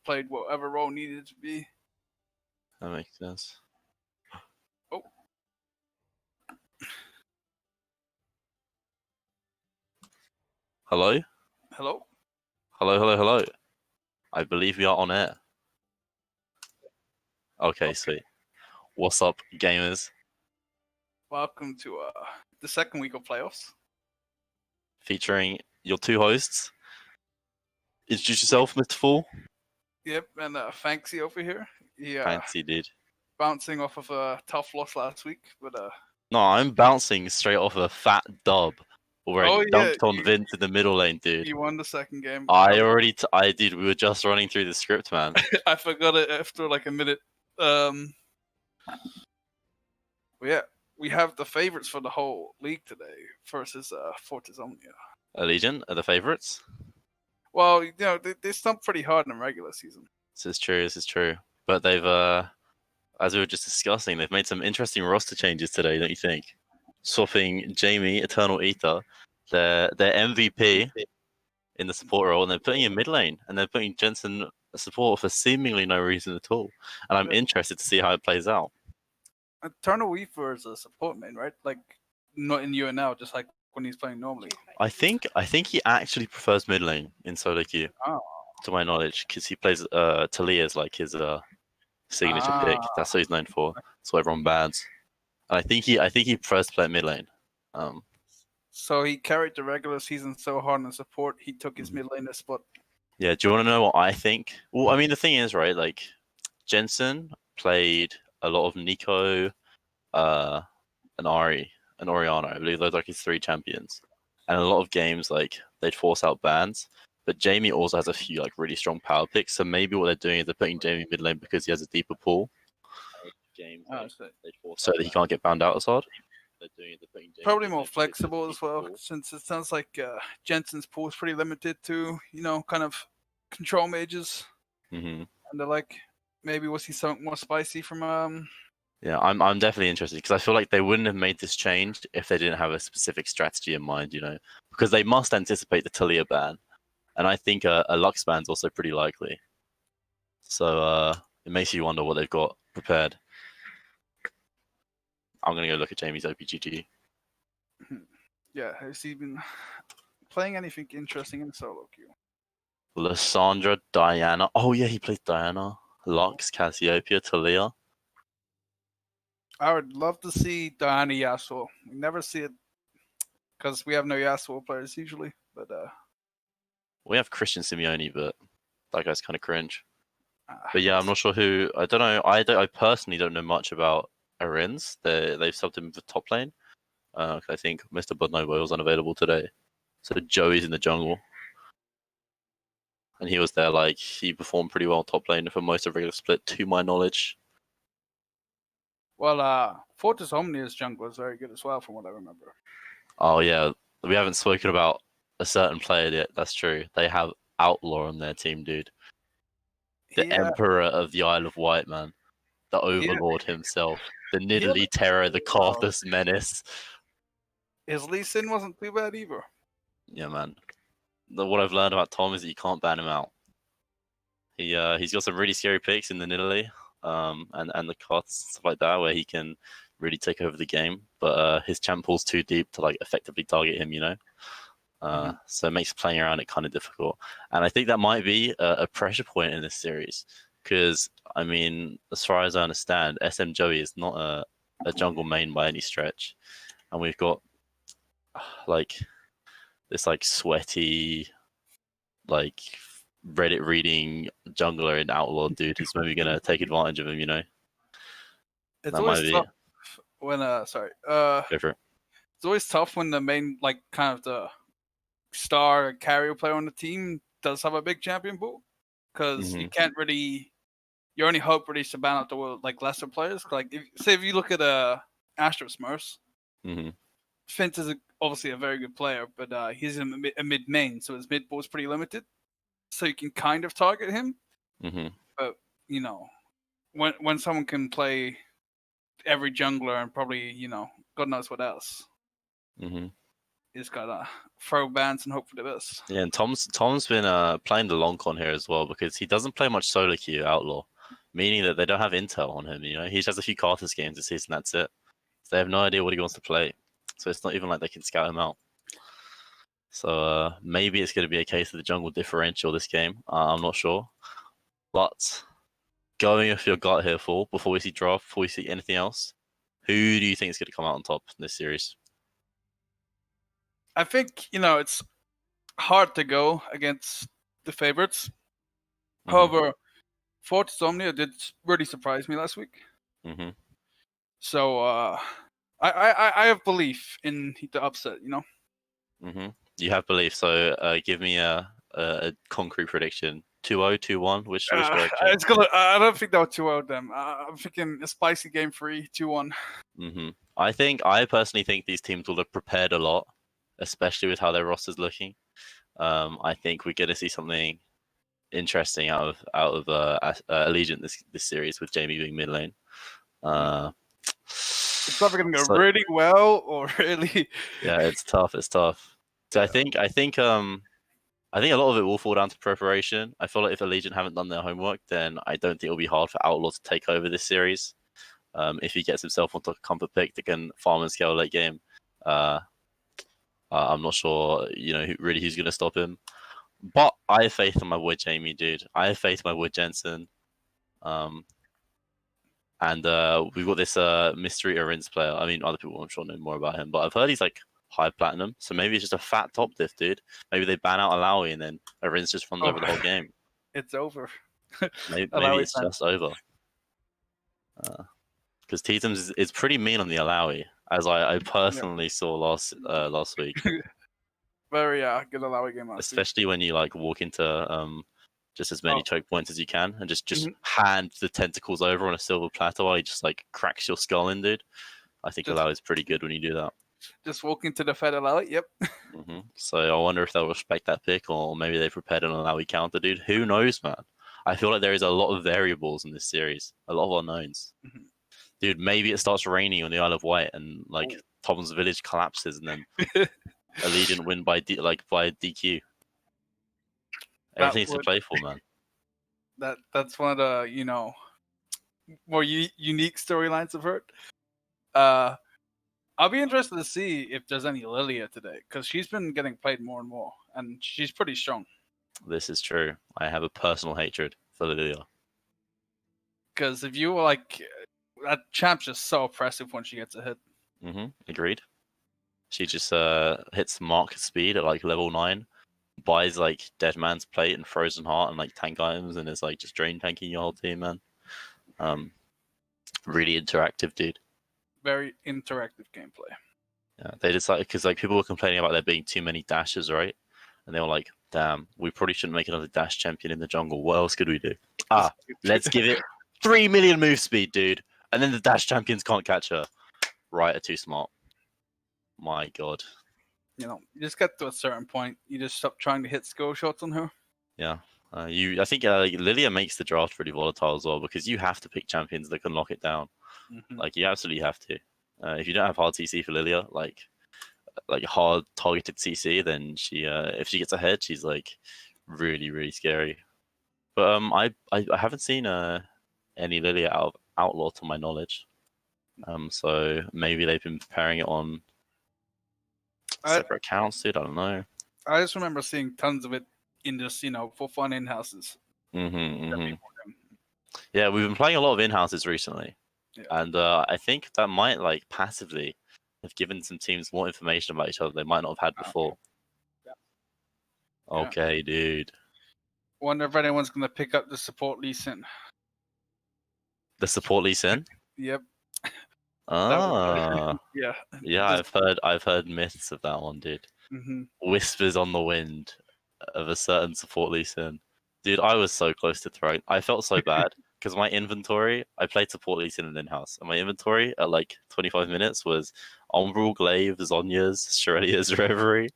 played whatever role needed to be. That makes sense. Oh. Hello? Hello? Hello. I believe we are on air. Okay, sweet. What's up, gamers? Welcome to the second week of playoffs. Featuring your two hosts. Introduce yourself, Mr. Fool. Yep, and Fancy over here. Yeah, Fancy, dude. bouncing off of a tough loss last week, but No, I'm bouncing straight off a fat dub where I dunked on Vince in the middle lane, dude. You won the second game. I did. We were just running through the script, man. I forgot it after like a minute. Yeah, we have the favorites for the whole league today versus Fortis Omnia. Allegiant are the favorites. Well, you know they stumped pretty hard in the regular season. This is true. But they've, as we were just discussing, they've made some interesting roster changes today, don't you think? Swapping Jamie, Eternal Ether, their MVP in the support role, and they're putting in mid lane, and they're putting Jensen support for seemingly no reason at all. And I'm interested to see how it plays out. Eternal Ether is a support main, right? Like not in UNL, just like when he's playing normally. I think he actually prefers mid lane in solo queue, to my knowledge, because he plays Talia as like his signature pick. That's what he's known for. That's what everyone bans. And I think he prefers to play mid lane. So he carried the regular season so hard in support, he took his mid laner spot. Yeah, do you want to know what I think? Well, I mean, the thing is, right, like, Jensen played a lot of Nico, and Ari, and Oriana. I believe those are like his three champions. And a lot of games, like, they'd force out bans. But Jamie also has a few, like, really strong power picks. So maybe what they're doing is they're putting Jamie mid lane because he has a deeper pool. So that he can't get banned out as hard. Probably more flexible as well, since it sounds like Jensen's pool is pretty limited to, kind of control mages. Mm-hmm. And they're like, maybe we'll see something more spicy from... Yeah, I'm definitely interested, because I feel like they wouldn't have made this change if they didn't have a specific strategy in mind, because they must anticipate the Talia ban. And I think a Lux ban's also pretty likely. So it makes you wonder what they've got prepared. I'm going to go look at Jamie's OPGG. Yeah, has he been playing anything interesting in solo queue? Lysandra, Diana. Oh, yeah, he plays Diana. Lux, Cassiopeia, Talia. I would love to see Diana Yasuo. We never see it because we have no Yasuo players usually. But we have Christian Simeone, but that guy's kind of cringe. But yeah, I'm not sure who. I don't know. I personally don't know much about Arins. They've subbed him for top lane. I think Mr. Budnobo was unavailable today. So Joey's in the jungle. And he was there, like, he performed pretty well top lane for most of regular split, to my knowledge. Well, Fortis Omnia's jungle is very good as well, from what I remember. Oh, yeah. We haven't spoken about a certain player yet. That's true. They have Outlaw on their team, dude. The Emperor of the Isle of Wight, man. The Overlord himself. The Nidalee Terror, the Karthus Menace. His Lee Sin wasn't too bad either. Yeah, man. What I've learned about Tom is that you can't ban him out. He's got some really scary picks in the Nidalee, and the Karthus, stuff like that, where he can really take over the game. But his champ pool's too deep to, like, effectively target him, So it makes playing around it kind of difficult. And I think that might be a pressure point in this series. Because, I mean, as far as I understand, SM Joey is not a jungle main by any stretch. And we've got, like, this, like, sweaty, like, Reddit reading jungler in Outlaw dude who's maybe going to take advantage of him, It's always tough when, Go for it. It's always tough when the main, like, kind of the star carrier player on the team does have a big champion pool. Because you can't really... Your only hope really is to ban out the like lesser players. Like, if you look at Astrosmurfs, Fint is obviously a very good player, but he's a mid main, so his mid pool is pretty limited. So you can kind of target him. But when someone can play every jungler and probably God knows what else. You just gotta throw bans and hope for the best. Yeah, and Tom's been playing the long con here as well because he doesn't play much solo queue outlaw, meaning that they don't have intel on him. You know, he just has a few Karthus games this season. That's it. So they have no idea what he wants to play. So it's not even like they can scout him out. So maybe it's going to be a case of the jungle differential this game. I'm not sure, but going with your gut here, Full, before we see draft, before we see anything else, who do you think is going to come out on top in this series? I think, it's hard to go against the favorites. Mm-hmm. However, Fortis Omnia did really surprise me last week. Mm-hmm. So I have belief in the upset, Mm-hmm. You have belief, so give me a concrete prediction. 2-0, 2-1, which direction? I don't think they'll 2-0 them. I'm thinking a spicy game 3, 2-1. Mm-hmm. I personally think these teams will have prepared a lot, especially with how their roster's looking. I think we're going to see something interesting out of Allegiant this series with Jamie being mid lane. It's either going to go really well or really. Yeah, it's tough. It's tough. So yeah. I think a lot of it will fall down to preparation. I feel like if Allegiant haven't done their homework, then I don't think it'll be hard for Outlaw to take over this series. If he gets himself onto a comfort pick that can farm and scale late game, I'm not sure, who's going to stop him. But I have faith in my boy Jamie, dude. I have faith in my boy Jensen. And we've got this mystery Arins player. I mean, other people I'm sure know more about him, but I've heard he's like high platinum. So maybe it's just a fat top diff, dude. Maybe they ban out Alawi and then Arins just runs over the whole game. It's over. maybe it's just over. Because T-Tums is pretty mean on the Alawi, as I personally saw last week. Very good Alawi game last Especially when you like walk into just as many choke points as you can and just hand the tentacles over on a silver platter while he just like cracks your skull in, dude. I think Alawi is pretty good when you do that. Just walk into the Fed Alawi, yep. Mm-hmm. So I wonder if they'll respect that pick or maybe they prepared an Alawi counter, dude. Who knows, man? I feel like there is a lot of variables in this series, a lot of unknowns. Mm-hmm. Dude, maybe it starts raining on the Isle of Wight and like Tom's village collapses and then Allegiant win by DQ. Everything's to play for, man. That's one of the more unique storylines I've heard. I'll be interested to see if there's any Lilia today because she's been getting played more and more, and she's pretty strong. This is true. I have a personal hatred for Lilia. Because if you were like, that champ's just so oppressive when she gets a hit. Mm-hmm. Agreed. She just hits mark speed at like level 9, buys like Dead Man's Plate and Frozen Heart and like tank items, and is like just drain tanking your whole team, man. Really interactive, dude. Very interactive gameplay. Yeah, they decided because like people were complaining about there being too many dashes, right? And they were like, "Damn, we probably shouldn't make another dash champion in the jungle. What else could we do? Let's give it 3 million move speed, dude, and then the dash champions can't catch her. Right, are too smart. My God." You just get to a certain point. You just stop trying to hit skill shots on her. Yeah. I think Lilia makes the draft pretty volatile as well because you have to pick champions that can lock it down. Mm-hmm. Like you absolutely have to. If you don't have hard CC for Lilia, like hard targeted CC, then she if she gets ahead, she's like really really scary. But I haven't seen any Lilia out of Outlaw to my knowledge. So maybe they've been preparing it on separate accounts, dude. I don't know. I just remember seeing tons of it in just for fun in houses. Mm-hmm. Yeah, we've been playing a lot of in houses recently, and I think that might like passively have given some teams more information about each other they might not have had before. Okay, dude. Wonder if anyone's gonna pick up the support Lee Sin. The support Lee Sin? Yep. Yeah. I've heard myths of that one, dude. Mm-hmm. Whispers on the wind of a certain support Lee Sin. Dude, I was so close to throwing. I felt so bad because my inventory, I played support Lee Sin in-house, and my inventory at like 25 minutes was Umbral, Glaive, Zhonya's, Shurelya's Reverie.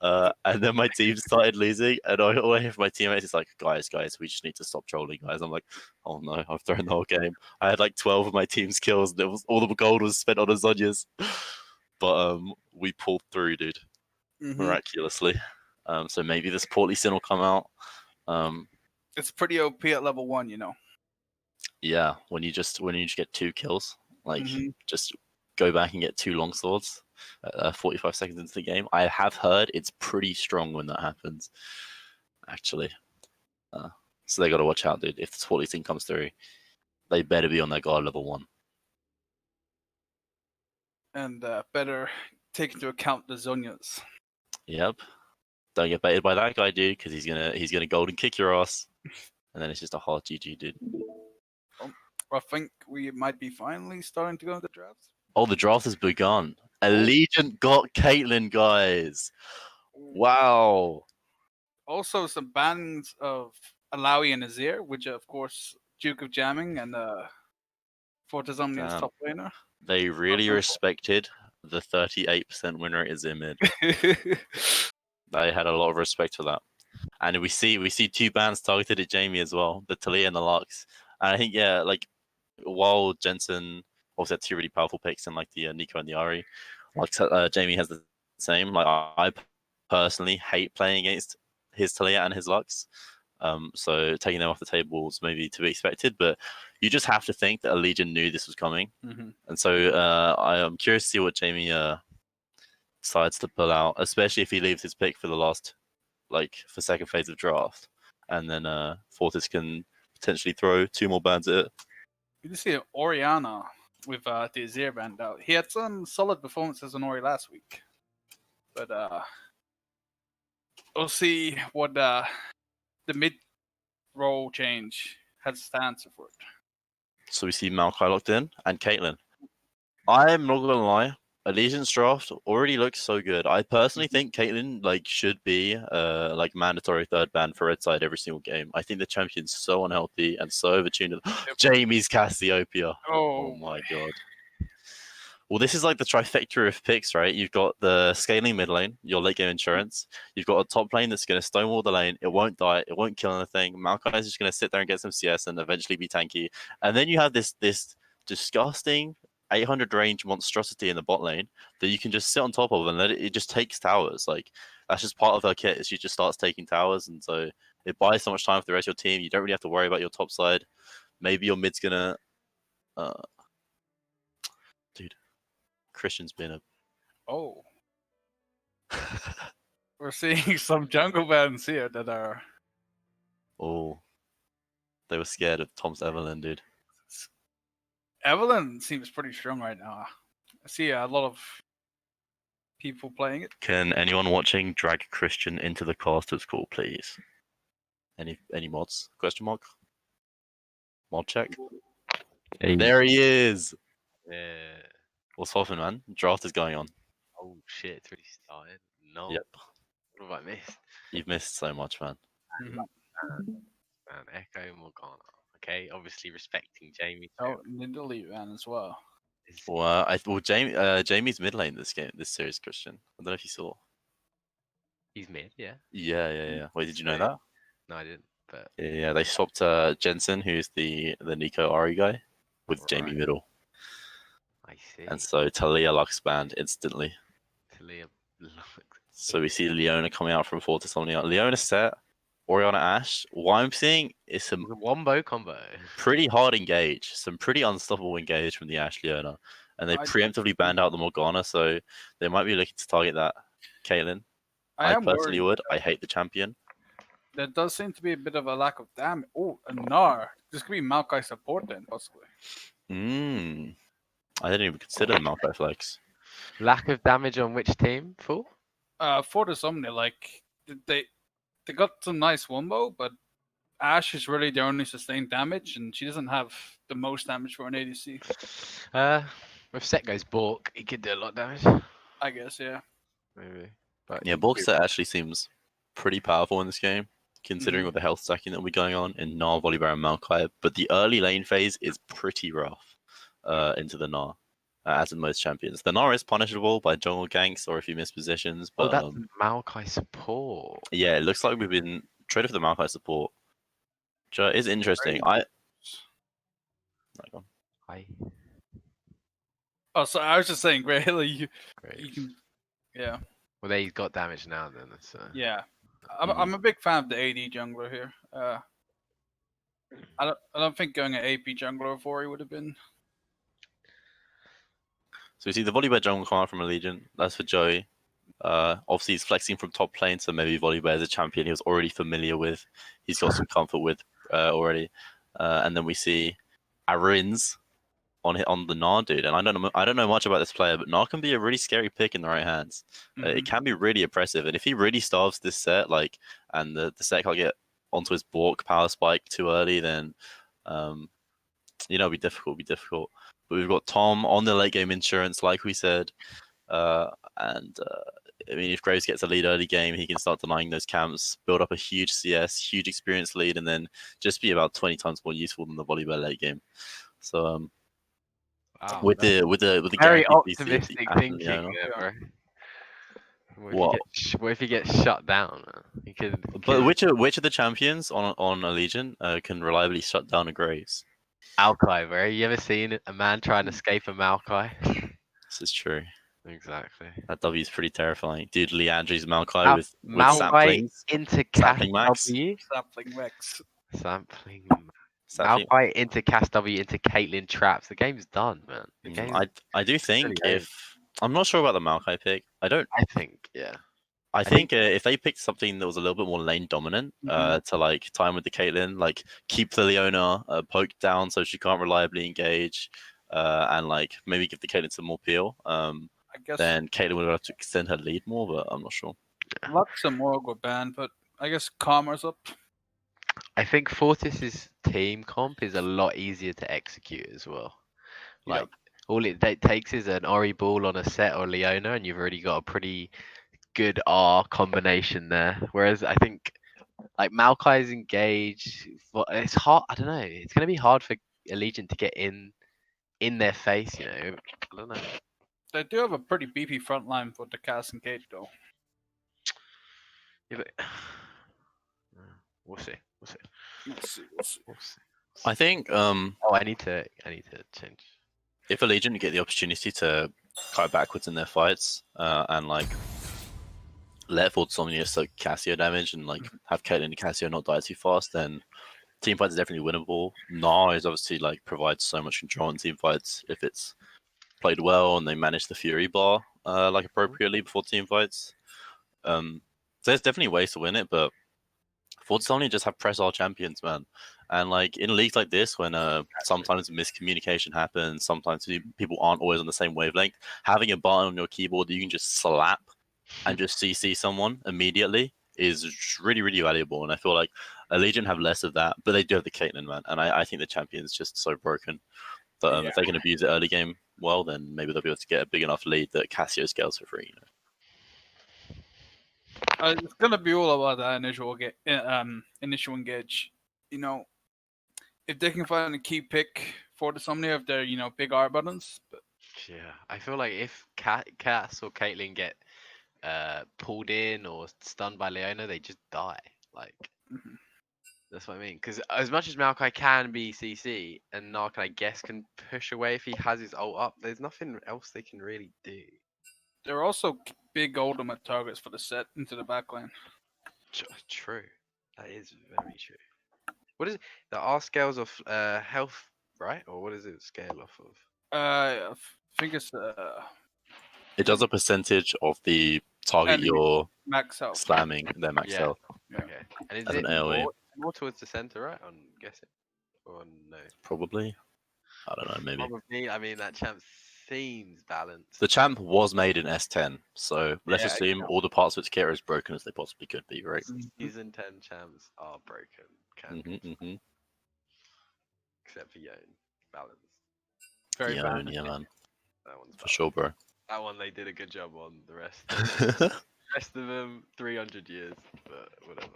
And then my team started losing, and I always my teammates is like, guys, we just need to stop trolling, guys. I'm like, oh no, I've thrown the whole game. I had like 12 of my team's kills, and all the gold was spent on Zhonya's. But we pulled through, dude. miraculously. So maybe this Portly Sin will come out. It's pretty OP at level 1, you know. Yeah, when you just get 2 kills, like just go back and get 2 long swords 45 seconds into the game. I have heard it's pretty strong when that happens, actually. So they got to watch out, dude. If the Portly Sin comes through, they better be on their guard level 1. And better take into account the Zonias. Yep. Don't get baited by that guy, dude, because he's gonna golden kick your ass, and then it's just a hard GG, dude. I think we might be finally starting to go into the draft. Oh, the draft has begun. Allegiant got Caitlyn, guys. Wow. Also, some bans of Alawi and Azir, which are, of course, Duke of Jamming and Fortis Omnia's top laner. They really respected the 38% win rate Azir mid. They had a lot of respect for that. And we see 2 bans targeted at Jamie as well, the Talia and the Lux. And I think, yeah, like, while Jensen also had 2 really powerful picks in like the Nico and the Ari, like Jamie has the same. Like, I personally hate playing against his Talia and his Lux. So taking them off the table was maybe to be expected, but you just have to think that Allegiant knew this was coming. And so I am curious to see what Jamie decides to pull out, especially if he leaves his pick for the last, like, for second phase of draft, and then Fortis can potentially throw 2 more bans at it. You can see Oriana with the Azir band out. He had some solid performances on Ori last week, but we'll see what the mid role change has to answer for it. So we see Maokai locked in and Caitlyn. I'm not gonna lie, Allegiance draft already looks so good. I personally think Caitlyn should be like mandatory 3rd ban for red side every single game. I think the champion's so unhealthy and so overtuned. Jamie's Cassiopeia. Oh my god. Well, this is like the trifecta of picks, right? You've got the scaling mid lane, your late game insurance. You've got a top lane that's going to stonewall the lane. It won't die. It won't kill anything. Maokai is just going to sit there and get some CS and eventually be tanky. And then you have this disgusting 800 range monstrosity in the bot lane that you can just sit on top of and let it just takes towers. Like, that's just part of her kit. Is she just starts taking towers, and so it buys so much time for the rest of your team. You don't really have to worry about your top side. Maybe your mid's gonna dude. Christian's been a we're seeing some jungle bans here that are they were scared of Tom's Evelyn, dude. Evelyn seems pretty strong right now. I see a lot of people playing it. Can anyone watching drag Christian into the casters call, please? Any mods? Question mark? Mod check? Hey. There he is! Yeah. What's hopping, man? Draft is going on. Oh shit, it's really started. No. Yep. What have I missed? You've missed so much, man. Echo Morgana. Okay, obviously respecting Jamie. Oh, Nidalee ran as well. Well, Jamie's mid lane this series, Christian. I don't know if you saw. He's mid, yeah. Yeah. Wait, did you know that? No, I didn't. But yeah, they swapped Jensen, who's the Nico Ari guy, with Jamie middle. I see. And so Talia Lux banned instantly. Talia Lux. So we see Leona coming out from Fortis Omnia. Leona set, Oriana Ashe. What I'm seeing is some wombo combo. Pretty hard engage, some pretty unstoppable engage from the Ashe Leona. And they preemptively banned out the Morgana, so they might be looking to target that Caitlyn. I personally would. I hate the champion. There does seem to be a bit of a lack of damage. Oh, a Gnar. This could be Maokai support then, possibly. I didn't even consider the Maokai flex. Lack of damage on which team? For the Omnia, like they got some nice wombo, but Ashe is really the only sustained damage, and she doesn't have the most damage for an ADC. If Set goes Bork, he could do a lot of damage. I guess, yeah. Maybe. But yeah, Bork Set actually seems pretty powerful in this game, considering all the health stacking that will be going on in Gnar, Volibear, and Maokai. But the early lane phase is pretty rough into the Gnar, as in most champions. The Gnar is punishable by jungle ganks or if you miss positions. But, that's Maokai support. Yeah, it looks like we've been traded for the Maokai support. Which is interesting. Oh, so I was just saying, Grey Hill, you can, yeah. Well, he's got damage now then. So. Yeah. I'm a big fan of the AD jungler here. I don't think going an AP jungler before he would have been. So we see the Volibear jungle come out from Allegiant. That's for Joey. Obviously, he's flexing from top lane, so maybe Volibear is a champion he was already familiar with. He's got some comfort with already. And then we see Arins on the Gnar dude. And I don't know much about this player, but Gnar can be a really scary pick in the right hands. It can be really oppressive. And if he really starves this set, and the set can't get onto his Bork power spike too early, then it'll be difficult. But we've got Tom on the late game insurance, like we said. I mean, if Graves gets a lead early game, he can start denying those camps, build up a huge CS, huge experience lead, and then just be about 20 times more useful than the Volibear late game. So, wow, with the very guaranteed optimistic CC, thinking, bro. What if he gets shut down? He could. But which of the champions on Allegiant can reliably shut down a Graves? Maokai, bro. You ever seen a man try and escape a Maokai? This is true. Exactly. That W is pretty terrifying. Dude, Leandri's Maokai with samplings. Into Sampling max. W. Sampling max. Sampling. Maokai into cast W into Caitlyn traps. The game's done, man. I do think I'm not sure about the Maokai pick. I think if they picked something that was a little bit more lane dominant, to time with the Caitlyn, keep the Leona poked down so she can't reliably engage, and maybe give the Caitlyn some more peel. I guess then Caitlyn would have to extend her lead more, but I'm not sure. Lux and Morg were banned, but I guess Karma's up. I think Fortis's team comp is a lot easier to execute as well. All it takes is an Ori ball on a set or Leona, and you've already got a pretty good R combination there. Whereas I think Maokai's engaged, it's hard. I don't know. It's going to be hard for Allegiant to get in their face. I don't know. They do have a pretty beefy front line for the cast engage though. Yeah, but we'll see. I think. I need to change. If Allegiant get the opportunity to cut backwards in their fights, and let Fortisomnia soak Cassio damage and have Caitlyn and Cassio not die too fast, then team fights is definitely winnable. Gnar is obviously provides so much control in team fights if it's played well and they manage the Fury bar appropriately before team fights. So there's definitely ways to win it, but Fortisomnia just have press all champions, man. And in leagues like this, when sometimes miscommunication happens, sometimes people aren't always on the same wavelength, having a button on your keyboard that you can just slap and just CC someone immediately is really, really valuable. And I feel like Allegiant have less of that, but they do have the Caitlyn, man. And I think the champion's just so broken. But if they can abuse it early game well, then maybe they'll be able to get a big enough lead that Cassio scales for free. It's gonna be all about that initial engage. If they can find a key pick for the Somnia of their big R buttons. But yeah, I feel like if Cass or Caitlyn get pulled in or stunned by Leona, they just die. That's what I mean. Because as much as Maokai can be CC and Narc, I guess, can push away if he has his ult up, there's nothing else they can really do. There are also big ultimate targets for the set into the backline. True. That is very true. What is it? The R scales of health, right? Or what is it scale off of? I think it's it does a percentage of the target you're max health slamming their max health. Yeah. Okay. And is as it an AoE. More towards the center, right? I'm guessing. Or no? Probably. I don't know, maybe. Probably. I mean, that champ seems balanced. The champ was made in S10, so let's assume all the parts of its kit are as broken as they possibly could be, right? Season 10 champs are broken. Except for Yone. Balanced. Very balanced. Yeah, man. That one's for sure, bro. That one they did a good job on. The rest. Rest of them, 300 years, but whatever.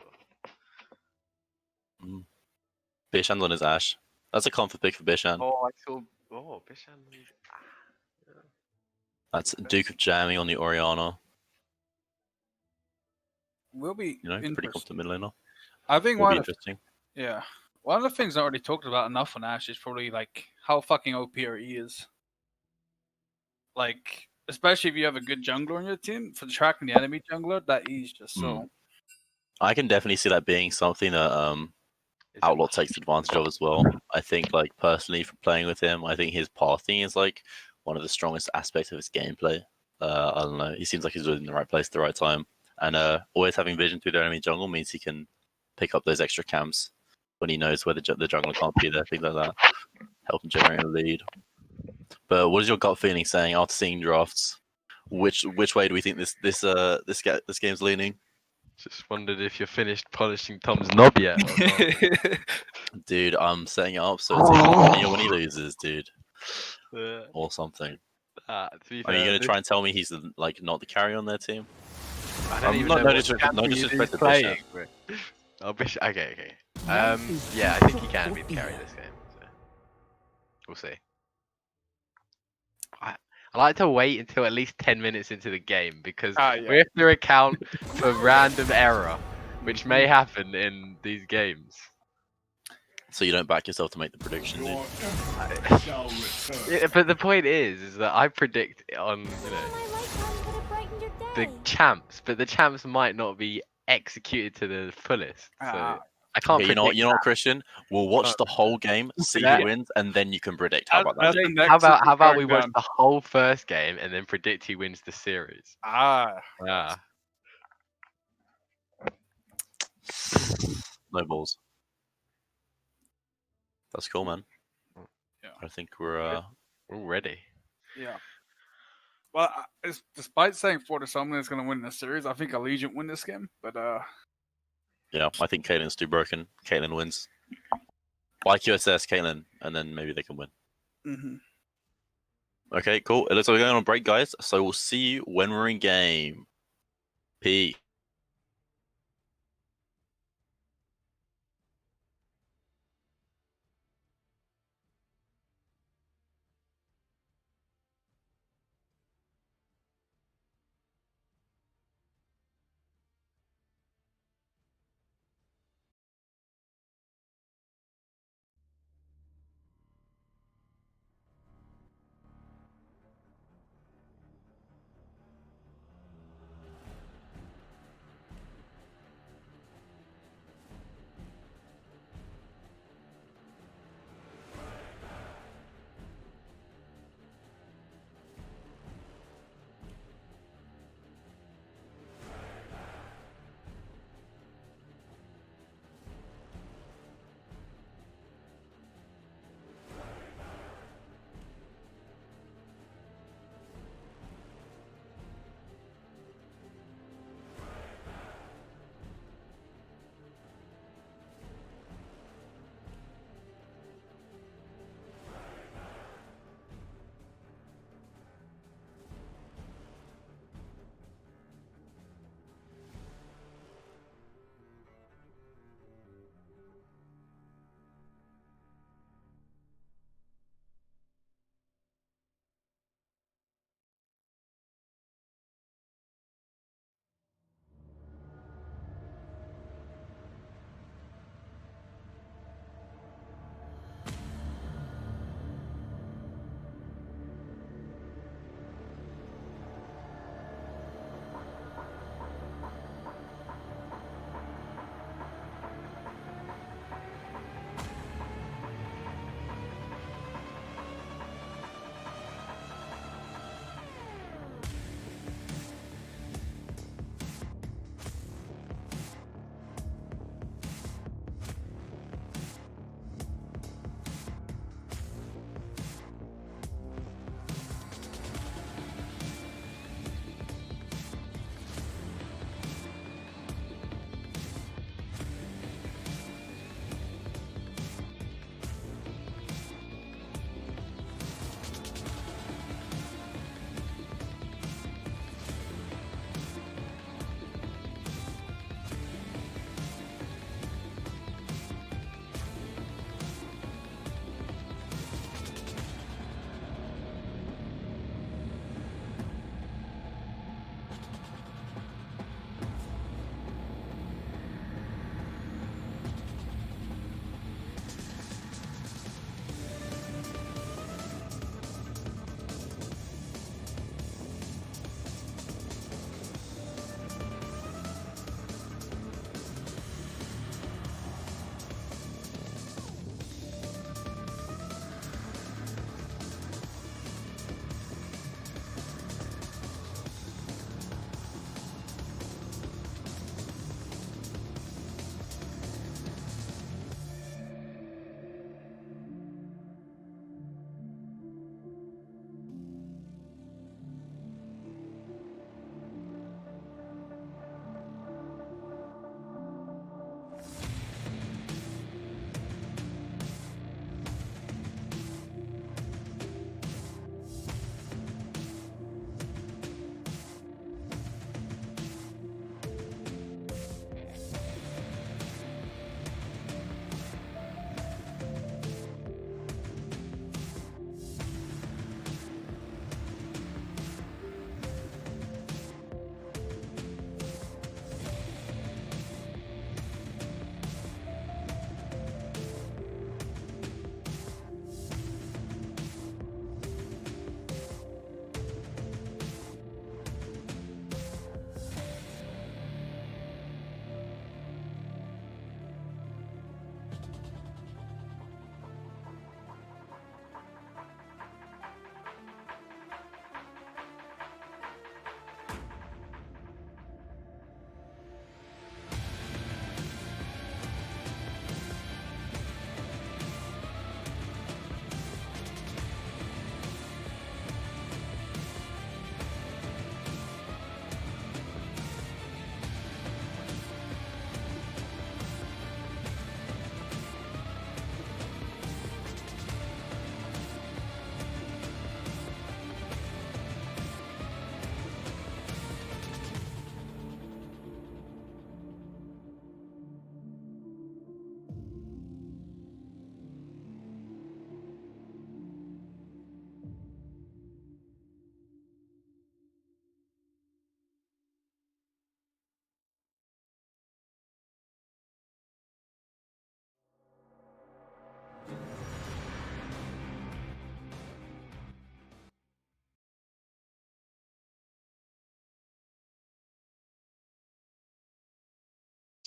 Bishan's on his Ash. That's a comfort pick for Bishan. Oh, I saw. Oh, Bishan. Yeah. That's Duke of Jamming on the Oriana. Will be pretty confident mid laner. I think one interesting. One of the things I already talked about enough on Ash is probably how fucking OP he is. especially if you have a good jungler on your team for tracking the enemy jungler. That is just so. I can definitely see that being something that Outlaw takes advantage of as well. I think, like, personally, from playing with him, I think his pathing is like one of the strongest aspects of his gameplay. I don't know. He seems like he's in the right place at the right time, and always having vision through the enemy jungle means he can pick up those extra camps when he knows where the jungler can't be there, things like that. Help him generate a lead. But what is your gut feeling saying after seeing drafts? Which way do we think this game's leaning? Just wondered if you're finished polishing Tom's knob yet. Or not. Dude, I'm setting it up so it's even when he loses, dude, or something. Are you going to try and tell me he's like not the carry on their team? I don't even know what champion he's playing. Okay. Yeah, I think he can be the carry this game. So. We'll see. I like to wait until at least 10 minutes into the game because we have to account for random error, which may happen in these games. So you don't back yourself to make the prediction, dude. Yeah, but the point is that I predict on the champs, but the champs might not be executed to the fullest. So I can't predict. You know what, Christian? We'll watch the whole game, see who wins, and then you can predict. How about that? How about we watch the whole first game and then predict who wins the series? No balls. That's cool, man. Yeah. I think we're ready. Yeah. Well, despite saying Florida Summoner is going to win this series, I think Allegiant win this game. But yeah, I think Caitlyn's too broken. Caitlyn wins. Buy QSS, Caitlyn, and then maybe they can win. Mm-hmm. Okay, cool. It looks like we're going on break, guys. So we'll see you when we're in game. Peace.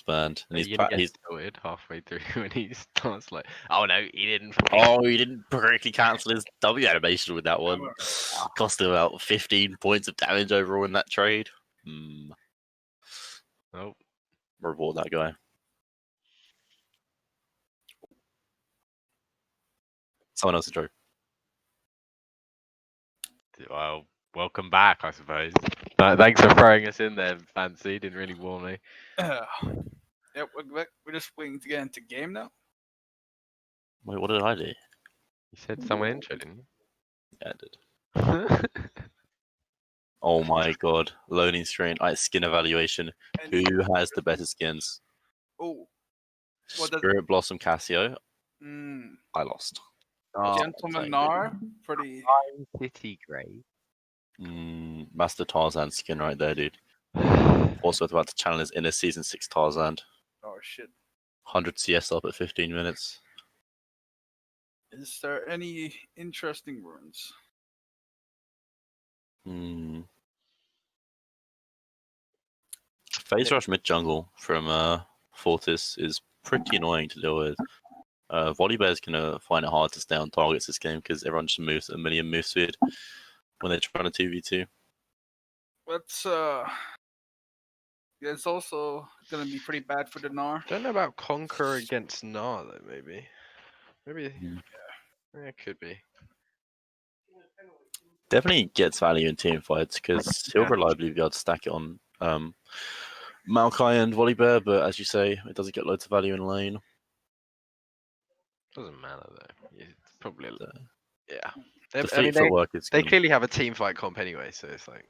banned, and You're gonna get he's tilted halfway through when he starts like, oh no, he didn't. he didn't correctly cancel his W animation with that one. Cost him about 15 points of damage overall in that trade. Nope. Report that guy. Someone else enjoy. Well, welcome back, I suppose. Thanks for throwing us in there, Fancy. Didn't really warn me. Yep, we're just waiting to get into game now. Wait, what did I do? You said someone intro, didn't you? Yeah, I did. Oh my god. Loading screen. Alright, skin evaluation. Who has the better skins? Oh. Spirit Blossom Cassio. I lost. Gentleman Gnar. Pretty. City Grey. Master Tarzan skin right there, dude. Also about to channel his inner season 6 Tarzan. Oh shit. 100 CS up at 15 minutes. Is there any interesting runes? Phase Rush mid jungle from Fortis is pretty annoying to deal with. Volibear's gonna find it hard to stay on targets this game because everyone just moves at a million move speed when they're trying to 2v2. It's also gonna be pretty bad for the Gnar. Don't know about Conquer against Gnar though. Maybe. Yeah, it could be. Definitely gets value in team fights because he'll reliably be able to stack it on Maokai and Volibear, but as you say, it doesn't get loads of value in lane. Doesn't matter though. It's probably yeah. The fleet footwork is. They clearly have a team fight comp anyway, so it's like.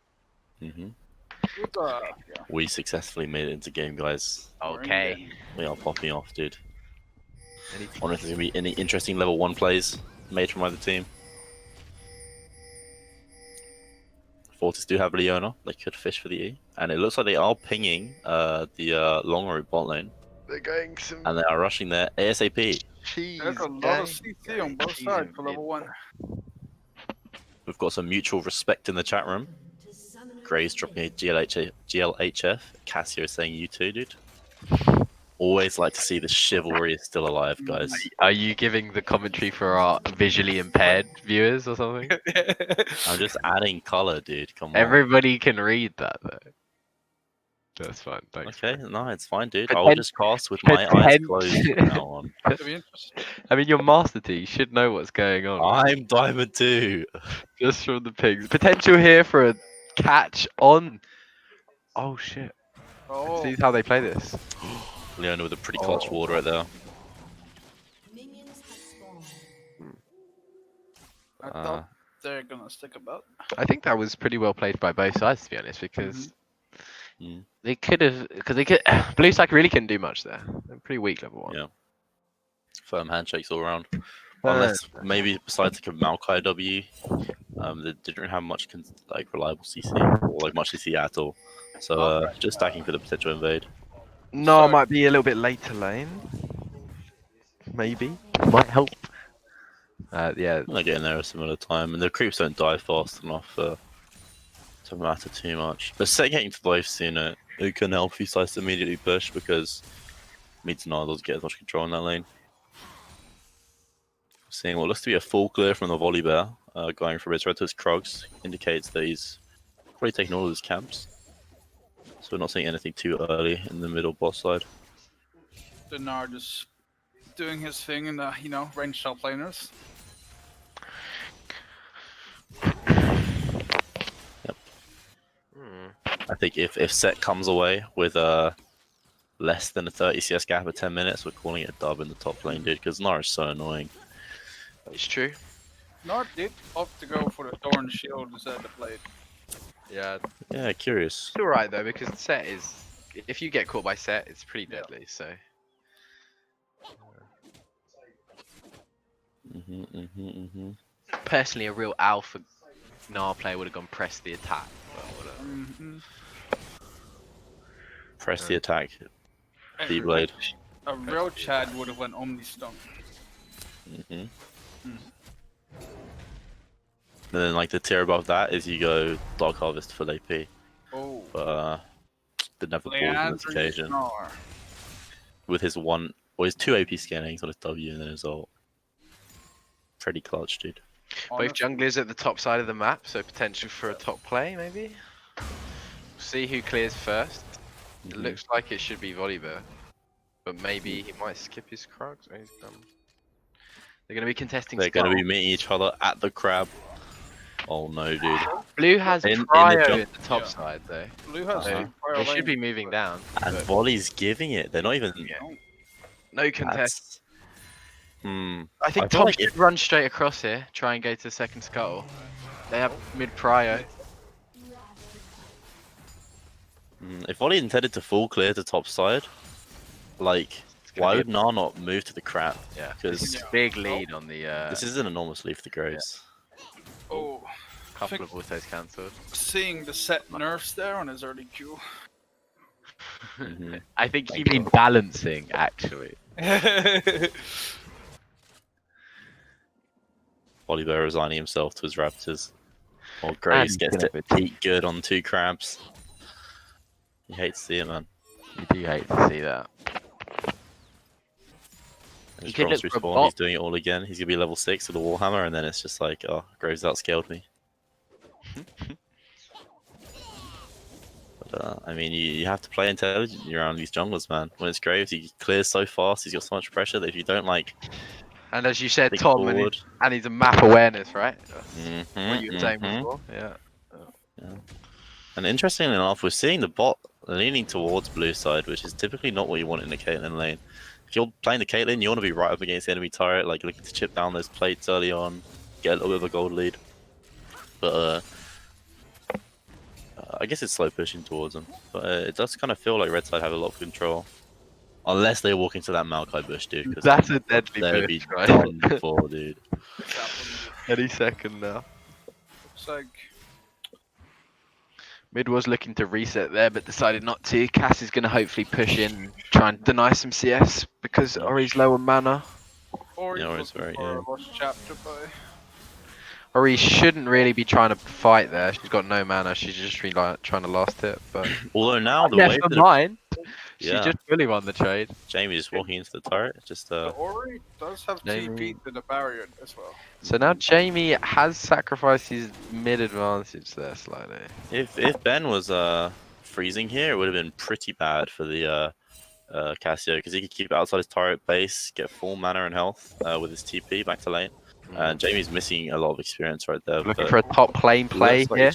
We successfully made it into game, guys. Okay. We are popping off, dude. I wonder if there's gonna be any interesting level 1 plays made from either team. Fortis do have Leona. They could fish for the E, and it looks like they are pinging the long route bot lane. They're going some. And they are rushing there ASAP. There's a lot of CC on both sides for level 1. We've got some mutual respect in the chat room. Gray's dropping a GLHF. Cassio is saying you too, dude. Always like to see the chivalry is still alive, guys. Are you giving the commentary for our visually impaired viewers or something? I'm just adding color, dude. Come on. Everybody can read that though. That's fine. Thanks. Okay, no, it's fine, dude. I'll just cast with my eyes closed from now on. I mean, you're Master T. You should know what's going on. I'm Diamond 2. Just from the pigs. Potential here for a catch on. Oh shit. Oh. See how they play this. Leona with a pretty clutch ward right there. I thought they're gonna stick about. I think that was pretty well played by both sides, to be honest, because they could have, Blue Stack really couldn't do much there. They're pretty weak level 1. Yeah. Firm handshakes all around. Unless maybe besides like a Maokai W, they didn't have much reliable CC or much CC at all. So just stacking for the potential invade. No, might be a little bit later lane. Maybe. Might help. Yeah. They're getting there at a similar time, and the creeps don't die fast enough to matter too much. But set getting to life sooner, it can help if he decides to immediately push because Midsonar doesn't get as much control in that lane. Seeing what looks to be a full clear from the Volibear, going from his red to his Krugs, indicates that he's probably taken all of his camps. So we're not seeing anything too early in the middle boss side. The Gnar just doing his thing in the, ranged top laners. Yep. I think if Set comes away with less than a 30 CS gap at 10 minutes, we're calling it a dub in the top lane, dude, because Gnar is so annoying. It's true. Gnar did opt to go for the Thorn Shield instead of the Blade. Yeah. Yeah, curious. It's alright though, because Set is, if you get caught by Set, it's pretty deadly, so. Personally, a real alpha Gnar player would have gone press the attack. Press the attack. D-Blade. A real Chad would have went Omni Stone. And then the tier above that is you go Dark Harvest full AP. Oh. But didn't have the balls on this occasion. with his his 2 AP scannings on his W and then his ult. Pretty clutch, dude. Both junglers at the top side of the map, so potential for a top play, maybe? See who clears first. It looks like it should be Volibear. But maybe he might skip his Krugs. They're going to be contesting They're going to be meeting each other at the crab. Oh no, dude. Blue has Prio in the top side, though. Blue has they should be moving down. And Volley's giving it. They're not even... No contest. I think I feel Tom like should run straight across here, try and go to the second scuttle. They have mid Prio. If Volley intended to full clear to top side, like, why would Gnar not move to the crab? Yeah, because big lead on the. This is an enormous lead for the Graves. Yeah. Oh, couple of autos cancelled. Seeing the set nerfs there on his early Q. I think you mean balancing, actually. Volibear resigning himself to his Raptors. Or Graves gets to eat good on 2 crabs. You hate to see it, man. You do hate to see that. He could look respawn. He's doing it all again. He's gonna be level 6 with a Warhammer, and then it's just like, oh, Graves outscaled me. But, I mean, you have to play intelligently around these junglers, man. When it's Graves, he clears so fast. He's got so much pressure that if you don't like, and as you said, Tom, and he's a map awareness, right? What you were saying before, yeah. And interestingly enough, we're seeing the bot leaning towards blue side, which is typically not what you want in the Caitlyn lane. If you're playing the Caitlyn, you want to be right up against the enemy turret, like looking to chip down those plates early on, get a little bit of a gold lead. But I guess it's slow pushing towards them. But it does kind of feel like red side have a lot of control. Unless they walk into that Maokai bush, dude. That's a deadly bush, be right? Done for, dude. Any second now. Looks like Mid was looking to reset there, but decided not to. Cass is going to hopefully push in, try and deny some CS because Ori's low on mana. Ori's very chapter by. Ori shouldn't really be trying to fight there. She's got no mana. She's just really trying to last hit. But although now the way she just fully won the trade. Jamie just walking into the turret. Just Ori does have TP to the barrier as well. So now Jamie has sacrificed his mid advantage there slightly. If Ben was freezing here, it would have been pretty bad for the Cassio, because he could keep it outside his turret base, get full mana and health with his TP back to lane. Jamie's missing a lot of experience right there. Looking for a top lane play here.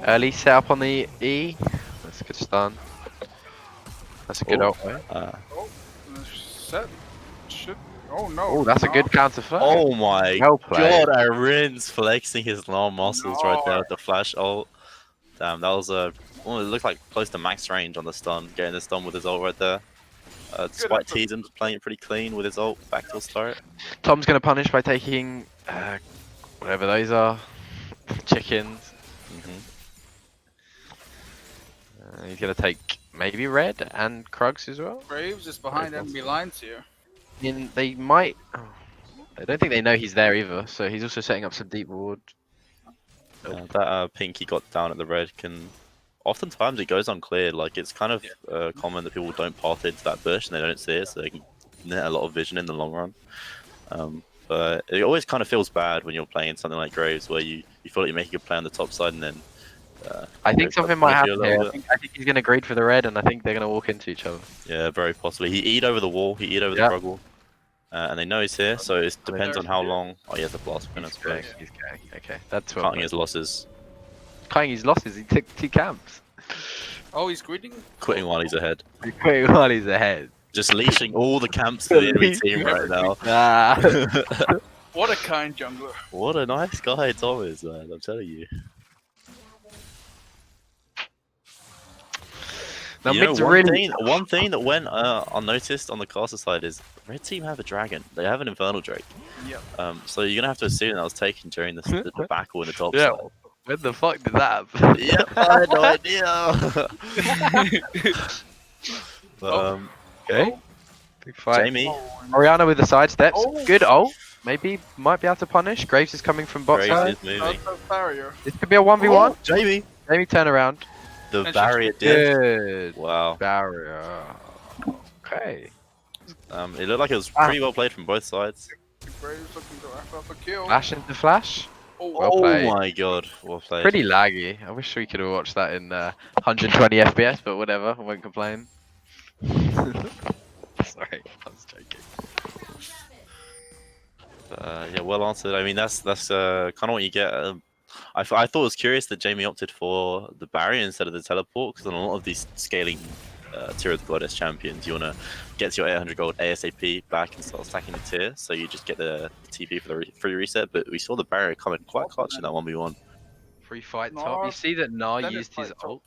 Early set up on the E. That's a good stun. That's a good ult. Set should. Oh no. Oh, that's a good counter flash. Oh my god, Arin's flexing his long muscles right there with the flash ult. Damn, that was it looked like close to max range on the stun, getting the stun with his ult right there. Despite Teasm playing it pretty clean with his ult back to his turret. Tom's going to punish by taking whatever those are. Chickens. He's going to take maybe red and Krugs as well. Graves is behind enemy lines here. They might. I don't think they know he's there either, so he's also setting up some deep ward. That pink he got down at the red can. Oftentimes it goes uncleared. Like, it's kind of common that people don't path into that bush and they don't see it, so they can net a lot of vision in the long run. But it always kind of feels bad when you're playing something like Graves, where you feel like you're making a play on the top side and then. I think something might happen here. I think he's going to greed for the red, and I think they're going to walk into each other. Yeah, very possibly. He eat over the wall. He eat over the frog wall. And they know he's here, so it depends on how long. Oh, he has a blast spin, I suppose. He's going. Okay, that's what. Cutting his losses. Cutting his losses. He took 2 camps. Oh, he's quitting. Quitting while he's ahead. He's quitting while he's ahead. Just leashing all the camps to the enemy team right now. What a kind jungler. What a nice guy Tom is, man. I'm telling you. Now, you know, one thing that went unnoticed on the caster side is red team have a dragon. They have an infernal drake. Yep. So you're gonna have to assume that was taken during the battle in the top side. When the fuck did that happen? Yep, I had no idea. But, okay. Big fight. Jamie. Oriana with the side steps. Good ult. Maybe might be able to punish. Graves is coming from bot side. Graves is moving. This could be a 1v1. Jamie. Jamie turn around. The barrier did. Good. Wow. Barrier. Okay. It looked like it was pretty well played from both sides. The Braves looking to wrap up a kill. Flash into flash. Oh, Well played. My god, well played. Pretty laggy. I wish we could have watched that in 120 FPS, but whatever. I won't complain. Sorry, I was joking. Yeah, well answered. I mean, that's kind of what you get. I thought it was curious that Jamie opted for the barrier instead of the teleport, because on a lot of these scaling tier of the goddess champions, you want to get to your 800 gold ASAP back and start stacking the tier, so you just get the TP for the free reset. But we saw the barrier coming quite clutch in that 1v1. Free fight top. You see that Gnar Then used it's his fight top. ult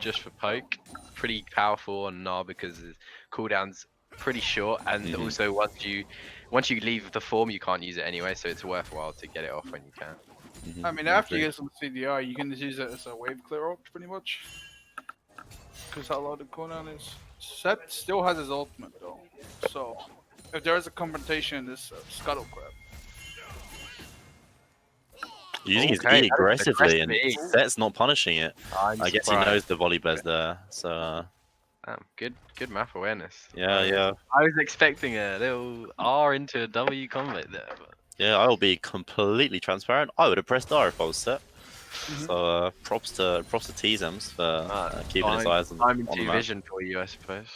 just for poke. Pretty powerful on Gnar because his cooldown's pretty short, and also once you leave the form, you can't use it anyway, so it's worthwhile to get it off when you can. I mean, after you get some CDR, you can just use it as a wave clear ult, pretty much. Because how low the cooldown is. Set still has his ultimate, though. So, if there is a confrontation in this Scuttle Crab. Using his Okay, E aggressively, and aggressive E. Set's not punishing it. I guess he knows the volley bear's there, so... Good map awareness. Yeah. I was expecting a little R into a W combo there, but... Yeah, I will be completely transparent. I would have pressed R if I was Set. So props to T-Zems for keeping his eyes on I'm the into map. vision for you, I suppose.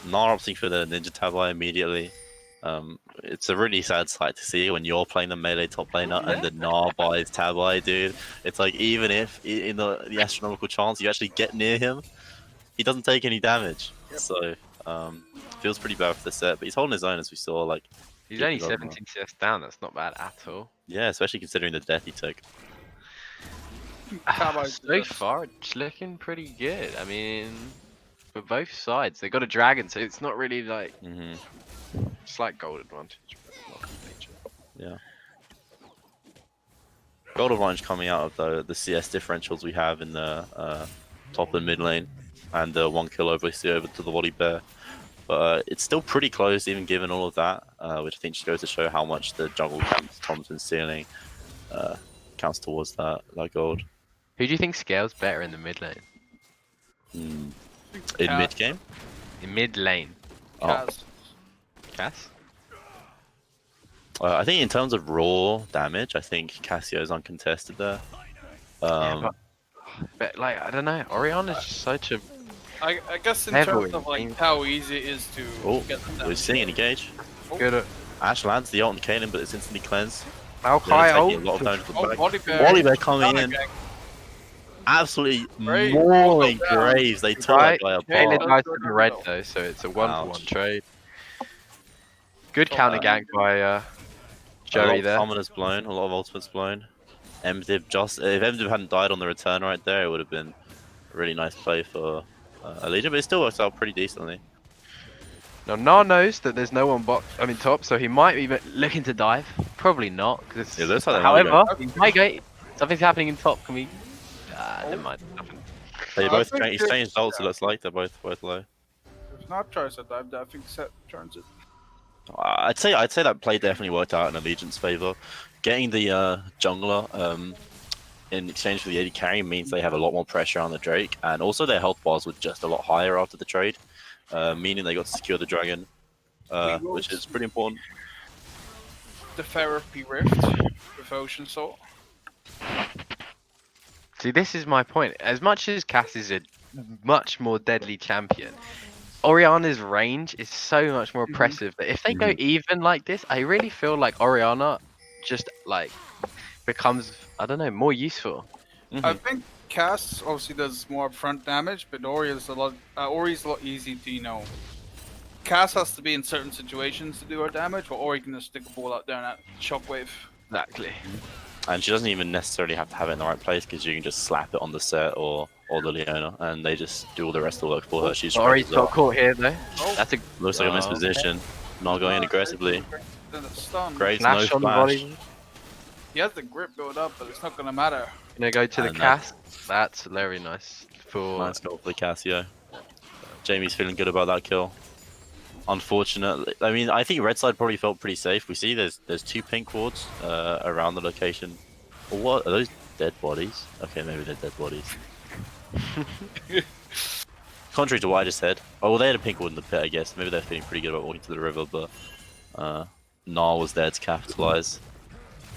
Gnar opting for the Ninja Tabai immediately. It's a really sad sight to see when you're playing the melee top laner and the Gnar buys Tabai, dude. It's like, even if in the astronomical chance you actually get near him, he doesn't take any damage. So feels pretty bad for the Set, but he's holding his own, as we saw. Like, He's only 17 CS down. That's not bad at all. yeah, especially considering the death he took. So far, it's looking pretty good. I mean, for both sides, they got a dragon, so it's not really like slight gold advantage. But not major. Yeah. Gold advantage coming out of the CS differentials we have in the top and mid lane, and the 1 kill obviously over to the volley bear. But it's still pretty close, even given all of that, which I think just goes to show how much the jungle camp Tom's been stealing counts towards that gold. Who do you think scales better in the mid lane? In mid game? In mid lane. Cass? I think in terms of raw damage, I think Cassio's uncontested there. But like, I don't know, Orion is such a... I guess in terms of like how easy it is to get them down. We're seeing an engage. Good. Ash lands the ult on Kaelin, but it's instantly cleansed. Maokai Volley bear coming in. Absolutely mauling Graves. They tore that guy apart. Kaelin dies to the red though, so it's a 1-for-1 trade. Good counter gank by Joey there. A lot of summoners blown, a lot of ultimates blown. Emdiv if Emdiv hadn't died on the return right there, it would have been a really nice play for Legion, but it still works out pretty decently. Now Gnar knows that there's no one top, so he might be looking to dive. Probably not, because however, he might go. Something's happening in top. Can we? Never mind. Nothing. They both exchanged ults, so looks like they're both low. If not tries to dive, I think Set turns it. I'd say that play definitely worked out in Allegiant's favor. Getting the jungler in exchange for the AD carry means they have a lot more pressure on the Drake, and also their health bars were just a lot higher after the trade, meaning they got to secure the dragon, which is pretty important. The Therapy Rift with Ocean Salt. See, this is my point. As much as Cass is a much more deadly champion, Oriana's range is so much more oppressive that if they go even like this, I really feel like Oriana just like becomes, I don't know, more useful. I think Cass obviously does more upfront damage, but Ori's a lot easy to, Cass has to be in certain situations to do her damage, but Ori can just stick a ball out there and that shockwave. Exactly. And she doesn't even necessarily have to have it in the right place, because you can just slap it on the Set or the Leona, and they just do all the rest of the work for her. She's Ori's got caught here though. That's a looks like a missed position. Not going in aggressively. Then it's stunned. Great, no flash. He has the grip build up, but it's not gonna matter. Gonna go to the Cass. That's very nice for. Nice goal for Cassio. Jamie's feeling good about that kill. Unfortunately, I mean, I think red side probably felt pretty safe. We see there's 2 pink wards around the location. Or what are those dead bodies? Okay, maybe they're dead bodies. contrary to what I just said. Oh, well, they had a pink ward in the pit, I guess. Maybe they're feeling pretty good about walking to the river, but Gnar was there to capitalize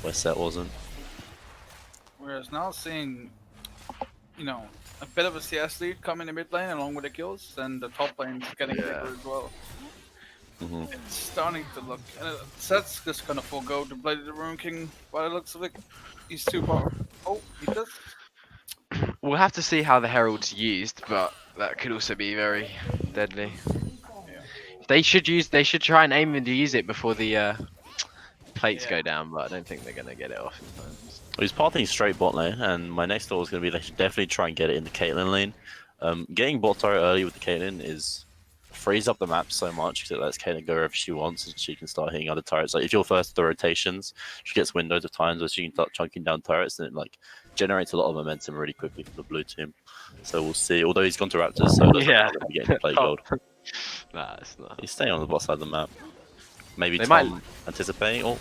where Set wasn't. Whereas now seeing, you know, a bit of a CS lead coming in mid lane along with the kills, and the top lane's getting bigger as well. It's starting to look, and Set's just gonna forego the Blade of the Ruin King by the looks of it. He's too powerful. Oh, he does. We'll have to see how the Herald's used, but that could also be very deadly. Yeah. They should try and aim to use it before the plates go down, but I don't think they're gonna get it off in time. Well, he's pathing straight bot lane, and my next thought is going to be they should definitely try and get it in the Caitlyn lane. Getting bot turret early with the Caitlyn frees up the map so much because it lets Caitlyn go wherever she wants and she can start hitting other turrets. Like if you're first to the rotations, she gets windows of times where she can start chunking down turrets, and it like generates a lot of momentum really quickly for the blue team. So we'll see. Although he's gone to Raptors, so he's going to be getting play gold. Nah, it's not. He's staying on the bot side of the map. Maybe They Tom might anticipating. Oh,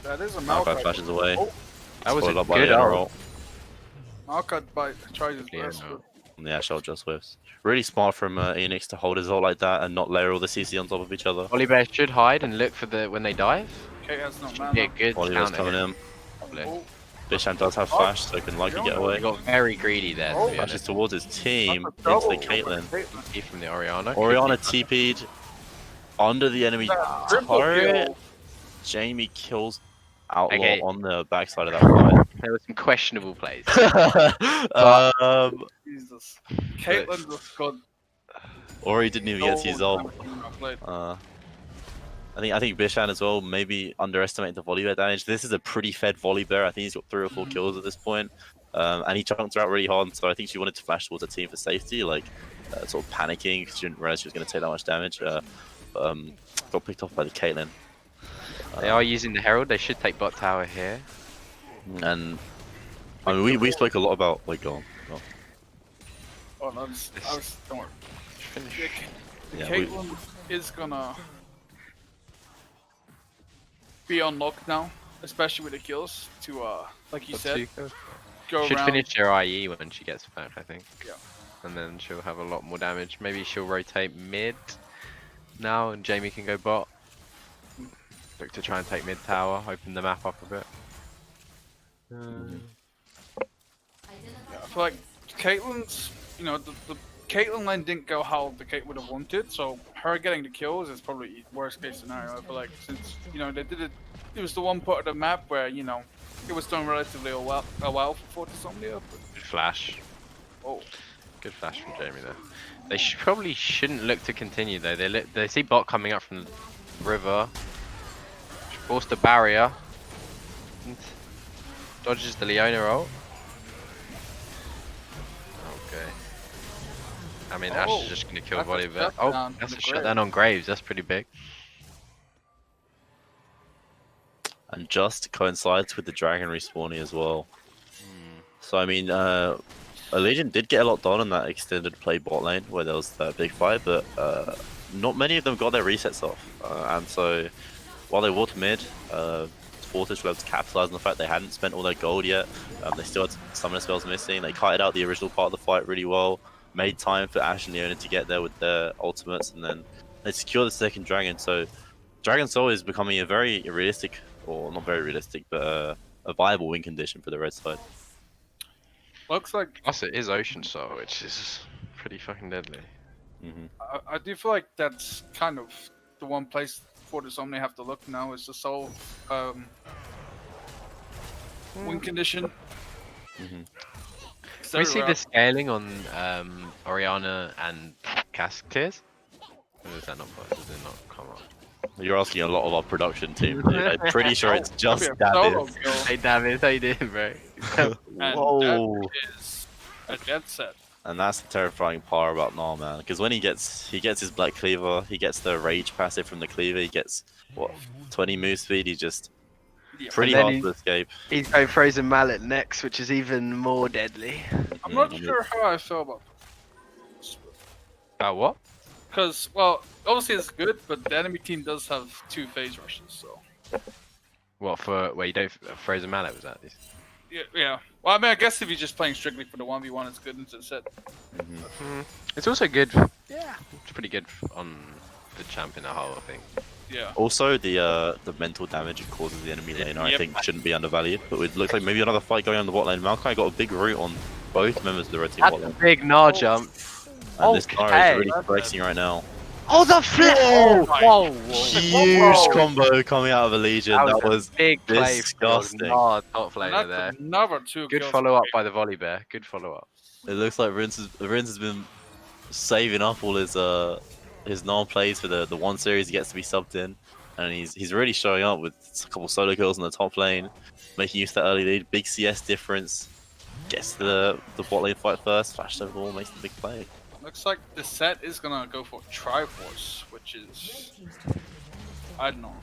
That is a Maokai Maokai. flashes away. Oh, That was a Followed up by good Leona ult. ult. Maokai tries his best. no. Yeah, Shell just whiffs. Really smart from Enix to hold his ult like that and not layer all the CC on top of each other. Volibear should hide and look for when they dive. Kate has no Should be a mana. good Volibear's counter coming hit, in. probably. Oh, Bishan does have flash, so can likely get They away. got very greedy there. Oh. To be Flashes honest. towards his team that's into a the double. Caitlyn. He from the Orianna. Orianna TP'd under the enemy Triple turret. kill. Jamie kills Outlaw Okay. on the backside of that fight. There were some questionable plays. Jesus. Caitlyn just got Ori didn't even get to his ult. played. I think Bishan as well maybe underestimated the Volibear damage. This is a pretty fed Volibear. I think he's got 3 or 4 kills at this point. And he chunked her out really hard, so I think she wanted to flash towards the team for safety, like sort of panicking because she didn't realize she was going to take that much damage. Got picked off by the Caitlyn. They are using the Herald. They should take bot tower here. And I mean, we spoke a lot about go on. Oh, no, don't worry. Finish. Yeah, Caitlyn is gonna be unlocked now, especially with the kills to like you said, go Should around. finish her IE when she gets back, I think. Yeah. And then she'll have a lot more damage. Maybe she'll rotate mid now, and Jamie can go bot. Look to try and take mid tower, open the map up a bit. Yeah, I feel like Caitlyn's, the Caitlyn lane didn't go how the Kate would have wanted, so her getting the kills is probably worst case scenario. I feel like since they did it, it was the one part of the map where it was done relatively a while for Fortisomnia. Good flash. Oh, Good flash from Jamie there. They probably shouldn't look to continue though. They see bot coming up from the river. Force the barrier. Dodges the Leona ult. Okay. I mean, Ash is just gonna kill that's a Volibear. shutdown Oh, on that's the a shutdown on Graves. That's pretty big. And just coincides with the dragon respawning as well. So I mean, Allegiant did get a lot done in that extended play bot lane where there was that big fight, but not many of them got their resets off. And so while they walked mid, Fortis were able to capitalize on the fact they hadn't spent all their gold yet. They still had some of the spells missing. They kited out the original part of the fight really well, made time for Ashe and Leona to get there with their ultimates, and then they secured the second dragon. So Dragon Soul is becoming a very realistic, or not very realistic, but a viable win condition for the red side. looks like Plus, it is Ocean Soul, which is pretty fucking deadly. I do feel like that's kind of the one place Fortisomnia have to look now is to solve win condition. Can we see the scaling on Orianna and Cask tiers? Or is that not? Does it not come up? You're asking a lot of our production team. Dude. I'm pretty sure it's just That'd be a solo David. kill. Hey David, how you doing, bro? And Whoa. that is a dead set. And that's the terrifying part about Gnar, man. Because when he gets his Black Cleaver, he gets the Rage passive from the Cleaver, he gets, 20 move speed, he's just pretty And then hard to escape. He's going Frozen Mallet next, which is even more deadly. I'm not sure how I feel about About what? because, well, obviously it's good, but the enemy team does have 2 phase rushes, so What for? Where you don't Frozen Mallet was that? Yeah. Well, I mean, I guess if you're just playing strictly for the 1v1, it's good into the set. It's also good. Yeah, it's pretty good on the champ in a whole, I think. Yeah. Also, the mental damage it causes the enemy laner, I think, shouldn't be undervalued. But it looks like maybe another fight going on the bot lane. Maokai got a big root on both members of the red team bot lane. That's a big Gnar jump. And this Gnar is really flexing right now. Oh, the flip! Whoa! Huge combo coming out of a Legion. That was big play. disgusting. Gnar top laner there. Another 2 Good kills. follow up by the volley bear. Good follow up. It looks like Rince has been saving up all his non-plays for the 1 series he gets to be subbed in, and he's really showing up with a couple solo kills in the top lane, making use of that early lead. Big CS difference. Gets to the bot lane fight first, flashes over the wall, makes the big play. Looks like the set is gonna go for Triforce, which is, I don't know.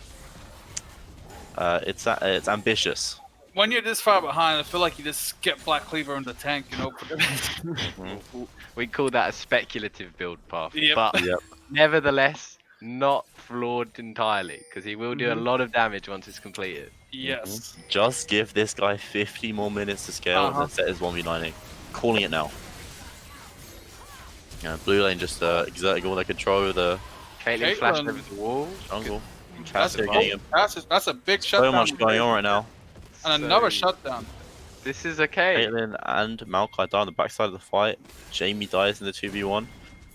It's ambitious. When you're this far behind, I feel like you just get Black Cleaver in the tank, you know. We call that a speculative build path, Yep. but nevertheless, not flawed entirely, because he will do a lot of damage once it's completed. Yes. Just give this guy 50 more minutes to scale, and the set is 1v9ing. Calling it now. Yeah, blue lane just exerting all their control over the Caitlyn flashed over the wall. jungle. That's a big So shutdown. much going on right now. And another shutdown. This is okay. Caitlyn and Maokai die on the backside of the fight. Jamie dies in the 2v1.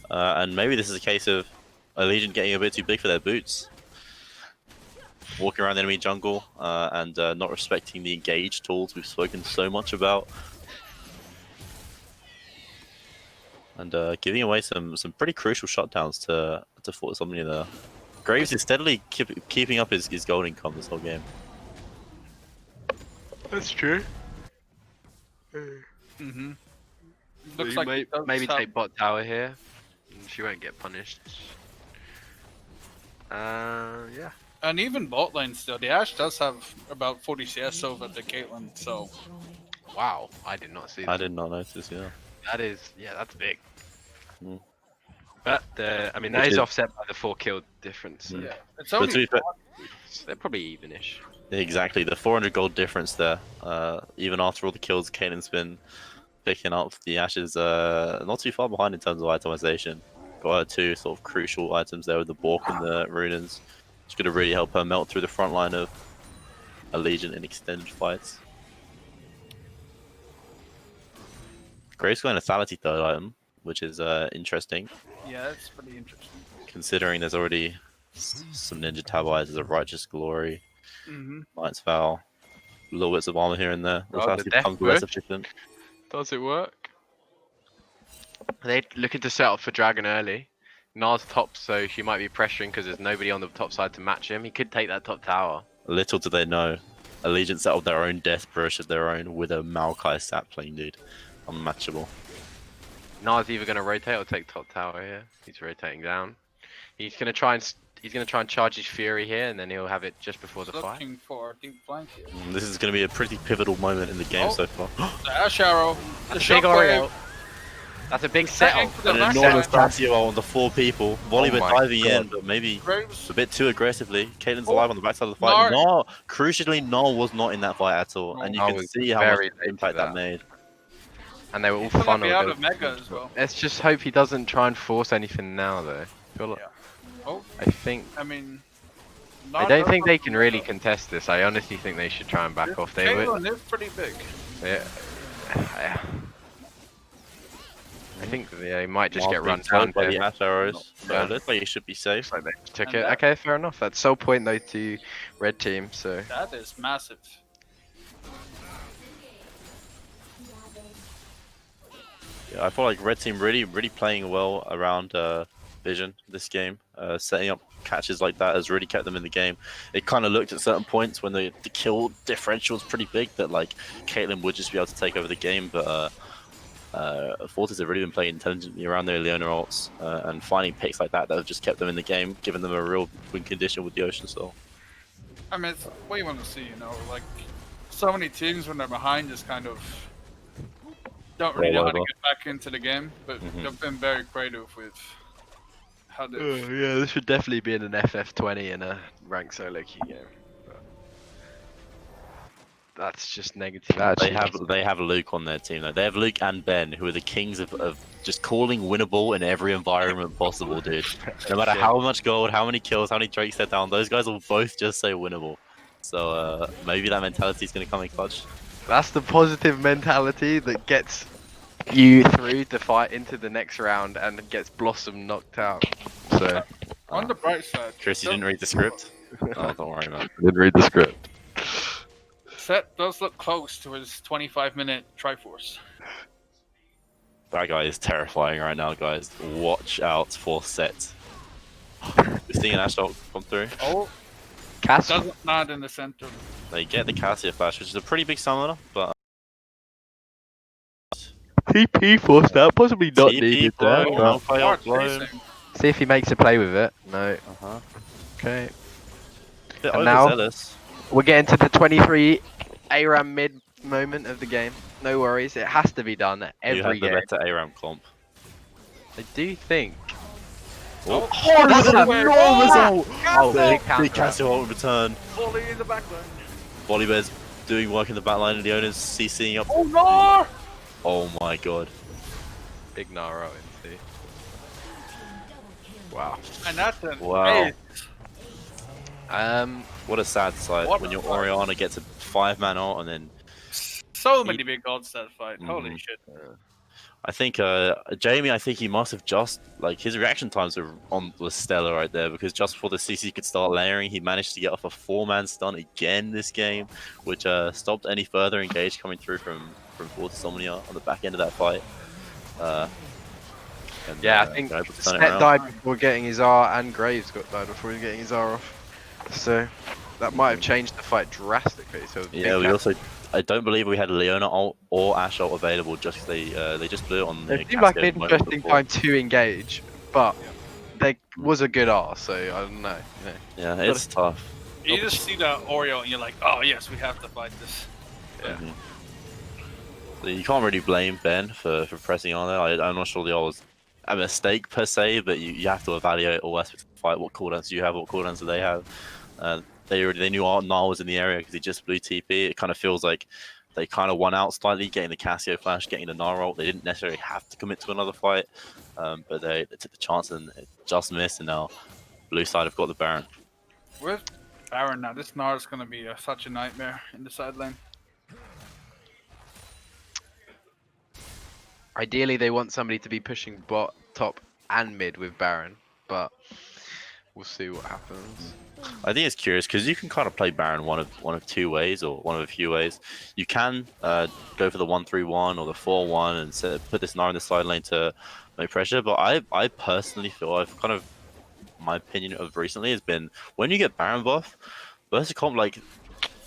And maybe this is a case of Allegiant getting a bit too big for their boots. Walking around the enemy jungle and not respecting the engage tools we've spoken so much about. And giving away some pretty crucial shutdowns to Fortis Omnia there. Graves is steadily keeping up his gold income this whole game. That's true. Looks So like maybe take bot tower here. She won't get punished. Yeah. And even bot lane still, the Ashe does have about 40 CS over the Caitlyn, so. Wow, I did not see that. I did not notice, yeah. That's big. Mm. But I mean, that is offset by the 4 kill difference. So Yeah, it's only. they're probably evenish. Exactly, the 400 gold difference there. Even after all the kills Kane's been picking up, the Ashes not too far behind in terms of itemization. Got her 2 sort of crucial items there with the Bork and the Runins. It's going to really help her melt through the front line of Allegiant in extended fights. Graves got a lethality 3rd item, which is interesting. Yeah, that's pretty interesting. Considering there's already some Ninja Tab eyes, there's a Righteous Glory, Knight's Vow, little bits of armor here and there. The death less efficient. Does it work? They're looking to set up for Dragon early. Gnar's top, so she might be pressuring because there's nobody on the top side to match him. He could take that top tower. Little do they know, Allegiant settled their own death brush of their own with a Maokai stat playing dude. Unmatchable. Gnar's either going to rotate or take top tower here. He's rotating down. He's going to try and charge his Fury here, and then he'll have it just before the fight. Looking for a deep flank here. This is going to be a pretty pivotal moment in the game so far. The Ashe Arrow. The Big Oreo. That's a big setup. An enormous Patio on the 4 people. Volibear diving in, but maybe Graves. a bit too aggressively. Caitlin's alive on the backside of the fight. Crucially, Gnar was not in that fight at all, and you can see how much impact that made. And they were all He's gonna be out funneled. of Mega as well. Let's just hope he doesn't try and force anything now, though. I feel like, I mean, I don't think they can really contest this. I honestly think they should try and back off. They Caitlyn is pretty big. Yeah. I think they might just get run down by the Ashe arrows. Yeah. Looks like you should be safe. Like they took it. Okay, fair enough. That's sole point though to red team. So That is massive. Yeah, I feel like red team really playing well around Vision this game. Setting up catches like that has really kept them in the game. It kind of looked at certain points when the kill differential was pretty big that like Caitlyn would just be able to take over the game, but Fortis have really been playing intelligently around their Leona ults and finding picks like that have just kept them in the game, giving them a real win condition with the Ocean Soul. I mean, it's what you want to see, you know, like so many teams when they're behind just kind of don't really know how to get back into the game, but they've been very creative with how they. yeah, this should definitely be in an FF20 in a rank solo queue game. That's just negative. They have Luke on their team though. They have Luke and Ben, who are the kings of just calling winnable in every environment possible, dude. No matter how much gold, how many kills, how many drakes they're down, those guys will both just say winnable. So maybe that mentality is gonna come in clutch. That's the positive mentality that gets you through the fight into the next round and gets Blossom knocked out. So on the bright side, Chris, you didn't read the script? Oh, don't worry, man. Didn't read the script. Set does look close to his 25-minute Triforce. That guy is terrifying right now, guys. Watch out for Set. You're seeing an Ashdot come through. Oh, Cass doesn't not in the center. They get the Cassia Flash, which is a pretty big summoner, but TP forced out, possibly not TP needed blown, there. Malphite Hard blown. chasing. See if he makes a play with it. No. Okay. Bit And now- overzealous. We're getting to the 23 ARAM mid moment of the game. No worries. It has to be done You every have the game. better ARAM comp. I do think. Oh, Oh, that's an way. enormous Oh, ult! Oh, big big counter. Cassia ult return. Fully in the backline. Volibear's doing work in the backline, and Leona's CCing up. Oh no! Oh my god. Big Naro into. Wow. And that's an Wow. ace. What a sad sight What when a your fight. Orianna gets a 5-man ult, and then So many big odds that fight. Holy Mhm. shit. I think Jamie, I think he must have just like his reaction times was stellar right there, because just before the CC could start layering, he managed to get off a 4-man stun again this game, which stopped any further engage coming through from Fortis Omnia on the back end of that fight. And, Yeah, I think they're able to turn it Snet around. died before getting his R, and Graves died before he was getting his R off. So that might have changed the fight drastically. So Yeah, we also. I don't believe we had Leona ult or Ashe ult available. Just they just blew it on the. It seemed like an Cascade moment interesting before. time to engage, but there was a good R, so I don't know. Yeah, it's tough. You just see the Oreo and you're like, oh yes, we have to fight this. Yeah. Mhm. So you can't really blame Ben for pressing on there. I'm not sure the ult was a mistake per se, but you have to evaluate all aspects of the fight. What cooldowns do you have? What cooldowns do they have? They knew Nar was in the area because he just blew TP. It kind of feels like they kind of won out slightly, getting the Cassio flash, getting the Nar ult. They didn't necessarily have to commit to another fight, but they took the chance and it just missed. And now blue side have got the Baron. With Baron now, this Gnar is going to be such a nightmare in the side lane. Ideally, they want somebody to be pushing bot, top, and mid with Baron, but we'll see what happens. I think it's curious because you can kind of play Baron one of two ways, or one of a few ways. You can go for the 1-3-1 or the 4-1 and put this Gnar in the side lane to make pressure. But I personally feel my opinion of recently has been when you get Baron buff versus comp, like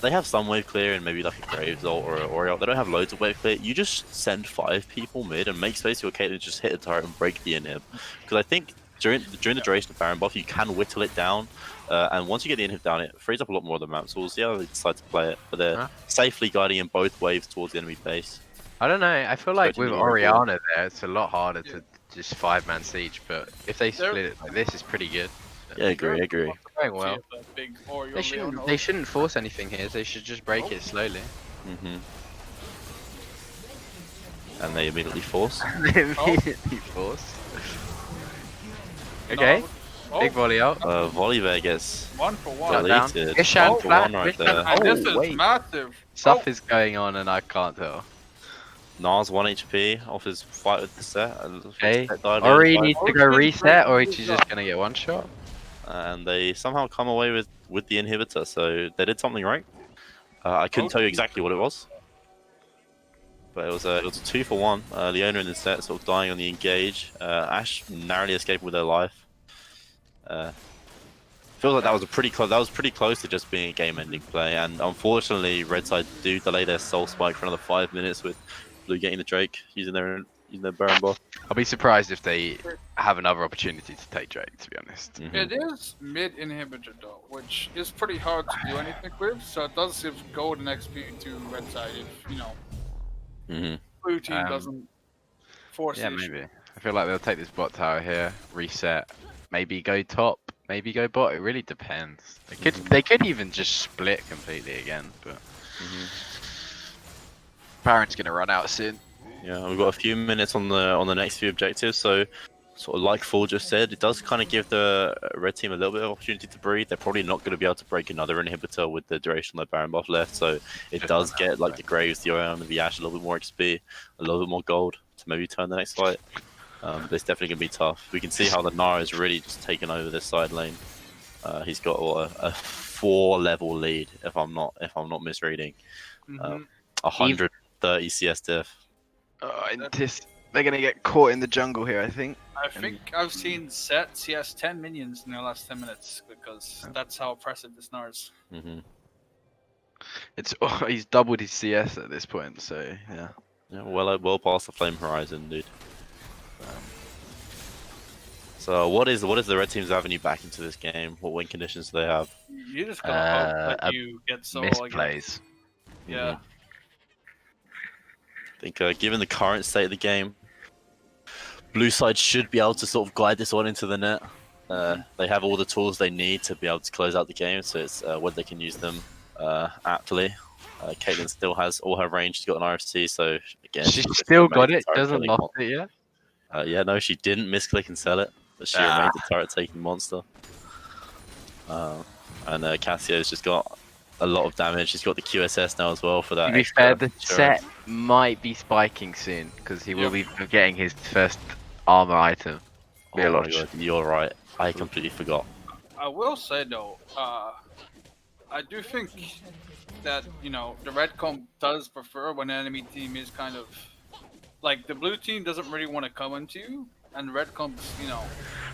they have some wave clear and maybe like a Graves ult or an Oriole. They don't have loads of wave clear. You just send 5 people mid and make space for your Caitlyn to just hit the turret and break the inhib. Because I think during the duration of Baron buff, you can whittle it down. And once you get the inhib down, it frees up a lot more of the map. So we'll see how they decide to play it. But they're safely guiding in both waves towards the enemy base. I don't know. I feel like Especially with the Oracle. Orianna there, it's a lot harder to just 5-man siege. But if they split it like this, it's pretty good. Yeah, I agree. Going well. Big Oreo They shouldn't force anything here. They should just break it slowly. And they immediately force. Immediately forced. Okay. Oh, Big volley out. Volibear gets 1-for-1. down. deleted. Ishan 1-for-1 flat. right Ishan- there. And this Oh, is wait. massive. Stuff is going on and I can't tell. Nars 1 HP off his fight with the set. And Okay. Set died Ori early needs Oh, to go shit, reset, or break she's this just gonna get one shot. and they somehow come away with the inhibitor, so they did something right. I couldn't tell you exactly what it was, but it was a 2-for-1. Leona in the set sort of dying on the engage. Ashe narrowly escaping with her life. Feels like that was pretty close to just being a game-ending play, and unfortunately, Red Side do delay their soul spike for another 5 minutes with Blue getting the Drake using their Baron buff. I'll be surprised if they have another opportunity to take Drake, to be honest. It is mid inhibitor though, which is pretty hard to do anything with. So it does give golden XP to Red Side if blue team doesn't force Yeah, the issue. maybe. I feel like they'll take this bot tower here, reset, maybe go top, maybe go bot. It really depends. They could even just split completely again, but Baron's gonna run out soon. Yeah, we've got a few minutes on the next few objectives, so sort of like Full just said, it does kind of give the red team a little bit of opportunity to breathe. They're probably not going to be able to break another inhibitor with the duration of the Baron buff left, so it does get like the Graves, the Orion, and the Ashe a little bit more XP, a little bit more gold to maybe turn the next fight. But it's definitely going to be tough. We can see how the Nara is really just taking over this side lane. He's got a 4-level lead, if I'm not misreading. 130 CS diff. They're gonna get caught in the jungle here, I think. I think I've seen Set CS 10 minions in the last 10 minutes because that's how oppressive this Nara is. He's doubled his CS at this point, so yeah. Yeah, well past the Flame Horizon, dude. So what is the red team's avenue back into this game? What win conditions do they have? You just gotta hope that you get so misplays. Yeah. I think given the current state of the game, blue side should be able to sort of glide this one into the net. They have all the tools they need to be able to close out the game, so it's whether they can use them aptly. Caitlyn still has all her range. She's got an RFC, so again, she's still got it. Doesn't lost it yet. Yeah, no, she didn't misclick and sell it, but she remains a turret-taking monster. And Cassio's just got a lot of damage. She's got the QSS now as well for that. To be fair, the Set might be spiking soon because he will be getting his first armor item. Oh my god, you're right. I completely forgot. I will say though, I do think that the red comp does prefer when an enemy team is kind of like the blue team doesn't really want to come into you, and the red comp's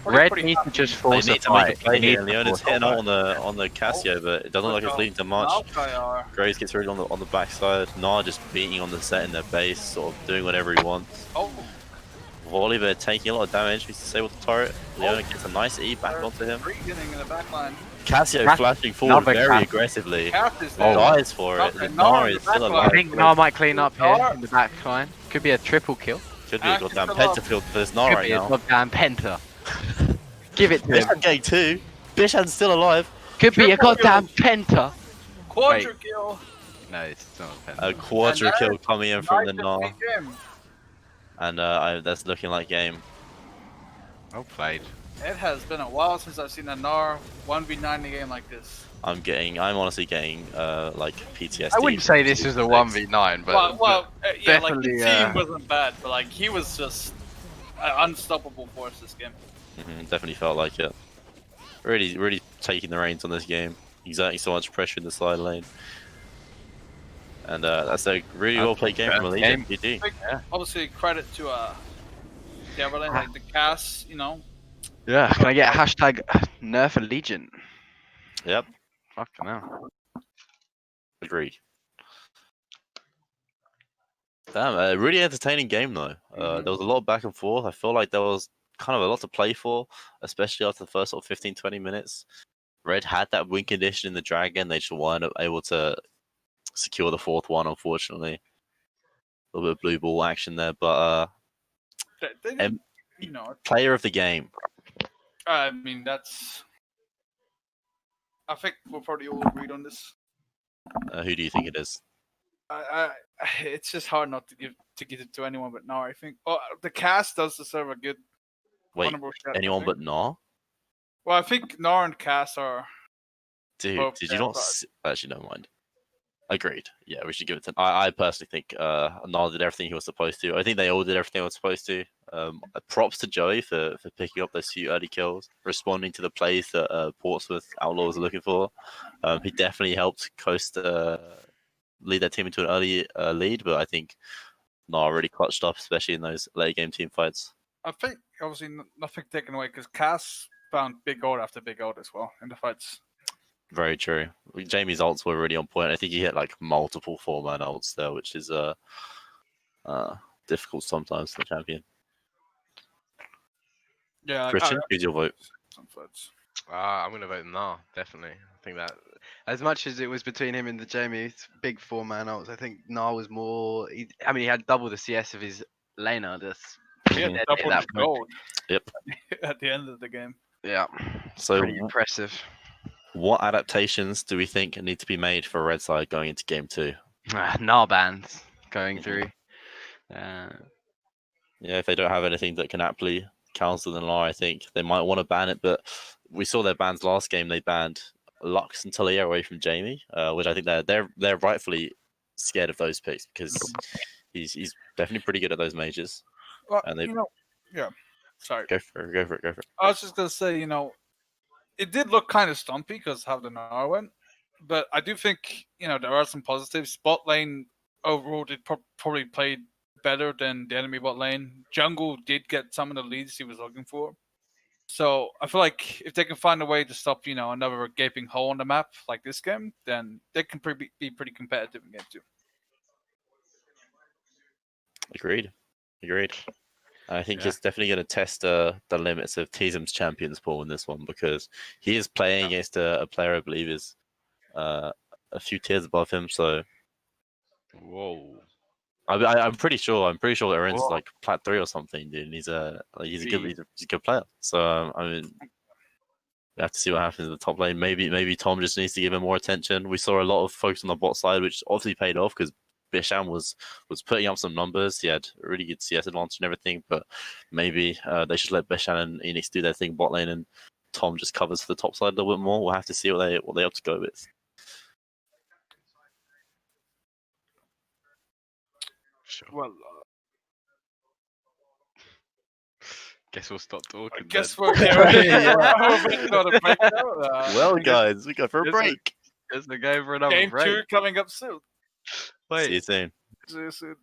Red needs to just force a fight. Leona's hitting out on the Cassio, but it doesn't look like it's leading to much. Graves gets rid on the backside. Gnar just beating on the Set in their base, sort of doing whatever he wants. Volibear taking a lot of damage. He's disabled the turret. Leona gets a nice E back onto him. Cassio flashing forward very aggressively. Dies for it. Gnar is still alive. I think Gnar might clean up here in the back line. Could be a triple kill. Could be a goddamn pentafield for this Gnar right now. Could be a goddamn penta. Give it to him. Bishan getting 2. Bishan's still alive. Could be a goddamn penta. Quadra kill. No, it's not a penta. A quadra kill coming in from the Gnar. And that's looking like game. Well played. It has been a while since I've seen a Gnar 1v9 in a game like this. I'm honestly getting like PTSD. I wouldn't say this is a 1v9, but yeah, like the team wasn't bad, but like he was just an unstoppable force this game. Definitely felt like it. Really taking the reins on this game, exerting so much pressure in the side lane. And that's a really well played game from Legion. Obviously, credit to the other lane, like the Cass, Yeah, can I get a hashtag nerf a Legion? Yep. Fucking hell. Agreed. Damn, a really entertaining game though. There was a lot of back and forth. I feel like there was kind of a lot to play for, especially after the first sort of 15-20 minutes. Red had that win condition in the Dragon. They just weren't able to secure the 4th one, unfortunately. A little bit of blue ball action there, but player of the game. I mean, I think we'll probably all agree on this. Who do you think it is? It's just hard not to give it to anyone but Gnar. I think. The cast does deserve a good. Wait, anyone but Gnar? Well, I think Gnar and Cass are. Dude, did you not? Actually, never mind. Agreed. Yeah, we should give it to. I personally think Gnar did everything he was supposed to. I think they all did everything they were supposed to. Props to Joey for picking up those few early kills, responding to the plays that Portsmouth Outlaws are looking for. He definitely helped Coast lead their team into an early lead, but I think Gnar really clutched up, especially in those late game team fights. I think obviously nothing taken away because Cass found big gold after big gold as well in the fights. Very true. Jamie's ults were really on point. I think he hit like multiple 4-man ults there, which is difficult sometimes for the champion. Yeah, Christian, who's your vote? I'm going to vote Gnar, definitely. I think that as much as it was between him and the Jamie big 4-man ults, I think Gnar was more. He had double the CS of his laner. He had double the gold. Yep. At the end of the game. Yeah. So pretty impressive. What adaptations do we think need to be made for Red Side going into Game 2? Gnar bans. going through. Yeah, if they don't have anything that can aptly counter the law, I think they might want to ban it. But we saw their bans last game. They banned Lux and Talia away from Jamie, which I think they're rightfully scared of those picks because he's definitely pretty good at those mages. Well, and they yeah. Sorry. Go for it. I was just gonna say, it did look kind of stumpy because how the Gnar went, but I do think there are some positives. Bot lane overall did probably played better than the enemy bot lane. Jungle did get some of the leads he was looking for. So I feel like if they can find a way to stop, another gaping hole on the map like this game, then they can be pretty competitive in game 2. Agreed. I think it's definitely going to test the limits of TSM's champions pool in this one because he is playing against a player I believe is a few tiers above him. So, whoa. I'm pretty sure Aaron's like plat 3 or something, dude. And he's a good player. So I mean, we have to see what happens in the top lane. Maybe Tom just needs to give him more attention. We saw a lot of focus on the bot side, which obviously paid off because Bisham was putting up some numbers. He had a really good CS advantage and everything. But maybe they should let Bisham and Enix do their thing bot lane, and Tom just covers for the top side a little bit more. We'll have to see what they have to go with. Sure. Well, guess we'll stop talking. I guess then. we're going to break now. Well, guys, we go for a break. Guess we're going for another Game break. 2 coming up soon. Wait. See you soon. See you soon.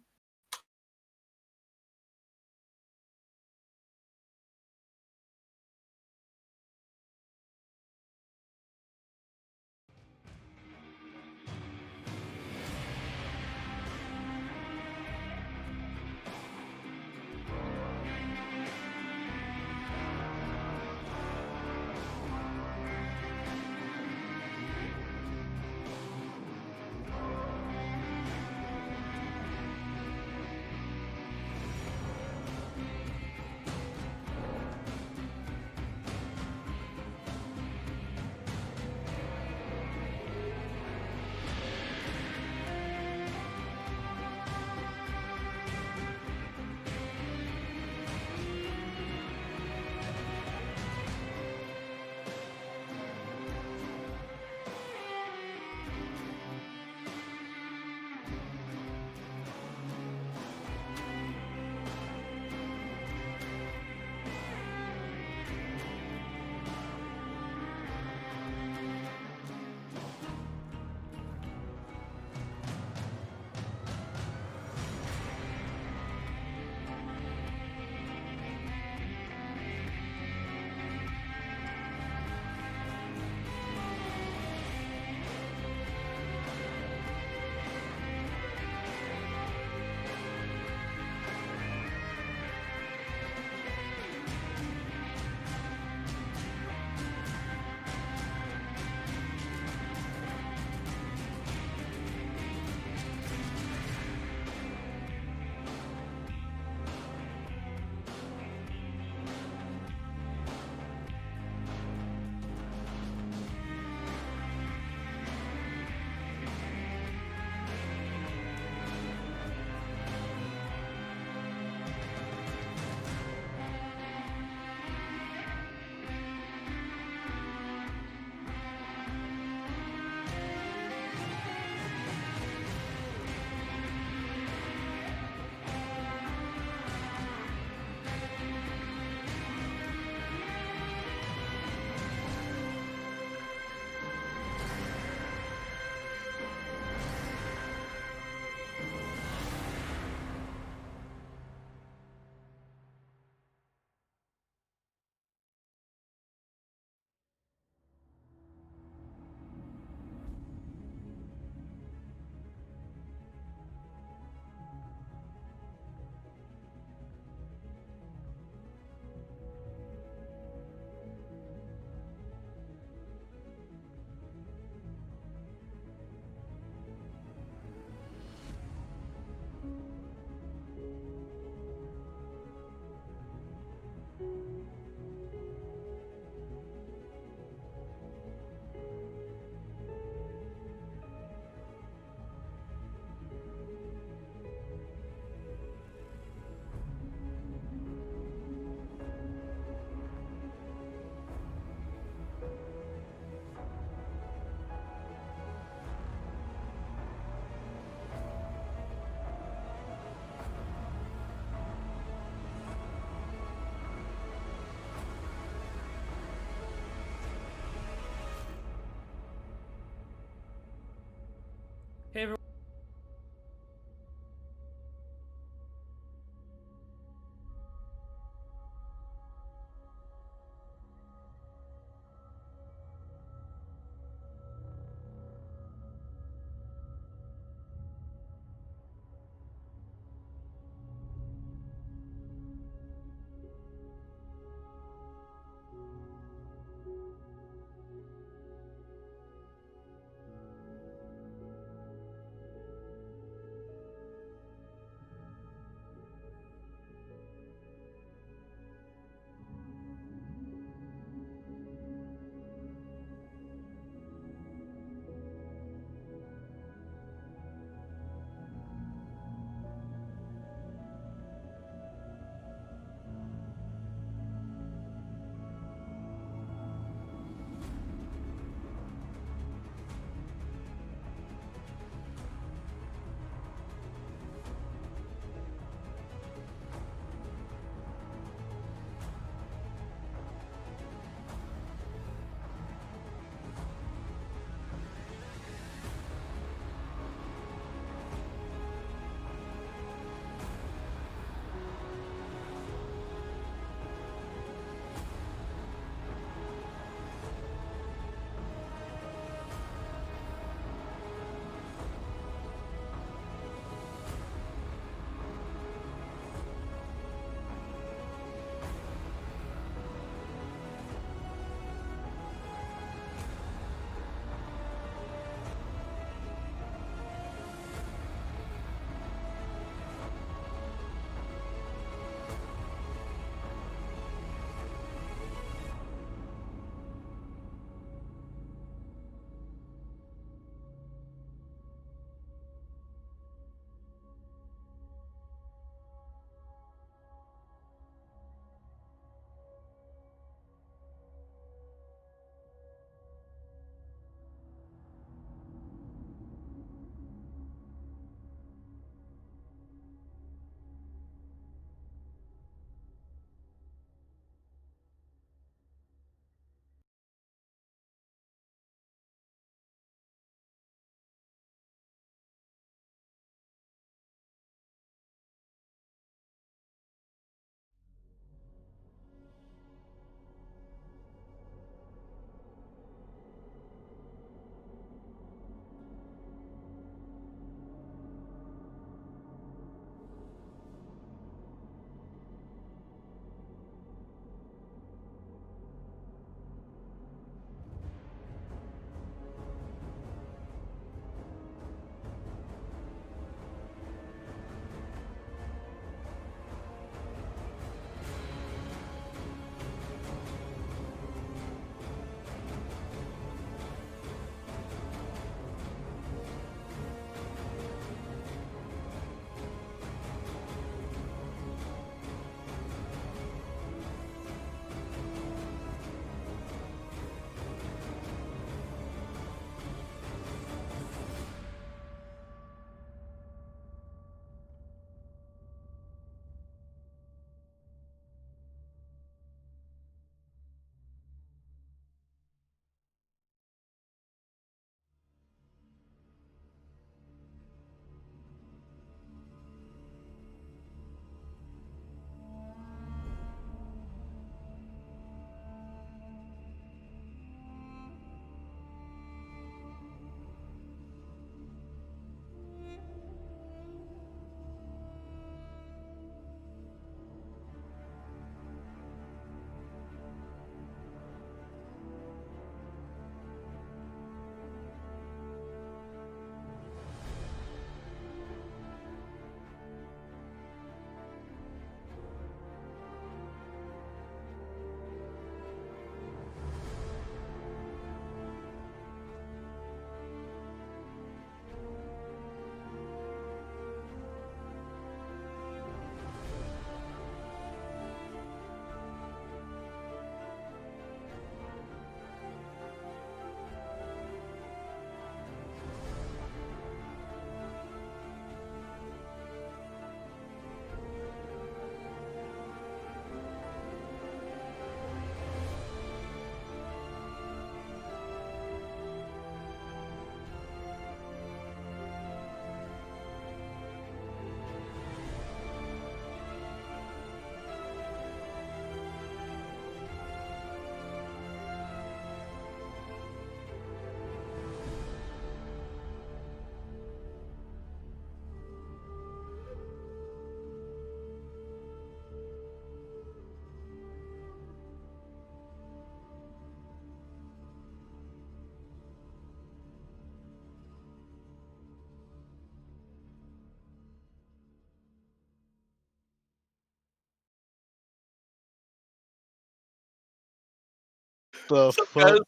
the fuck?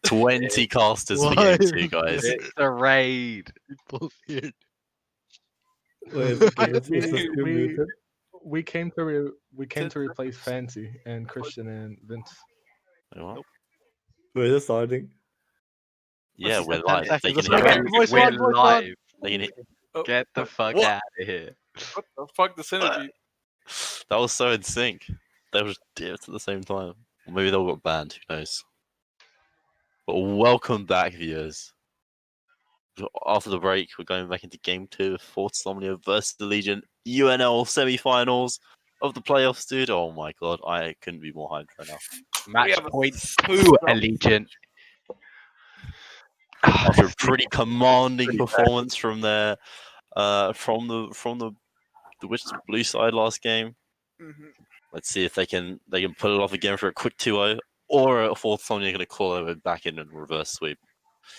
20 casters for game 2, guys. It's a raid. Wait, is the skill muted? We came to replace Fancy and Christian and Vince. Wait, what? Wait, it's starting. Yeah, we're 10 live. They seconds. can hear We're live. They can hear. Get the fuck What? out of here. What the fuck, the synergy? That was so in sync. They were at the same time. Or maybe they all got banned. Who knows? But welcome back, viewers. After the break, we're going back into Game 2 of Fortis Omnia versus the Legion UNL semi-finals of the playoffs, dude. Oh my god, I couldn't be more hyped right now. Match point 2, Allegiant. After a pretty commanding performance from their from the blue side last game. Mhm. Let's see if they can pull it off again for a quick 2-0, or a Fortis Omnia going to call over back in and reverse sweep.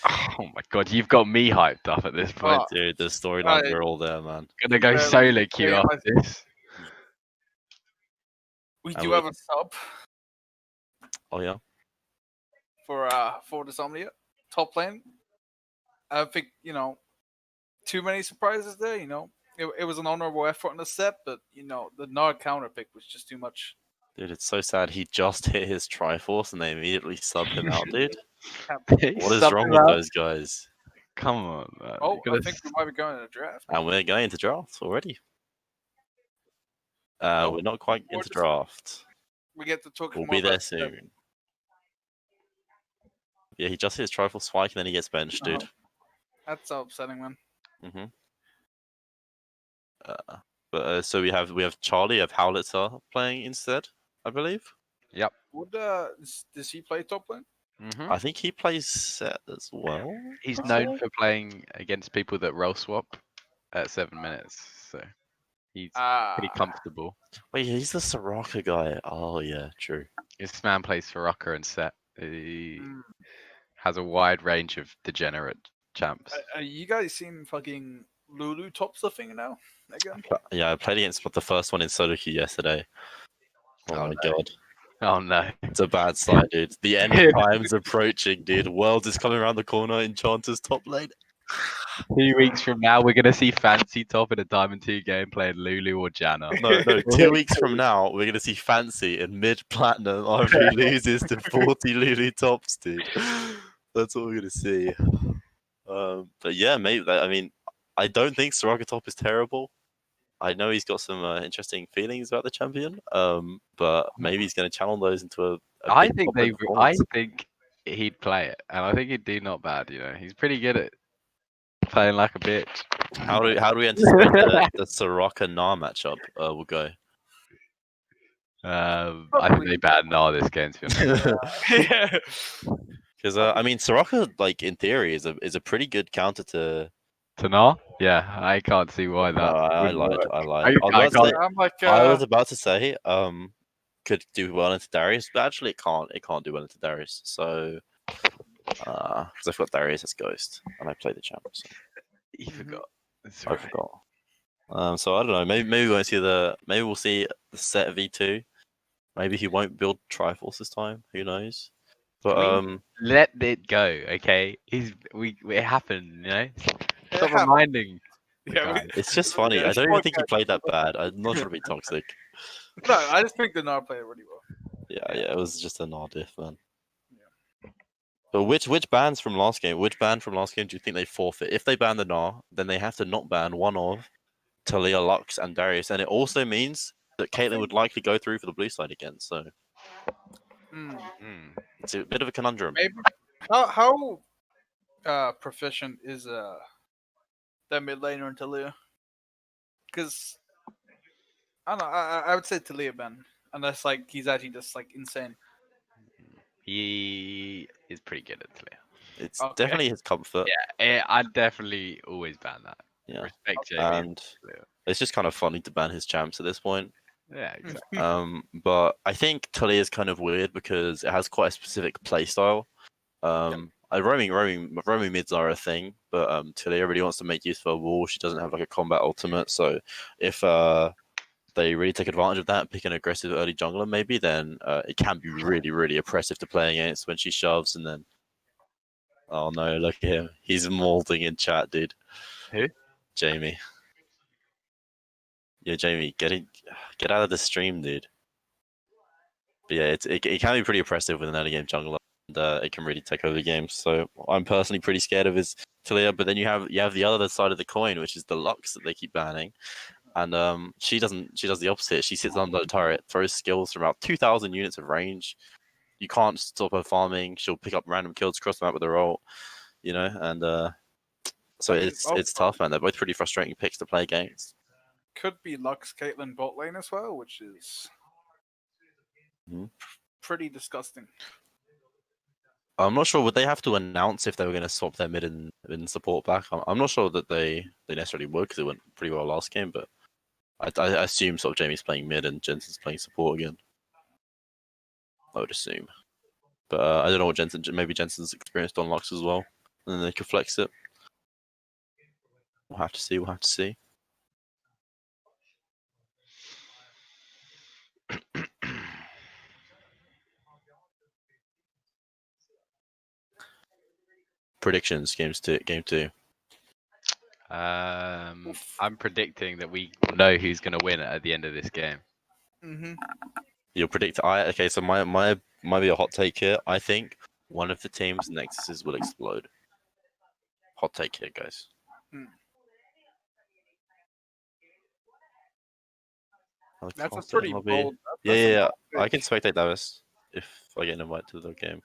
Oh my god, you've got me hyped up at this point. Dude, the storylines are all there, man. Gonna go solo queue yeah, after this. We And do we- have a sub Oh yeah. for the Omnia top lane. I think too many surprises there. It was an honorable effort on the set, but the Nard counter pick was just too much. Dude, it's so sad. He just hit his Triforce and they immediately subbed him out, dude. They What is subbed wrong him with out. those guys? Come on, man. Oh, You gotta I think we might be going to the draft. And we're going into draft already. Oh, We're not quite we're into just- draft. We get to talk We'll more be there about the draft. soon. Yeah, he just hit his Triforce spike and then he gets benched, dude. That's so upsetting, man. Mm-hmm. So we have Charlie, we have Howlitzer playing instead, I believe. Would does he play top lane? Mhm. I think he plays set as well. He's I'd known say. for playing against people that roll swap at 7 minutes, so he's pretty comfortable. Wait, he's the Soraka guy. Oh yeah, true. This man plays for Rucker and Set. He Mm. has a wide range of degenerate champs. Are you guys seen fucking Lulu top stuffing now again? Yeah, I played against the first one in solo queue yesterday. Oh, Oh, my no. god. Oh no. It's a bad sight, dude. The end time's approaching, dude. World is coming around the corner. Enchanter's top lane. 2 weeks from now, we're gonna see Fancy top in a Diamond 2 game playing Lulu or Janna. No, 2 weeks from now, we're gonna see Fancy in mid-platinum after he loses to 40 Lulu tops, dude. That's what we're gonna see. But yeah, maybe. I mean, I don't think Soraka top is terrible. I know he's got some interesting feelings about the champion. But maybe he's gonna channel those into a I big think top lane I performance. think he'd play it, and I think he'd do not bad. He's pretty good at playing like a bitch. How do we anticipate the Soraka Nar matchup will go? I think they banned Nar this game. To be honest. Yeah. Because I mean, Soraka, like in theory, is a pretty good counter to. To Nar? Yeah, I can't see why that. No, I wouldn't lied. work. I lied. I can't- I'm like, I was about to say, could do well into Darius, but actually it can't. It can't do well into Darius. So, because I've got Darius as Ghost, and I play the champ. So You forgot. That's I right. forgot. So I don't know. Maybe we won't see Maybe we'll see the set V2. Maybe he won't build Triforce this time. Who knows? But Can Let it go, okay? It happened, Stop happened. reminding. yeah, guy. it's just funny. Yeah, I it's don't even fun, think he guys. played that bad. I'm not trying to be toxic. no, I just think the Nard played really well. Yeah, it was just a nod diff, man. But which bans from last game? Which ban from last game do you think they forfeit? If they ban the Gnar, then they have to not ban one of Talia, Lux, and Darius, and it also means that Caitlyn would likely go through for the blue side again. So Mm. it's a bit of a conundrum. Maybe how proficient is that mid laner in Talia? Because I don't know. I would say Talia Ben, unless like he's actually just like insane. He is pretty good at Talia. It's Okay. definitely his comfort, I'd definitely always ban that. yeah. Respect Jamie. And it's just kind of funny to ban his champs at this point. Yeah, exactly. But I think Talia is kind of weird because it has quite a specific play style. Roaming mids are a thing, but Talia really wants to make use of a wall. She doesn't have like a combat ultimate, so if they really take advantage of that, pick an aggressive early jungler, maybe, then it can be really, really oppressive to play against when she shoves and then. Oh no! Look at him. He's molding in chat, dude. Who? Jamie. Yeah, Jamie, get out of the stream, dude. But yeah, it can be pretty oppressive with an early game jungler, and it can really take over games. So I'm personally pretty scared of his Talia. But then you have the other side of the coin, which is the Lux that they keep banning, and she does the opposite. She sits under the turret, throws skills from about 2,000 units of range. You can't stop her farming. She'll pick up random kills across the map with her ult, and so it's tough, man. They're both pretty frustrating picks to play against. Could be Lux Caitlyn bot lane as well, which is pretty disgusting. I'm not sure. Would they have to announce if they were going to swap their mid and support back? I'm not sure that they necessarily would because it went pretty well last game. But I assume sort of Jamie's playing mid and Jensen's playing support again. I would assume. But I don't know what Jensen. Maybe Jensen's experienced on Lux as well, and then they could flex it. We'll have to see. We'll have to see. Predictions, game two. I'm predicting that we know who's going to win at the end of this game. You'll predict. Okay. So my might be a hot take here. I think one of the team's nexuses will explode. Hot take here, guys. That's a pretty bold. Yeah. I can spectate Davis if I get an invite to the game.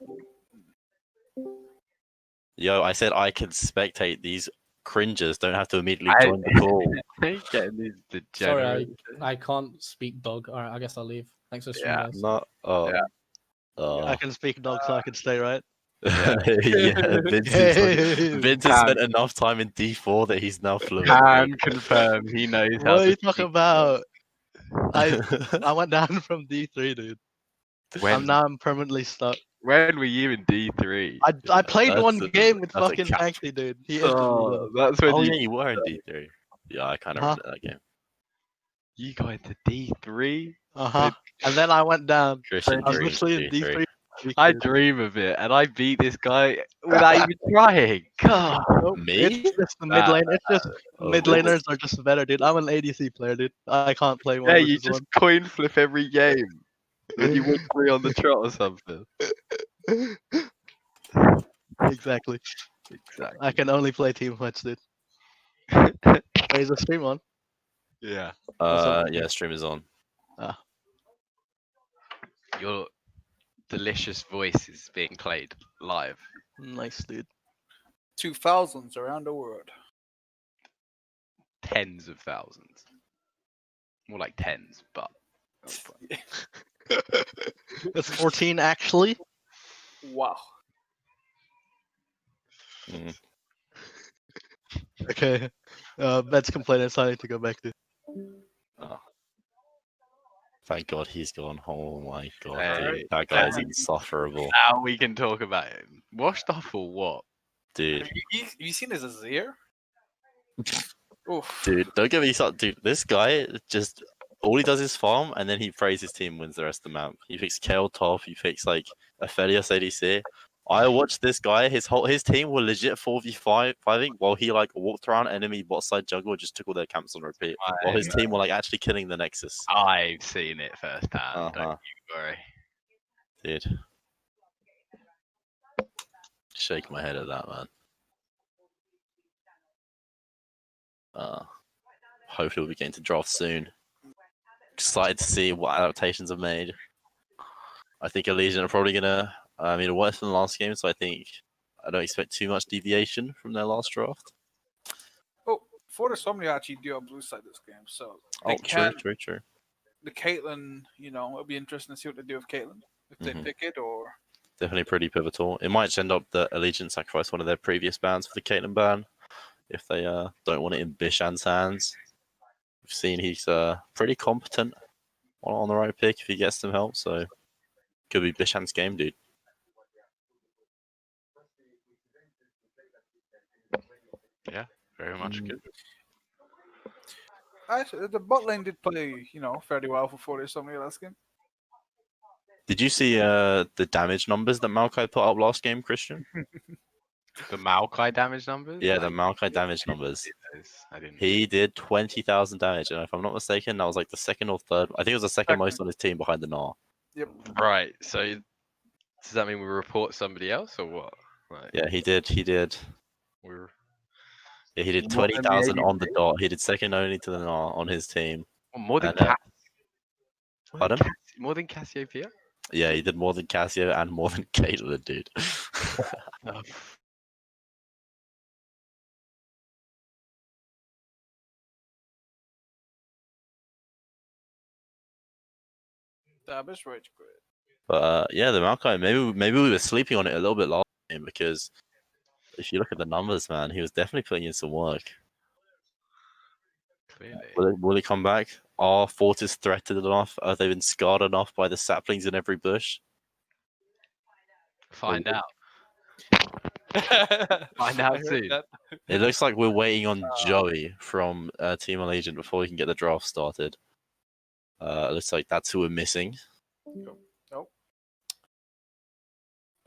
Yo, I said I can spectate. These cringers don't have to immediately join the call. Sorry, I can't speak dog. Alright, I guess I'll leave. Thanks for streaming, guys. Not. I can speak dog, so I can stay, right? Yeah, Vince has spent enough time in D4 that he's now fluent. Can confirm he knows how. What are you talking about? I went down from D3, dude. I'm permanently stuck. When were you in D3? I played one game with fucking Tanky, dude. That's when you were in D3. Yeah, I kind of remember that game. You got into D3? And then I went down. Christian I was literally in D3. I dream of it, and I beat this guy without even trying. God, me? It's just the mid lane. It's just mid laners are just better, dude. I'm an ADC player, dude. I can't play one. Yeah, you just coin flip every game. Then you win 3 on the trot or something. Exactly. I can only play team fights, dude. Is the stream on? Yeah. Yeah, stream is on. Your delicious voice is being played live. Nice, dude. 2000s around the world. Tens of thousands. More like tens, but. It's 14 actually. Wow. Okay. Bed's complaining, so I need to go back to. Thank God he's gone. Oh my God, Hey, that guy is insufferable. Now we can talk about him. Washed off or what? Dude. You seen his Azir? Dude, don't get me started. Dude, this guy just all he does is farm, and then he prays his team wins the rest of the map. He picks Kale top. He picks like Aphelios ADC. I watched this guy. His team were legit 4v5ing while he like walked around enemy bot side jungle and just took all their camps on repeat. While his team were like actually killing the Nexus. I've seen it firsthand. Don't you worry, dude. Shake my head at that, man. Hopefully we'll be getting to draft soon. Excited to see what adaptations are made. I think Elysian are probably gonna worse than the last game, so I don't expect too much deviation from their last draft. Oh, Fortis Omnia actually do have blue side this game, so true. The Caitlyn, it'll be interesting to see what they do with Caitlyn if they pick it or. Definitely pretty pivotal. It might end up that Allegiant sacrifice one of their previous bans for the Caitlyn ban if they don't want it in Bishan's hands. We've seen he's pretty competent on the right pick if he gets some help, so could be Bishan's game, dude. Yeah, very much good. Actually, the bot lane did play, fairly well for 40 something last game. Did you see the damage numbers that Maokai put up last game, Christian? The Maokai damage numbers? Yeah, the Maokai damage numbers. I didn't. He did 20,000 damage, and if I'm not mistaken, that was like the second or third. I think it was the second most on his team behind the Gnar. Yep. Right. So does that mean we report somebody else or what? Like, Yeah, he did. we're Yeah, he did More than the 20,000 on the ADC? dot. He did second only to the Gnar on his team. more than And, Cass. Pardon? More than Cassiopeia? Yeah, he did more than Cassio and more than Caitlyn, dude. Oh, That is rage quit. But yeah, the Maokai, maybe we were sleeping on it a little bit last game because if you look at the numbers, man, he was definitely putting in some work. clearly. Will he come back? Are Fortis threatened enough? Have they been scarred enough by the saplings in every bush? Find out. Find out soon. It looks like we're waiting on Joey from Team Allegiant before we can get the draft started. It looks like that's who we're missing. Nope.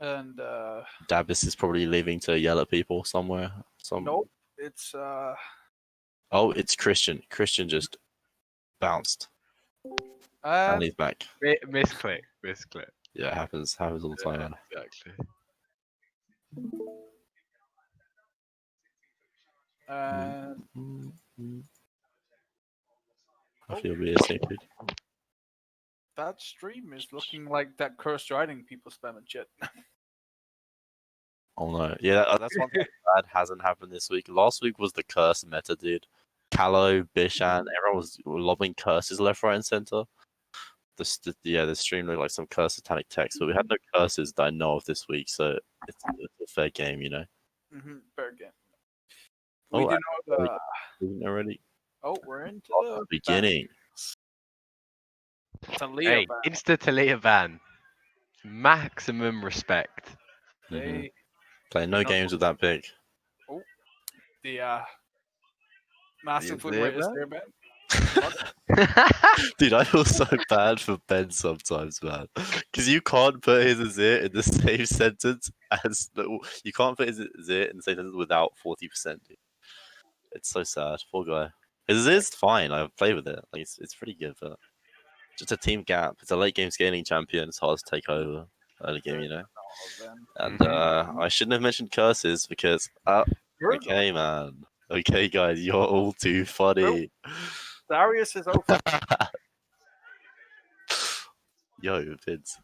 And Dabis is probably leaving to yell at people somewhere. Nope. It's Oh, it's Christian. Christian just bounced. And he's back. Misclick. Yeah, it happens all the time, man. Exactly. I feel really stupid. That stream is looking like that cursed writing people spamming shit. Oh no. Yeah, that's one thing that hasn't happened this week. Last week was the curse meta, dude. Callow, Bishan, everyone was lobbing curses left, right, and center. The stream looked like some curse satanic text, but we had no curses that I know of this week, so it's a fair game, you know. Fair game. Oh, We do know already. Oh, we're into the beginning. Talia Hey, ban. Insta Talia ban. Maximum respect. They Playing no games with that pick. Oh, the massive foot Azir rate is ban? there, man. Dude, I feel so bad for Ben sometimes, man. Because you can't put his Azir in the same sentence as you can't put his Azir in the same sentence without 40%. Dude. It's so sad. Poor guy. His Azir's fine. I've played with it. Like it's pretty good, but just a team gap. It's a late game scaling champion. It's hard to take over early game, you know. And I shouldn't have mentioned curses because okay, man. Okay, guys, you're all too funny. Darius is over. Yo, Vince.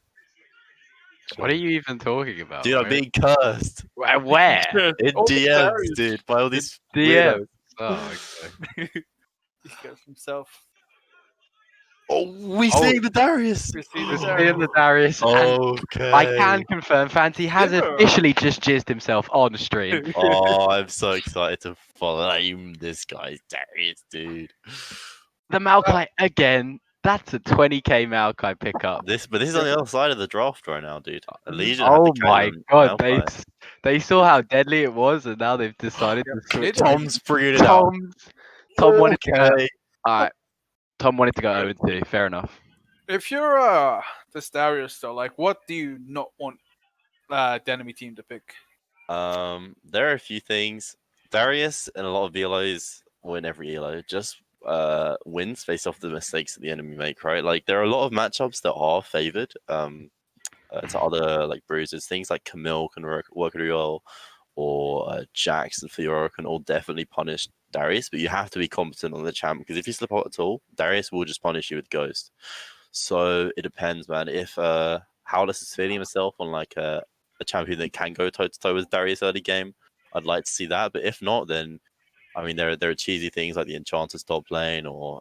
What are you even talking about? Dude, I'm being cursed. Where? In DMs, Darius. dude, by all these DM. weirdos. Oh, okay. He goes himself. Oh, we see the Darius. We see We're the seeing the Darius. and Okay. I can confirm Fancy has Yeah. officially just jizzed himself on stream. Oh, I'm so excited to flame this guy's Darius, dude. The Maokai again. That's a 20k Maokai pickup. This is on the other side of the draft right now, dude. Legion Oh had the my Caitlyn god, Maokai. they saw how deadly it was, and now they've decided to switch. Tom's figured it out. Tom wanted to go. Okay. Alright, Tom wanted to go 0-2. Fair enough. If you're this Darius though, like what do you not want the enemy team to pick? There are a few things. Darius and a lot of VLOs win every ELO. Just wins based off the mistakes that the enemy make, right? Like there are a lot of matchups that are favored to other like bruisers. Things like Camille can work really well, or Jax and Fiora can all definitely punish Darius, but you have to be competent on the champ because if you slip out at all, Darius will just punish you with Ghost. So it depends, man. If Howless is feeling himself on like a champion that can go toe to toe with Darius early game, I'd like to see that. But if not, then I mean, there are cheesy things like the Enchanters top lane or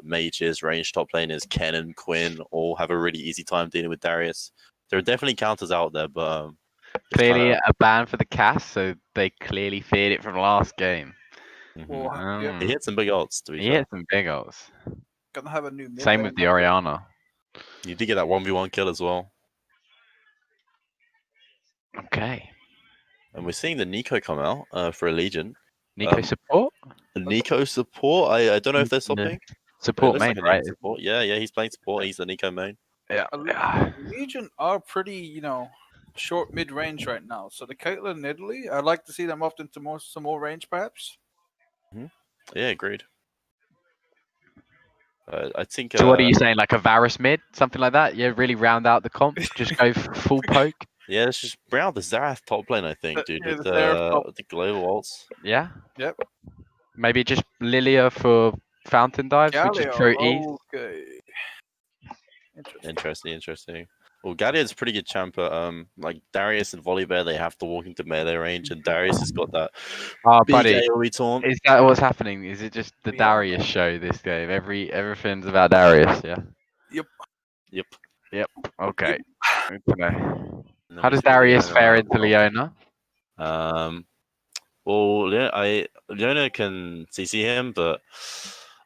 Mages, range top laners, Ken and Quinn all have a really easy time dealing with Darius. There are definitely counters out there, but Clearly a ban for the cast, so they clearly feared it from last game. He hit some big ults, to be He fair. hit some big ults. Gonna have a new mid Same with the Oriana. You did get that 1v1 kill as well. Okay. And we're seeing the Nico come out for a Legion. Nico support? Nico support. I don't know if they're swapping. Support main, right? Support. Yeah, he's playing support. He's the Nico main. Yeah. Legion are pretty, short mid range right now. So the Caitlyn in Italy, I'd like to see them opt into some more range, perhaps. Yeah, agreed. I think. So what are you saying? Like a Varus mid, something like that? Yeah, really round out the comp. Just go full poke. Yeah, let's just bring out the Zarath top lane. I think, dude, Yeah, with the Zarath top. the global ults. Yeah. Yep. Maybe just Lilia for fountain dives. We just throw ease. Okay. Interesting. Well, Galliard's a pretty good champ, like Darius and Volibear, they have to walk into melee range, and Darius has got that big buddy, AoE taunt. is that what's happening? Is it just the Darius show this game? Everything's about Darius, yeah? Yep. Okay. How does Darius fare into Leona? Well, Leona can CC him, but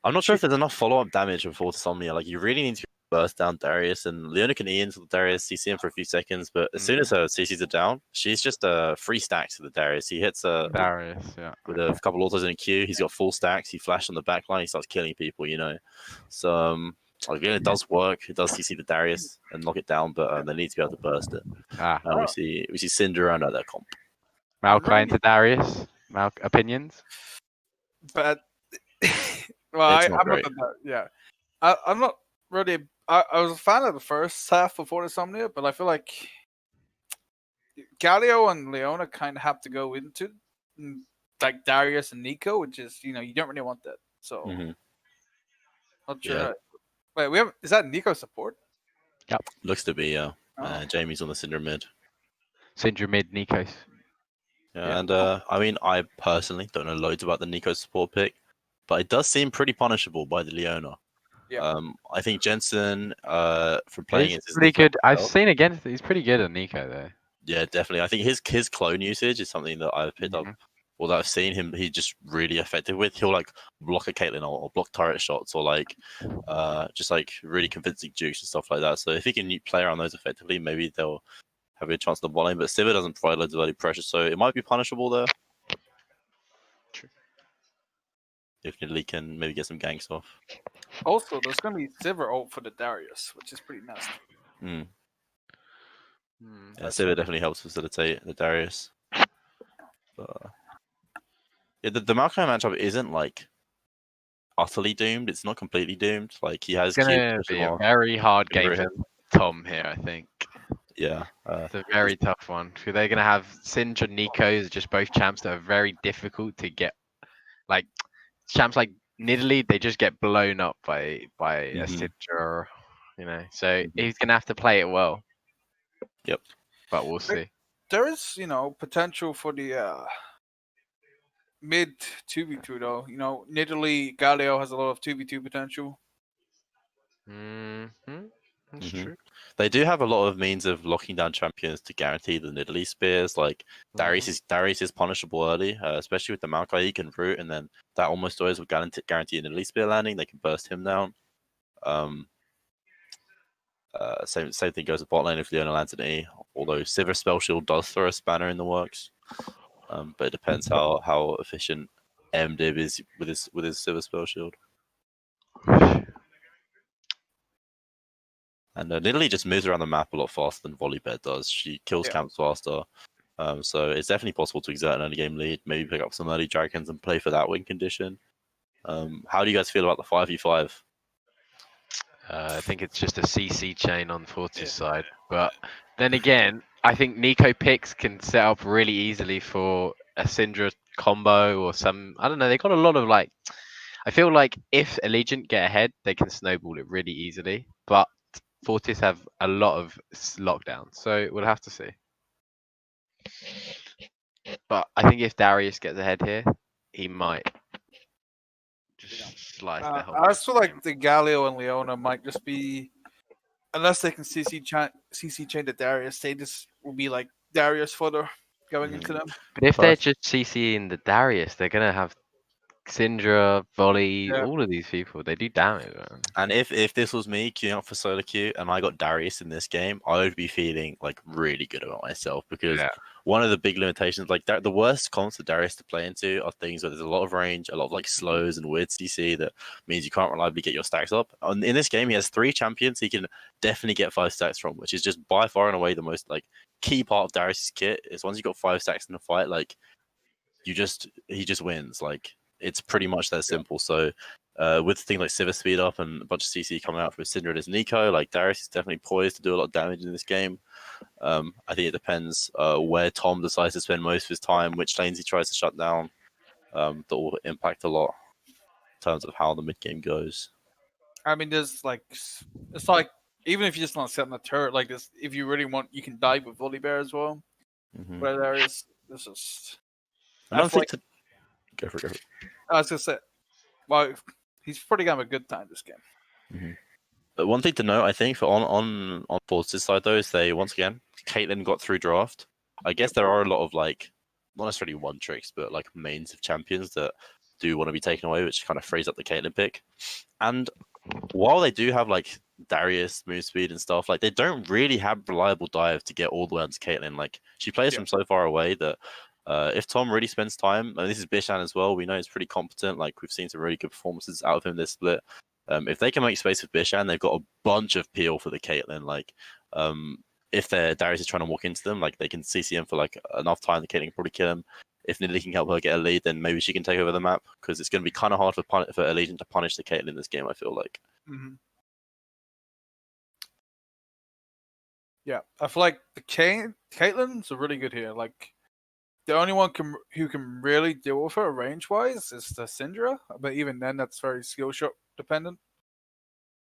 I'm not sure if there's enough follow-up damage with Fortis Omnia. Like, you really need to burst down Darius, and Leona can E into the Darius, CC him for a few seconds, but as soon as her CCs are down, she's just 3 stacks to the Darius. He hits Darius, with a couple autos in a queue. He's got full stacks. He flashed on the back line. He starts killing people, So, it does work. It does CC the Darius and knock it down, but they need to be able to burst it. We see Cinder around at that comp. Maokai into Darius? Opinions? But well, It's not I'm great. I'm not really. I was a fan of the first half of Fortis Omnia, but I feel like Galio and Leona kind of have to go into like Darius and Nico, which is you don't really want that. So not sure. Yeah. Wait, is that Nico support? Yep. Looks to be, yeah. Jamie's on the Cinder mid. Cinder mid, Nikos. Yeah, and I personally don't know loads about the Nico support pick, but it does seem pretty punishable by the Leona. Yeah. I think Jensen, for playing He's his pretty Nico good. I've himself- seen against. He's pretty good at Nico though. Yeah, definitely. I think his clone usage is something that I've picked up, or that I've seen him. He's just really effective with. He'll like block a Caitlyn or block turret shots, or like just like really convincing jukes and stuff like that. So if he can play around those effectively, maybe they'll have a chance to bot lane. But Sivir doesn't provide loads of early pressure, so it might be punishable there. True. If Nidalee can maybe get some ganks off. Also, there's going to be Sivir ult for the Darius, which is pretty nasty. Yeah, Sivir definitely helps facilitate the Darius. But, yeah, the Maokai matchup isn't like utterly doomed. It's not completely doomed. Like he has. It's gonna be a very hard game for Tom here, I think. Yeah, it's a very tough one. So they're gonna have Singe and Nico, just both champs that are very difficult to get. Like champs like Nidalee, they just get blown up by a Singe, So he's gonna have to play it well. Yep. But we'll see. There is, potential for the mid 2v2 though. Nidalee Galio has a lot of 2v2 potential. That's true. They do have a lot of means of locking down champions to guarantee the Nidalee spears. Like Darius is punishable early, especially with the Maokai. He can root, and then that almost always will guarantee a Nidalee spear landing. They can burst him down. Same thing goes with bot lane if Leona lands an E. Although Sivir Spell Shield does throw a spanner in the works, but it depends how efficient MDiv is with his Sivir Spell Shield. And Nidalee just moves around the map a lot faster than Volibear does. She kills camps faster. So it's definitely possible to exert an early game lead, maybe pick up some early dragons and play for that win condition. How do you guys feel about the 5v5? I think it's just a CC chain on Fortis' side. But then again, I think Nico picks can set up really easily for a Syndra combo or some. I don't know. They got a lot of like. I feel like if Allegiant get ahead, they can snowball it really easily. But Fortis have a lot of lockdowns, so we'll have to see. But I think if Darius gets ahead here, he might just slice the whole. I also feel like the Galio and Leona might just be, unless they can CC chain to Darius, they just will be like Darius fodder going into them. But if they're just CCing the Darius, they're gonna have Syndra, Volley, all of these people. They do damage, man. And if this was me queuing up for solo queue and I got Darius in this game, I would be feeling like really good about myself because one of the big limitations, like the worst comps for Darius to play into are things where there's a lot of range, a lot of like slows and weird CC that means you can't reliably get your stacks up. In this game, he has 3 champions he can definitely get 5 stacks from, which is just by far and away the most like key part of Darius's kit. Is once you got 5 stacks in the fight, like he just wins. Like it's pretty much that simple. So with things like Sivir speed up and a bunch of CC coming out from Syndra as Nico, like Darius is definitely poised to do a lot of damage in this game. I think it depends where Tom decides to spend most of his time, which lanes he tries to shut down. That will impact a lot in terms of how the mid game goes. I mean, there's like, it's like even if you're just not setting the turret like this, if you really want, you can dive with Volibear as well. Where there is, this is. Another thing to go for it. I was gonna say, well, he's probably gonna have a good time this game. But one thing to note, I think, for on Force's side though, is they once again Caitlyn got through draft. I guess there are a lot of like not necessarily one tricks, but like mains of champions that do want to be taken away, which kind of frees up the Caitlyn pick. And while they do have like Darius move speed and stuff, like they don't really have reliable dive to get all the way onto Caitlyn. Like she plays from so far away that if Tom really spends time, and this is Bishan as well, we know he's pretty competent. Like we've seen some really good performances out of him this split. If they can make space with Bishan, they've got a bunch of peel for the Caitlyn. Like if their Darius is trying to walk into them, like they can CC him for like enough time, the Caitlyn can probably kill him. If Nidalee can help her get a lead, then maybe she can take over the map, because it's going to be kind of hard for Allegiant to punish the Caitlyn in this game, I feel like. Yeah, I feel like the Caitlyn's are really good here. Like the only one who can really deal with her range wise is the Syndra, but even then, that's very skill shot dependent.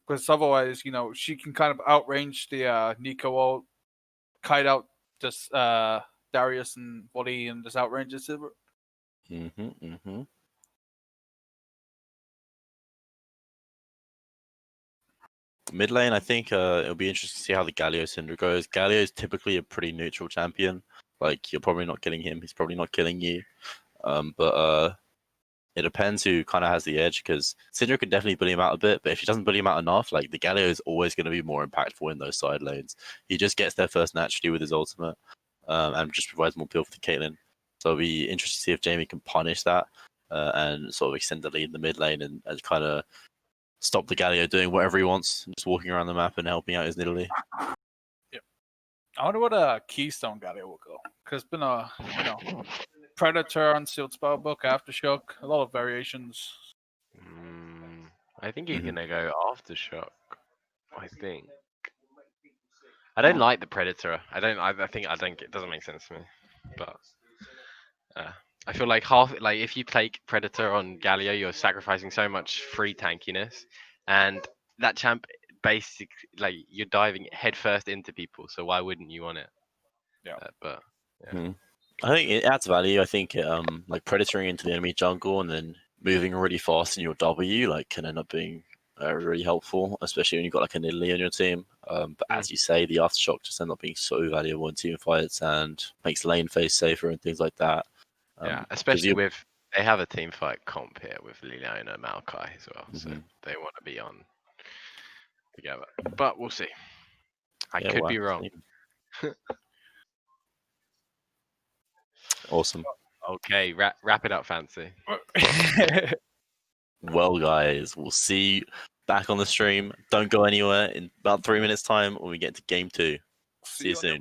Because otherwise, you know, she can kind of outrange the Nico ult, kite out just Darius and Wally, and just outrange the Silver. Mid lane, I think it'll be interesting to see how the Galio Syndra goes. Galio is typically a pretty neutral champion. Like you're probably not killing him; he's probably not killing you. But it depends who kind of has the edge, because Syndra can definitely bully him out a bit, but if he doesn't bully him out enough, like the Galio is always going to be more impactful in those side lanes. He just gets there first naturally with his ultimate, and just provides more peel for the Caitlyn. So it'll be interesting to see if Jamie can punish that and sort of extend the lead in the mid lane and kind of stop the Galio doing whatever he wants, just walking around the map and helping out his Nidalee. Yeah, I wonder what a Keystone Galio will go, because it's been a Predator, Unsealed Spellbook, Aftershock, a lot of variations. I think he's gonna go Aftershock. I think. I don't like the Predator. I think it doesn't make sense to me. But I feel like if you take Predator on Galio, you're sacrificing so much free tankiness, and that champ basically you're diving headfirst into people. So why wouldn't you want it? I think it adds value. I think like predatoring into the enemy jungle and then moving really fast in your W can end up being really helpful, especially when you've got like a Nidalee on your team. But as you say, the aftershock just ends up being so valuable in team fights and makes lane phase safer and things like that. Especially they have a team fight comp here with Leona and Maokai as well, so they want to be on together. But we'll see. I could be wrong. Awesome. Okay, wrap it up, Fancy. Well, guys, we'll see you back on the stream. Don't go anywhere in about 3 minutes' time when we get to game 2. See you soon.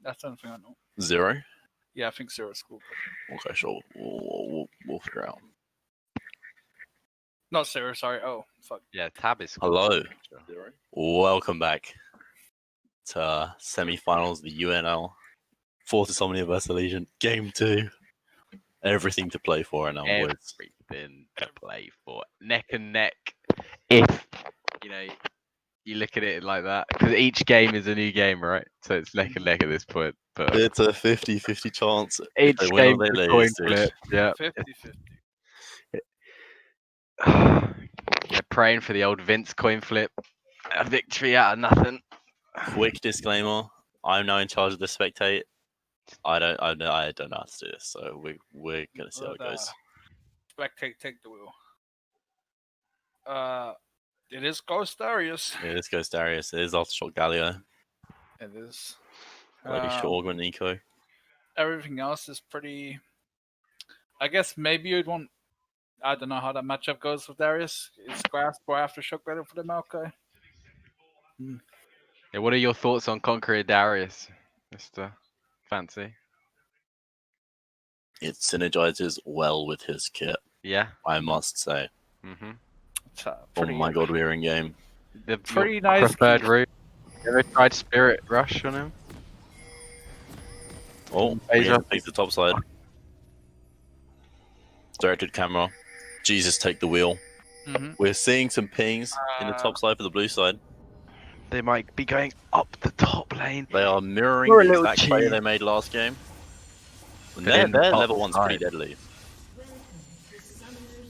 That's the only thing I know. 0? Yeah, I think 0 is cool. Okay, sure. We'll figure out. Not 0, sorry. Oh, fuck. Yeah, tab is cool. Hello. Welcome back to semi-finals of the UNL. Fortis Omnia vs Legion. Game 2. Everything to play for now, boys. Everything to play for. Neck and neck. If, you look at it like that. Because each game is a new game, right? So it's neck and neck at this point. But It's a 50-50 chance. each If they win game or is they a coin lose, dude. flip. Yeah. 50-50. Yeah, praying for the old Vince coin flip. A victory out of nothing. Quick disclaimer: I'm now in charge of the spectate. I don't know how to do this, so we're gonna see how it goes. Spectate, take the wheel. It is Ghost Darius. It is Ghost Darius. It is Aftershock Galio. It is. Lady Augment Nico. Everything else is pretty. I guess maybe you'd want. I don't know how that matchup goes with Darius. Is Grasp or Aftershock better for the Maokai? Yeah, what are your thoughts on Conqueror Darius, Mr. Fancy? It synergizes well with his kit. Yeah. I must say. Mm-hmm. Oh my god, we're in game. The pretty nice preferred key. route. You ever tried Spirit Rush on him? Oh, Asia. takes the top side. Directed camera. Jesus, take the wheel. We're seeing some pings in the top side for the blue side. They might be going up the top lane. They are mirroring We're a the little exact play cheap. they made last game. And But their in the top level 1's pretty side. deadly.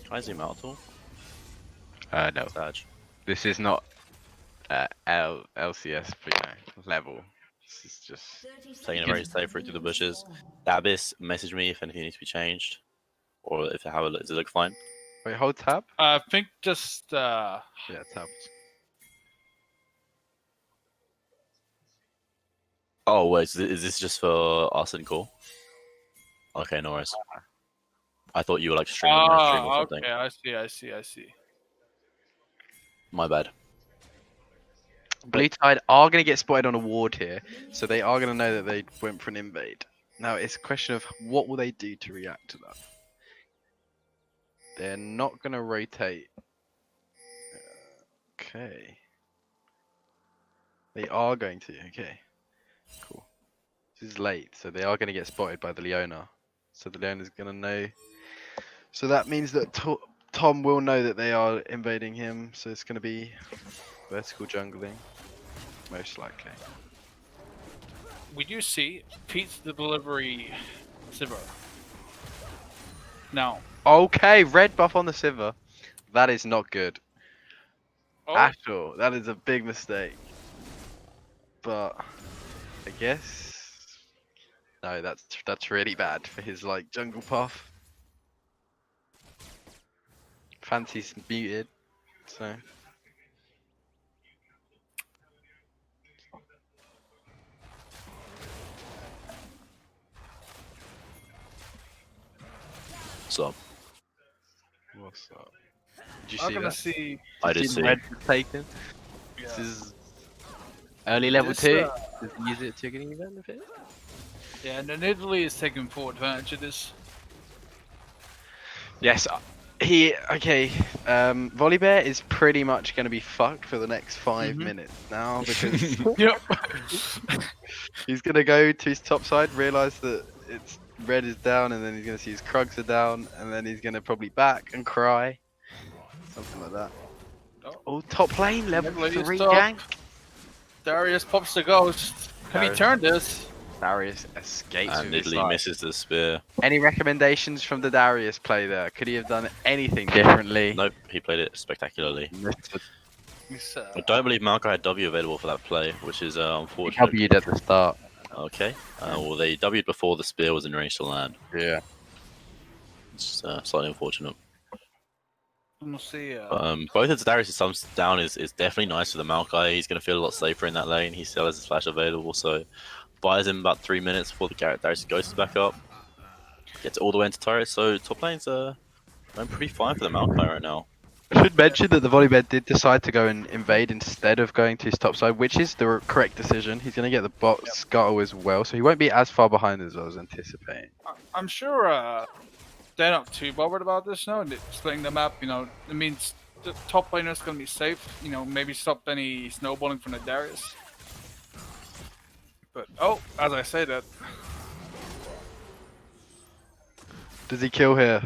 Can I zoom out at all? No. Sag. This is not LCS, level. This is just Taking a very safe route through the bushes. Abyss, message me if anything needs to be changed. Or if how it looks. Does it look fine? Wait, hold tab? I think just. Yeah, tab. Oh, wait, is this just for us and Core? Okay, no worries. I thought you were like streaming my stream or something. Okay, I see. My bad. Blue Tide are going to get spotted on a ward here, so they are going to know that they went for an invade. Now, it's a question of what will they do to react to that. They're not going to rotate. Okay. They are going to. Okay. Cool. This is late, so they are going to get spotted by the Leona. So the Leona's going to know. So that means that Tom will know that they are invading him. So it's going to be vertical jungling, most likely. We do see pizza delivery Sivir. Now. Okay, red buff on the Sivir. That is not good. Oh. At all. That is a big mistake. But I guess no, that's really bad for his like jungle path. Fancy's muted, so What's up? what's up? Did you I'm see gonna that? see. I did see. Red taken. Yeah. This is early level This, 2. Does he use it to get an event of it? Yeah, and then Italy is taking full advantage of this. Yes, okay. Volibear is pretty much going to be fucked for the next 5 minutes now because Yep. he's going to go to his top side, realize that it's red is down, and then he's going to see his Krugs are down, and then he's going to probably back and cry, something like that. Oh, top lane level Italy is 3 top. gank. Darius pops the ghost. Can he Darius. turn this? Darius escapes And with his Italy life. misses the spear. Any recommendations from the Darius play there? Could he have done anything differently? Nope, he played it spectacularly. He's, I don't believe Marco had W available for that play, which is He unfortunate. W'd at the start. Okay. Well, they W'd before the spear was in range to land. Yeah. It's slightly unfortunate. We'll see. Both of Darius' thumbs down is definitely nice for the Maokai. He's going to feel a lot safer in that lane. He still has his flash available, so buys him about 3 minutes before the Darius Ghost is back up. Gets all the way into turret, so top lane's going pretty fine for the Maokai right now. should mention that the volleyball did decide to go and invade instead of going to his top side, which is the correct decision. He's going to get the bot scuttle as well, so he won't be as far behind as I was anticipating. I'm sure they're not too bothered about this now. Splitting the map, you know, it means the top laner is going to be safe. You know, maybe stop any snowballing from the Darius. But as I say that, Does he kill here?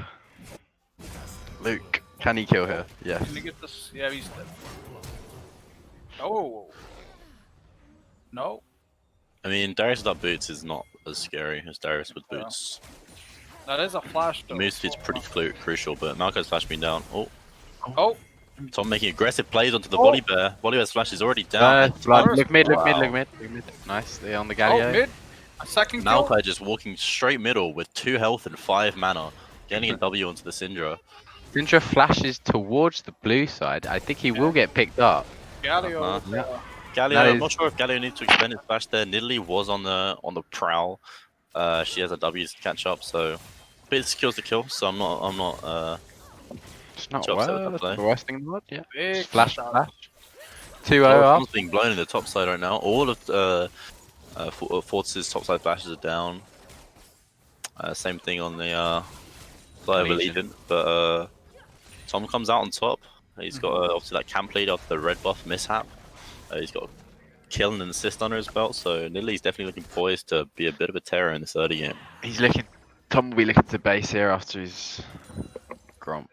Luke, can he kill her? Yes. can you get this? Yeah, he's dead. Oh. No. I mean, Darius without boots is not as scary as Darius with boots. That is a flash though. The move speed's pretty crucial, but Malco's flash being down. Oh. Tom making aggressive plays onto the Volibear. Volibear's flash is already down. Look mid. Nice, they're on the Galio. Oh, mid. A second kill. Malphite just walking straight middle with 2 health and 5 mana. Getting a W onto the Syndra. Syndra flashes towards the blue side. I think he will get picked up. Galio. Galio, That I'm is- not sure if Galio needs to extend his flash there. Nidalee was on the prowl. She has a W to catch up, so bit secures the kill. So I'm not It's not Too upset with that play. the worst thing in the world. Yeah. Big Flash. shot. 2-0 Tom's up. being blown in the top side right now. All of Fortis' top side flashes are down. Same thing on the Flyover Legion. Legion, but Tom comes out on top. He's got obviously that camp lead off the red buff mishap. He's got a kill and an assist under his belt, so Nidalee's definitely looking poised to be a bit of a terror in this early game. He's looking. Tom will be looking to base here after his Gromp.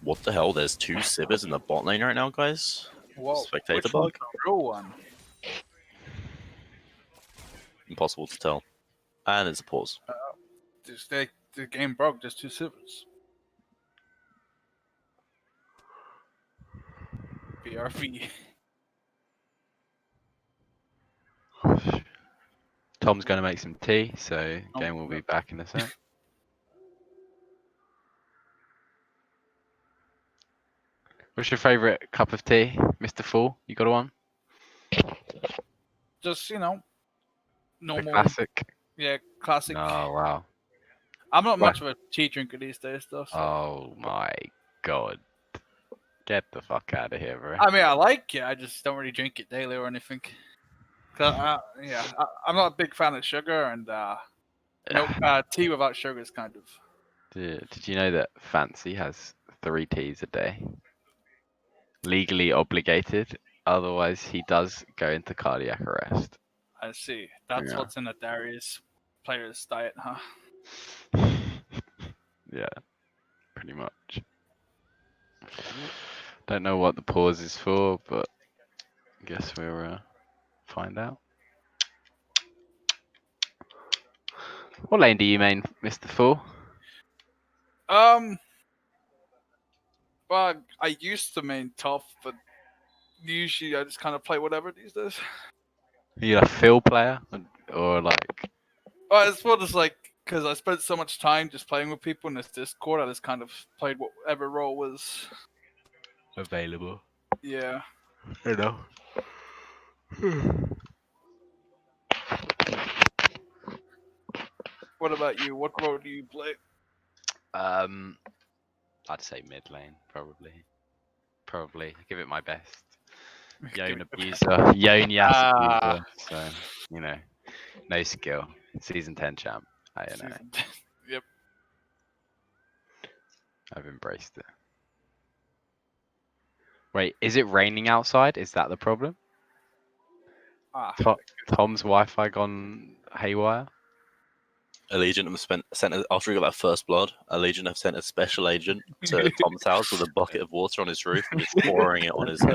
What the hell? There's 2 Sibbers in the bot lane right now, guys. Whoa. Spectator Which bug? one's the real one? Impossible to tell. And it's a pause. The game broke. Just 2 civils. BRV. Tom's going to make some tea, so game will be back in a sec. What's your favourite cup of tea, Mr. Fool? You got one? Just, you know, The normal. classic. Yeah, classic. Oh wow. I'm not much of a tea drinker these days, though. So. Oh my god. Get the fuck out of here, bro. I mean, I like it. I just don't really drink it daily or anything. I'm not a big fan of sugar, and tea without sugar is kind of. Did you know that Fancy has 3 teas a day? Legally obligated. Otherwise, he does go into cardiac arrest. I see. That's Yeah. what's in a Darius player's diet, huh? Yeah, pretty much. Don't know what the pause is for, but I guess we'll find out. What lane do you main, Mr. Fool? Well, I used to main top, but usually I just kind of play whatever these days. Are you a Phil player or like? Well, it's more just like because I spent so much time just playing with people in this Discord, I just kind of played whatever role was. Available. Yeah. I know. What about you? What role do you play? I'd say mid lane, probably. Probably. Give it my best. Yone Give it- abuser. Yone Yas abuser. So, you know, no skill. Season 10 champ. I don't know. Yep. I've embraced it. Wait, is it raining outside? Is that the problem? Tom's Wi-Fi gone haywire? Allegiant have sent after he got that first blood, Allegiant have sent a special agent to Tom's house with a bucket of water on his roof and just pouring it on his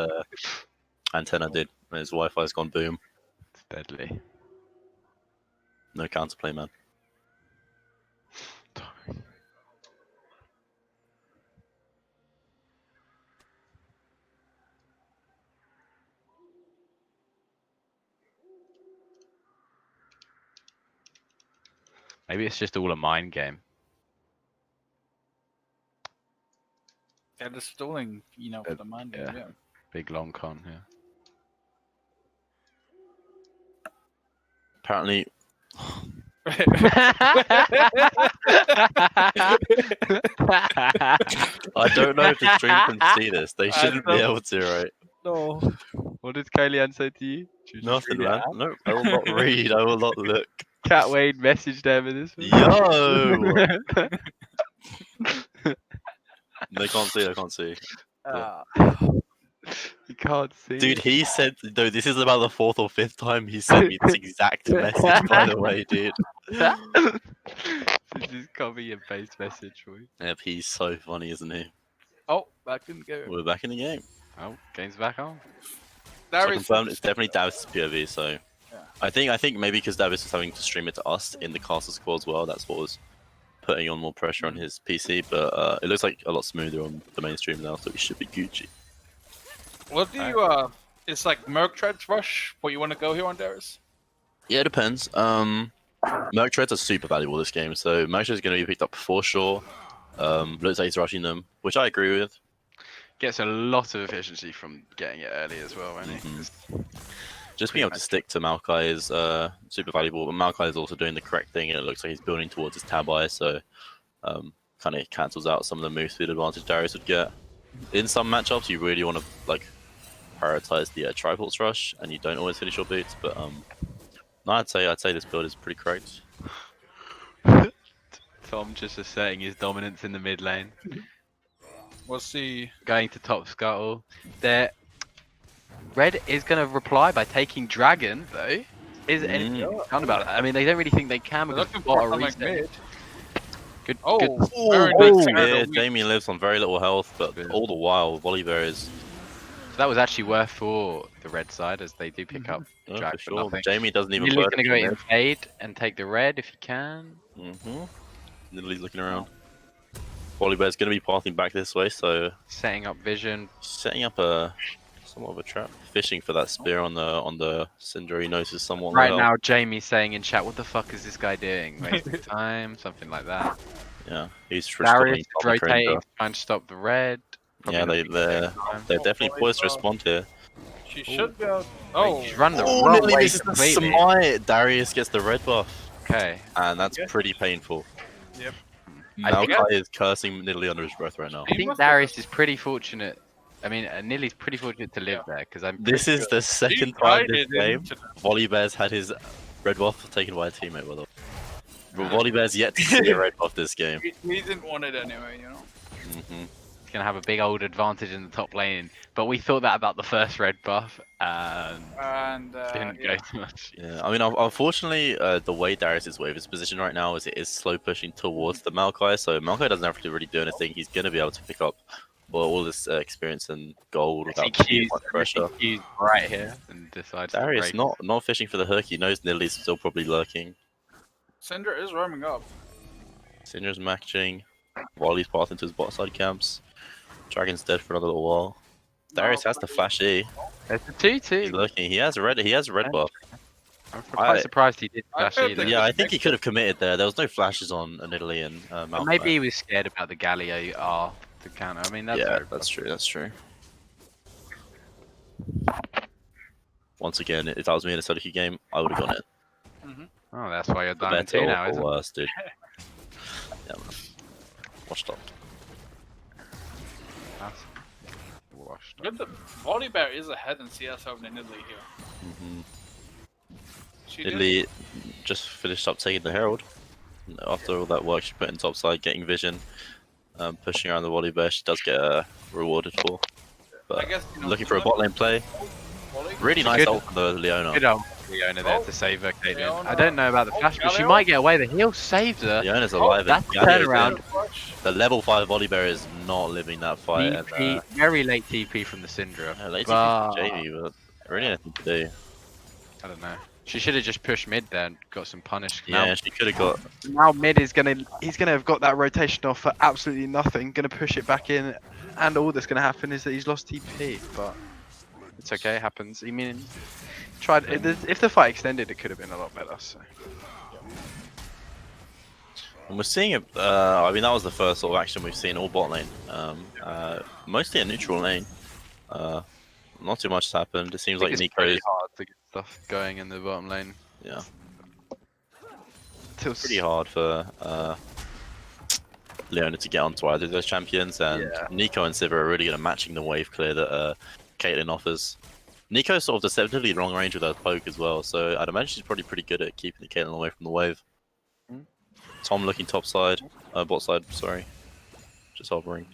antenna, dude. And his Wi-Fi's gone boom. It's deadly. No counterplay, man. Maybe it's just all a mind game. Yeah, just stalling, you know, for the mind game. Yeah. Big long con here. Apparently, I don't know if the stream can see this. They shouldn't be able to, right? No. What did Kylian say to you? Should we just Nothing, read it man. out? No, I will not read. I will not look. Cat Wade messaged them in this one. Yo! They can't see. They can't see. You can't see. Dude, he said, no, this is about the 4th or 5th time he sent me this exact message, by the way, dude. This is copy and paste message for you. Yep, he's so funny, isn't he? Oh, back in the game. We're back in the game. Oh, game's back on. So Darius confirmed, it's definitely Davis' POV, so... Yeah. I think maybe because Davis was having to stream it to us in the caster score as well, that's what was putting on more pressure on his PC, but it looks like a lot smoother on the main stream now, so he should be Gucci. What do you, it's like Merc Treads Rush, what you want to go here on Darius? Yeah, it depends. Merc Treads are super valuable this game, so Merc Treads is going to be picked up for sure. Looks like he's rushing them, which I agree with. Gets a lot of efficiency from getting it early as well, won't he? Just being able to stick to Maokai is super valuable, but Maokai is also doing the correct thing, and it looks like he's building towards his tab eye, so kind of cancels out some of the move speed advantage Darius would get. In some matchups, you really want to like prioritize the Triports rush, and you don't always finish your boots. But no, I'd say this build is pretty correct. Tom just asserting his dominance in the mid lane. We'll see. Going to top scuttle. There. Red is going to reply by taking Dragon, though. Is anything done about it? I mean, they don't really think they can because Looking bot for are something reset. mid. Good. Oh, good. very nice. Yeah, Jamie lives on very little health, but all the while, Volibear is... So that was actually worth for the red side as they do pick up Oh, Dragon. for sure. Jamie doesn't even Nidalee burn going to go it. in fade and take the red if he can. Nidalee's looking around. Volibear's going to be pathing back this way, so... Setting up vision. Setting up a... somewhat of a trap. Fishing for that spear on the Syndra. He knows is somewhat Right low. now, Jamie's saying in chat, "What the fuck is this guy doing? Wasting time, something like that." Yeah, he's Darius is responding. rotating, trying to stop the red. Yeah, they're definitely poised to respond here. She should go. Oh, he's running the Oh, wrong Nidalee way misses the completely. smite. Darius gets the red buff. Okay. And that's pretty painful. Yep. Maokai is cursing Nidalee under his breath right now. I think Darius is pretty fortunate. I mean, Nidalee's pretty fortunate to live there because I'm. This is the second time this game Volibear's had his red buff taken by a teammate, by the way. But Volibear's yet to see a red buff this game. We didn't want it anyway, you know. He's gonna have a big old advantage in the top lane, but we thought that about the first red buff, and didn't go too much. Yeah, I mean, unfortunately, the way Darius's wave is positioned right now is it is slow pushing towards the Maokai, so Maokai doesn't have to really do anything. He's gonna be able to pick up all this experience and gold without too much pressure. He's right here and decides. Darius to break. not fishing for the hook. He knows Nidalee's still probably lurking. Syndra is roaming up. Syndra's matching. Wally's path into his bot side camps. Dragon's dead for another little while. Darius has the flash E. It's a 2-2. He's looking. He has a red buff. I'm quite surprised he did flash E. Yeah, I think he could have committed there. There was no flashes on Nidalee and Maokai. Maybe he was scared about the Galio R to counter. I mean, that's that's true. That's true. Once again, if that was me in a solo queue game, I would have gone it. Oh, that's why you're Diamond Better 2 now, or isn't worse, dude. Yeah, man. Washed up. That's washed up. Good, the Volibear is ahead in CS over Nidalee here. Nidalee just finished up taking the Herald. After all that work she put in topside, getting vision, pushing around the Volibear, she does get rewarded for. But I guess, looking for a bot lane play. Really nice ult from the Leona. Good ult for Leona there to save her, Caitlyn. I don't know about the flash, but she might get away. The heal saved her. Leona's alive. That's the turnaround. The level 5 Volibear is not living that fight. TP, very late TP from the Syndra. Yeah, late TP from Jamie, but really nothing to do. I don't know. She should have just pushed mid there and got some punish. Yeah, she could have got. Now mid is he's gonna have got that rotation off for absolutely nothing. Gonna push it back in, and all that's gonna happen is that he's lost TP. But it's okay, it happens. I mean, if the fight extended, it could have been a lot better. So. And we're seeing it. I mean, that was the first sort of action we've seen all bot lane. Mostly a neutral lane. Not too much has happened. It seems like it's Nico pretty is hard to get stuff going in the bottom lane. yeah. Pretty hard for Leona to get onto either of those champions, and Nico and Sivir are really good at matching the wave clear that Caitlyn offers. Nico's sort of deceptively long range with her poke as well, so I'd imagine she's probably pretty good at keeping the Caitlyn away from the wave. Tom looking top side, bot side, sorry. Just hovering.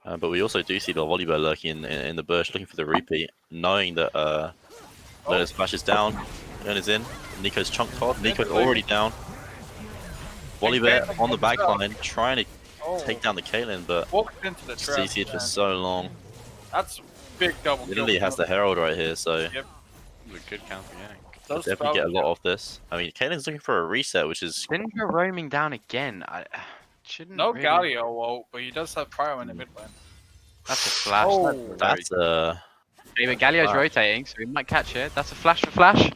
But we also do see the Volibear lurking in the bush, looking for the repeat, knowing that Leona's flash is down, Leona's in, Nico's chunked hard, Nico's already down. Volibear on the back line, trying to take down the Caitlyn, but CC'd for so long. That's big double kill. Literally has the Herald right here, so Yep. a good counter gank. We'll definitely get a lot of this. I mean, Caitlyn's looking for a reset, which is... Syndra roaming down again. I shouldn't No really... Galio won't, but he does have Pyro in the mid lane. That's a flash. That's a... But Galio's rotating, so he might catch it. That's a flash for flash.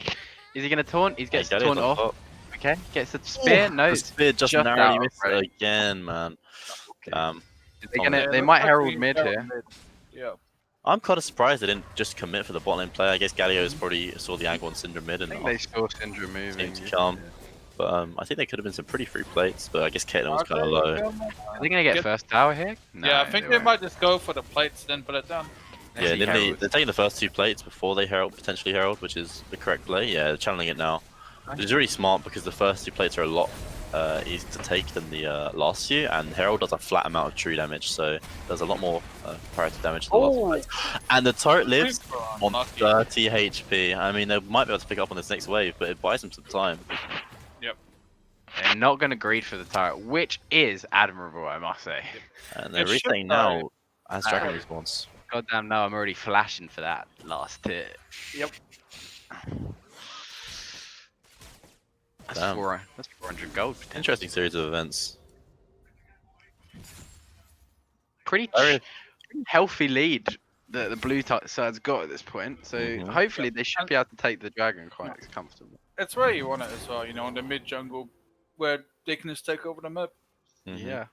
Is he going to taunt? He gets the taunt off. Okay, gets the spear. No, the spear just narrowly missed it again, man. They might herald mid here. Yeah. I'm kind of surprised they didn't just commit for the bot lane play. I guess Galio's probably saw the angle on Syndra mid and they saw Syndra moving. To come. But I think there could have been some pretty free plates, but I guess Caitlyn was kind of low. Are they going to get first tower here? No, yeah, I think they might just go for the plates, then put it down. Yeah, they're taking the first 2 plates before they potentially herald, which is the correct play. Yeah, they're channeling it now. Which is really smart because the first 2 plates are a lot easier to take than the last few, and Herald does a flat amount of true damage, so there's a lot more comparative damage to the last plates. And the turret lives on 30 HP. I mean, they might be able to pick up on this next wave, but it buys them some time. Yep. They're not going to greed for the turret, which is admirable, I must say. And they're resetting now as Dragon response. Goddamn, no, I'm already flashing for that last hit. Yep. That's 400 gold. Interesting series of events. Pretty healthy lead that the blue side's got at this point. So hopefully they should be able to take the dragon quite comfortably. It's where you want it as well, you know, in the mid jungle where they can just take over the map. Yeah.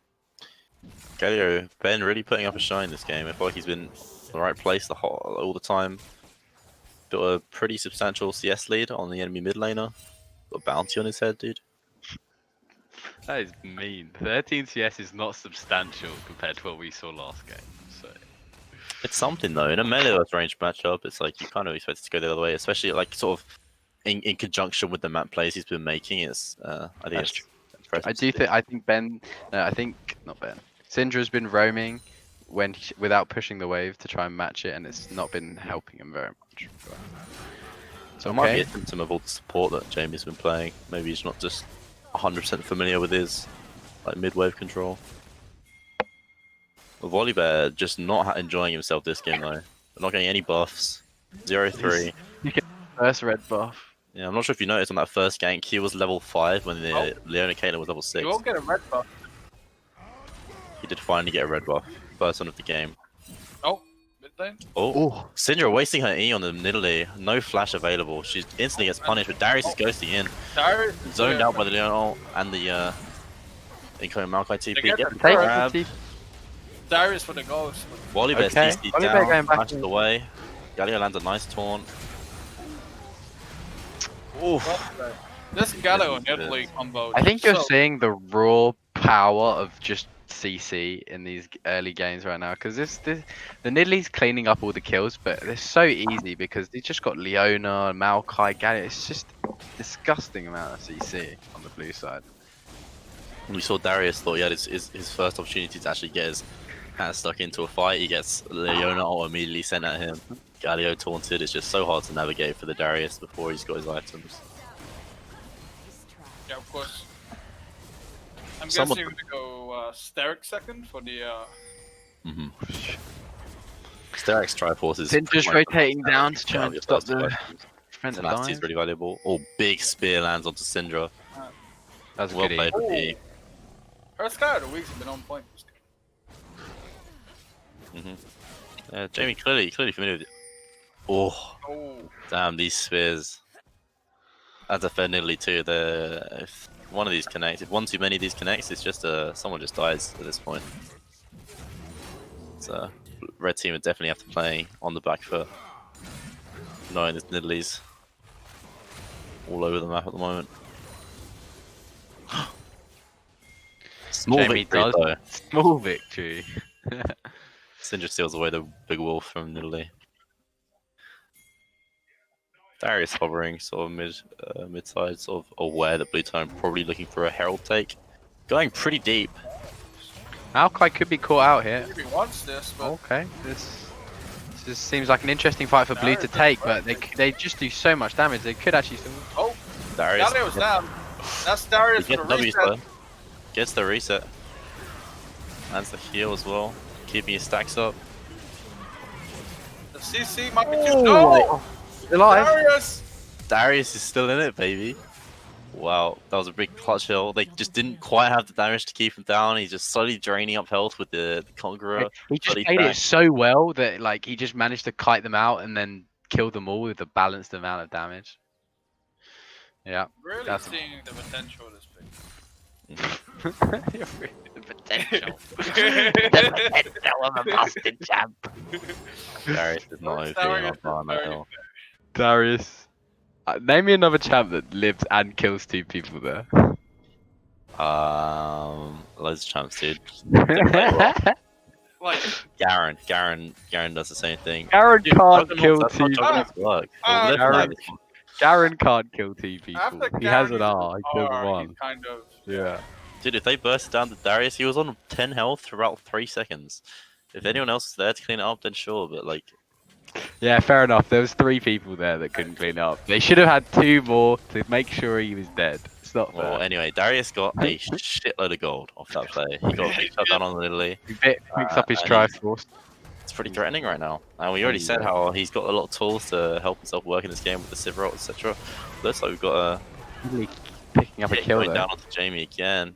Galio, Ben really putting up a shine this game. I feel like he's been in the right place all the time. Built a pretty substantial CS lead on the enemy mid laner. Got a bounty on his head, dude. That is mean. 13 CS is not substantial compared to what we saw last game. So it's something though. In a melee range matchup, it's like you kind of expect it to go the other way, especially like sort of in conjunction with the map plays he's been making. It's I think it's impressive. I think Ben. No, I think not Ben. Syndra's been roaming without pushing the wave to try and match it, and it's not been helping him very much. So it might be a symptom of all the support that Jamie's been playing. Maybe he's not just 100% familiar with his like mid-wave control. Volibear just not enjoying himself this game though. Not getting any buffs. 0-3. You get first red buff. Yeah, I'm not sure if you noticed on that first gank, he was level 5 when the Leona Caitlyn was level 6. You won't get a red buff. He did finally get a red buff. First one of the game. Oh, mid lane. Oh, Syndra wasting her E on the Nidalee. No flash available. She instantly gets punished, but Darius is ghosting in. Darius zoned out by the Leona and the incoming Maokai TP. Get the grab. Darius for the ghost. Volibear CC down, flashes away. Galio lands a nice taunt. Oof. This Galio and Nidalee combo. I think you're seeing the raw power of just CC in these early games right now, because the Nidalee's cleaning up all the kills, but they're so easy because they just got Leona, Maokai, Galio. It's just disgusting amount of CC on the blue side. We saw Darius thought he had his first opportunity to actually get his hands stuck into a fight. He gets Leona ult immediately sent at him. Galio taunted. It's just so hard to navigate for the Darius before he's got his items. Yeah, of course. I'm guessing you're gonna go Sterric second for the. Sterric's Triforce is. Syndra's rotating down to try and stop the friend Tenacity is really valuable. Oh, big spear lands onto Syndra. That's well played with E. Her Sky of the Weeks have been on point. Jamie clearly familiar with it. Oh, damn, these spears. That's a fair Nidalee too. If one of these connects, if one too many of these connects, it's just someone just dies at this point. So red team would definitely have to play on the back foot, knowing this Nidalee's all over the map at the moment. Small Jamie victory, does. though. Small victory. Syndra steals away the big wolf from Nidalee. Darius hovering sort of mid side, sort of aware that blue team probably looking for a herald take. Going pretty deep. Maokai could be caught out here. Maybe wants this, but Okay, this just seems like an interesting fight for blue to take, but they just do so much damage. They could actually still. oh, Darius Galio's down. That's Darius he for gets the W reset. slow. Gets the reset. Lands the heal as well. Keeping his stacks up. The CC might be too. No, Alive. Darius. Darius is still in it, baby. Wow, that was a big clutch hill. They just didn't quite have the damage to keep him down. He's just slowly draining up health with the Conqueror. He just bloody played bang. it so well that like he just managed to kite them out and then kill them all with a balanced amount of damage. Yeah, Really That's- seeing the potential of this pick. the potential. The potential of a busted champ. Darius is not Where's OP Darius enough on that very hill. Darius. Name me another champ that lives and kills 2 people there. Loads of champs, dude. Like, Garen does the same thing. Garen Dude, can't Juggernaut's- kill that's how 2 Juggernauts people. work. Ah, We'll live Garen- with that. Garen can't kill 2 people. after He has Garen an R. He kills R, 1. he's kind of. Yeah. Dude, if they bursted down to Darius, he was on 10 health for about 3 seconds. If anyone else was there to clean it up, then sure, but like, Yeah, fair enough. There was 3 people there that couldn't clean up. They should have had 2 more to make sure he was dead. It's not fair. well, anyway, Darius got a shitload of gold off that play. He got a big shutdown on Italy. He picks up his and he's- Triforce. It's pretty threatening right now. And we already said how he's got a lot of tools to help himself work in this game with the Sivrot, etc. Looks like we've got a Really picking up a hit kill going there. down onto Jamie again.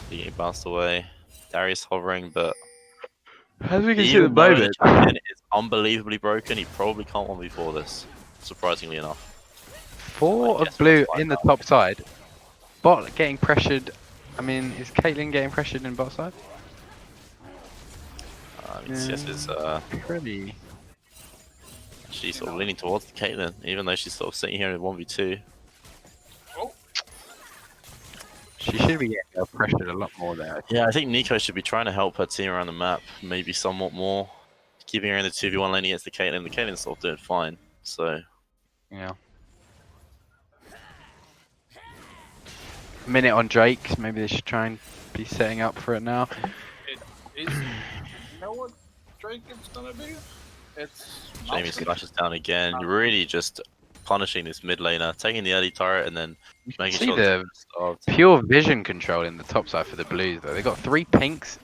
He getting bounced away. Darius hovering, but As we can see at the even though the moment, champion is unbelievably broken, he probably can't 1v4 this. Surprisingly enough. 4 I of guess blue we'll find in the out. top side. Bot getting pressured. I mean, is Caitlyn getting pressured in bot side? CS is Pretty. she's sort of leaning towards Caitlyn, even though she's sort of sitting here in 1v2. She should be getting pressured a lot more there. Yeah, I think Nico should be trying to help her team around the map, maybe somewhat more. Keeping her in the 2v1 lane against the Caitlyn. The Caitlyn's sort of doing fine, so. Yeah. Minute on Drake. Maybe they should try and be setting up for it now. You know what Drake is gonna be? It's. Jamie Mountain. splashes down again. You're really just punishing this mid laner, taking the early turret and then making See sure the starved. pure vision control in the top side for the blues though. They got 3 pinks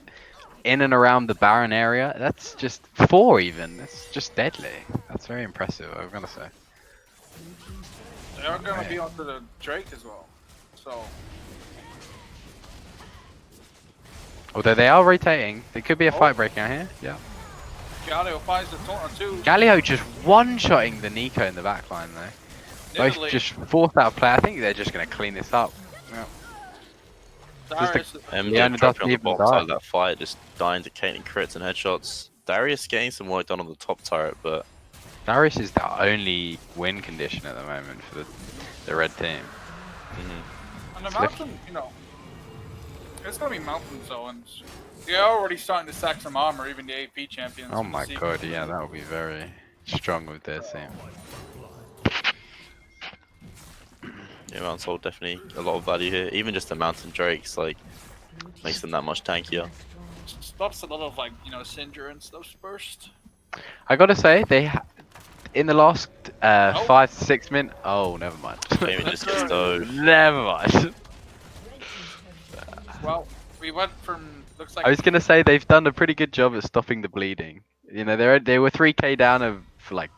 in and around the Baron area. That's just 4 even. That's just deadly. That's very impressive, I'm gonna say. They are gonna be onto the Drake as well. So. Although they are rotating, there could be a fight breaking out here. Yeah. Galio finds the Taunter too. Galio just one-shotting the Nico in the backline though. Both Nidalee, just forced out of play. I think they're just gonna clean this up. Yeah. Darius, MJ Yeah, and it dropping on doesn't the even bottom side die. of that fight, just dying to Caitlyn crits and headshots. Darius getting some work done on the top turret, but Darius is the only win condition at the moment for the red team. on the mountain, you know, it's gonna be mountain zones. They're already starting to stack some armor, even the AP champions. Oh with my the god, yeah, that would be very strong with their team. yeah, Mount Soul definitely a lot of value here. Even just the Mountain Drakes, like, makes them that much tankier. Stops a lot of like Syndra and stuff burst. I gotta say, in the last 5 to 6 minutes. Oh, never mind. Jamie just gets dove. Never mind. Well, we went from looks like I was gonna say they've done a pretty good job at stopping the bleeding. You know, they were 3k down of like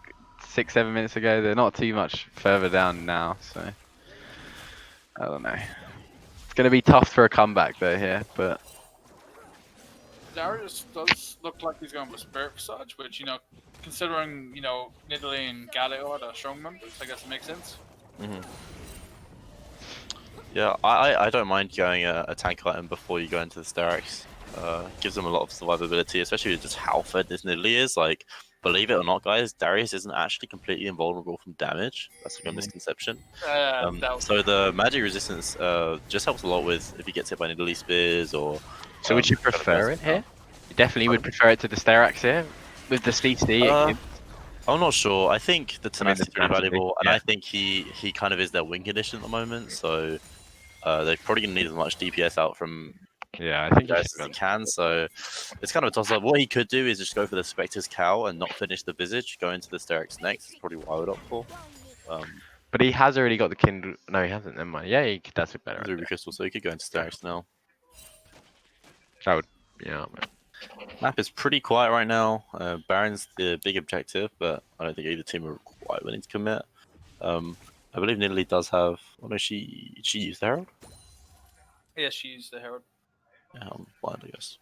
6-7 minutes ago. They're not too much further down now, so I don't know. It's gonna be tough for a comeback though here, but Darius does look like he's going with Spirit Visage, which considering Nidalee and Galio are the strong members, I guess it makes sense. Yeah, I don't mind going a tank item before you go into the Sterix. Gives them a lot of survivability, especially with just how fed this Nidalee is. Like, believe it or not, guys, Darius isn't actually completely invulnerable from damage. That's like a misconception. So the magic resistance just helps a lot with if he gets hit by Nidalee spears or. So would you prefer it here? You definitely would prefer it to the Sterax here with the CC. I'm not sure. I think the tenacity is pretty valuable, and yeah. I think he kind of is their win condition at the moment. So they're probably gonna need as much DPS out from I think as he can. So it's kind of a toss up. What he could do is just go for the Spectre's Cowl and not finish the Visage, go into the Sterax next. That's probably what I would opt for. But he has already got the Kindle. No, he hasn't. Never mind. Yeah, that's a better. Ruby Crystal, so he could go into Sterax now. That would, yeah. Map is pretty quiet right now. Baron's the big objective, but I don't think either team are quite willing to commit. I believe Nidalee does have. Oh no, she used the Herald. Yeah, she used the Herald. Yeah, I'm blind, I guess.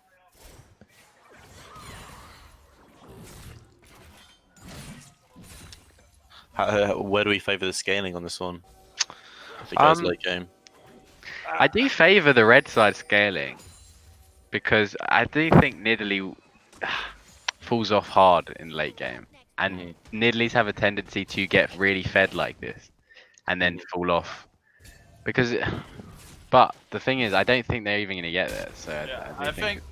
Where do we favour the scaling on this one? If it goes late game. I do favour the red side scaling because I do think Nidalee falls off hard in late game, and Nidalees have a tendency to get really fed like this and then fall off because. But the thing is, I don't think they're even going to get there. So yeah, I think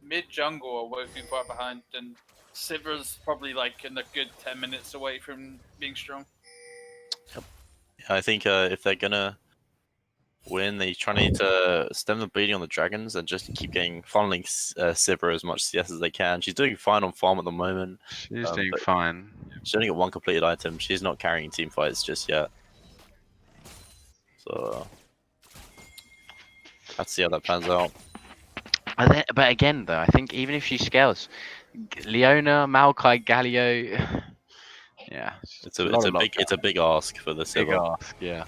mid jungle are way too far behind, and Sivir's probably like in a good 10 minutes away from being strong. Yep. Yeah, I think if they're gonna win, they need to stem the bleeding on the dragons and just keep funneling Sivir as much CS as they can. She's doing fine on farm at the moment. She's doing fine. She's only got one completed item. She's not carrying team fights just yet. So let's see how that pans out. But again, though, I think even if she scales, Leona, Maokai, Galio, yeah, it's a big ask for the Sivir. Big ask, yeah.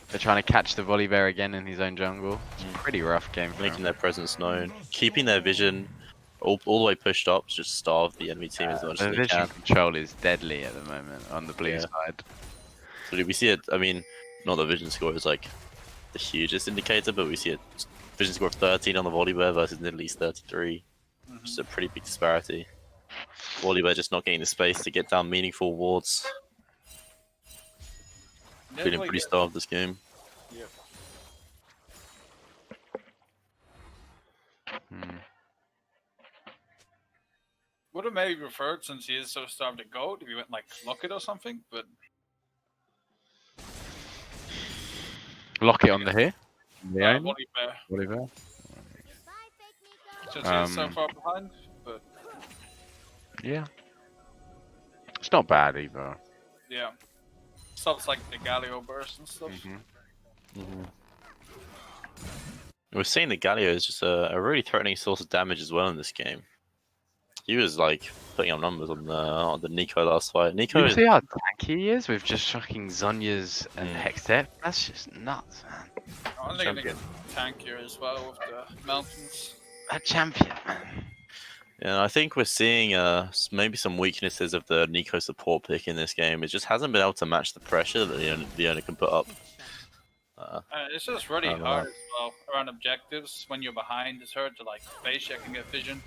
They're trying to catch the Volibear again in his own jungle. It's a pretty rough game for Making their presence known, keeping their vision all the way pushed up to just starve the enemy team as much as they can. The vision control is deadly at the moment on the blue side. So did we see it? I mean, not the vision score is like the hugest indicator, but we see a vision score of 13 on the Volibear versus Nidalee's 33. Which is a pretty big disparity. Volibear just not getting the space to get down meaningful wards. Feeling pretty starved this game. Yeah. Would have maybe preferred, since he is so starved to gold, if he went like Locket or something, but Locket on the here? Volibear. Since he is so far behind, but yeah. It's not bad either. Yeah. Stuff's like the Galio burst and stuff. We're seeing the Galio is just a really threatening source of damage as well in this game. He was like putting up numbers on the Nico last fight. Nico, you see how tanky he is with just fucking Zhonya's and Hextep? That's just nuts, man. I'm going to get tankier as well with the mountains. That champion, man. Yeah, I think we're seeing maybe some weaknesses of the Nico support pick in this game. It just hasn't been able to match the pressure that the owner can put up. It's just really hard as well around objectives. When you're behind, it's hard to like face check and get vision.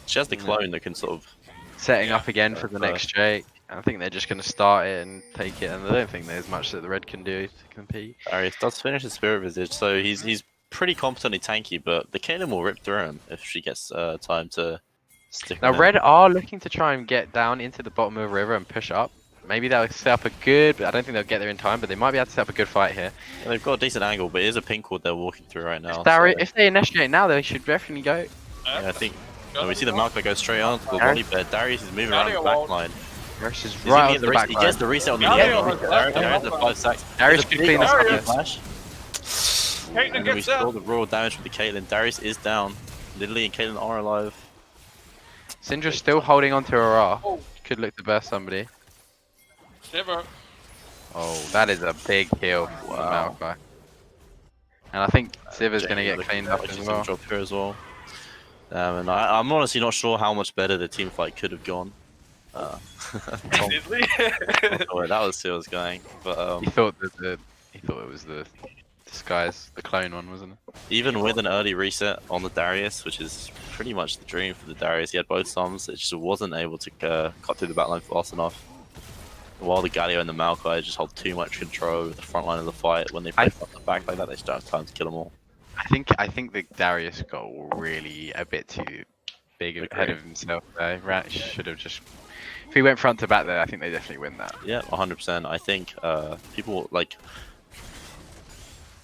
She has the clone that can sort of setting up again for the next Drake. I think they're just going to start it and take it, and I don't think there's much that the red can do to compete. Darius does finish his Spirit Visage, so he's pretty competently tanky, but the Caitlyn will rip through him if she gets time to stick. Now, red are looking to try and get down into the bottom of the river and push up. Maybe they'll set up a good, but I don't think they'll get there in time, but they might be able to set up a good fight here. Yeah, they've got a decent angle, but it is a pink ward they're walking through right now. If they initiate now, they should definitely go. Yeah, I think we see the Malphite go straight on to the Volibear. Darius is moving around the back line. Darius is right on the back line. He gets the reset on the end. Darius has the 5 sacks. Darius can clean this up. Flash. And we saw the raw damage from the Caitlyn. Darius is down. Nidalee and Caitlyn are alive. Syndra's still holding on to her R. Could look to burst somebody. Sivir. Oh, that is a big heal for Malphite. And I think Sivir's going to get cleaned up as well. Drop here as well. And I'm honestly not sure how much better the team fight could have gone. That was Sivir's going, but he thought it was the Disguise, the clone one, wasn't it? Even with an early reset on the Darius, which is pretty much the dream for the Darius, he had both summons, it just wasn't able to cut through the backline fast enough. While the Galio and the Maokai just hold too much control over the front line of the fight, when they play front to back like that, they just don't have time to kill them all. I think the Darius got really a bit too big ahead of himself there. Rat should have just. If he went front to back there, I think they definitely win that. Yeah, 100%. I think people like,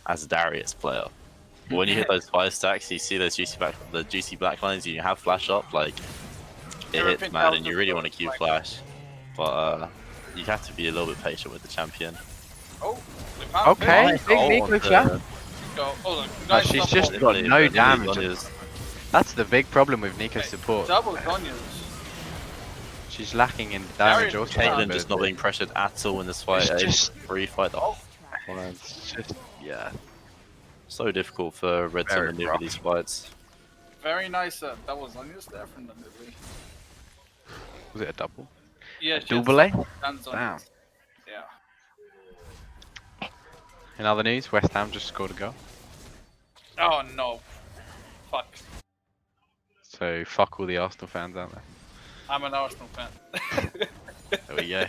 as a Darius player, when you hit those 5 stacks, you see those juicy black lines, you have flash up, like it hits mad, and you really want to Q flash, but you have to be a little bit patient with the champion. Oh, okay, big Nico flash. Nice she's just got no damage. That's the big problem with Nico's support. Double Gonya's. She's lacking in damage also. Caitlyn just not being pressured at all in this fight. It's just free fight the whole it's just, yeah. So difficult for Red to maneuver these fights. Very nice. That was Gonya's there from the movie. Was it a double? Yeah, double A? Damn. Yeah. In other news, West Ham just scored a goal. Oh no. Fuck. So fuck all the Arsenal fans out there. I'm an Arsenal fan. There we go.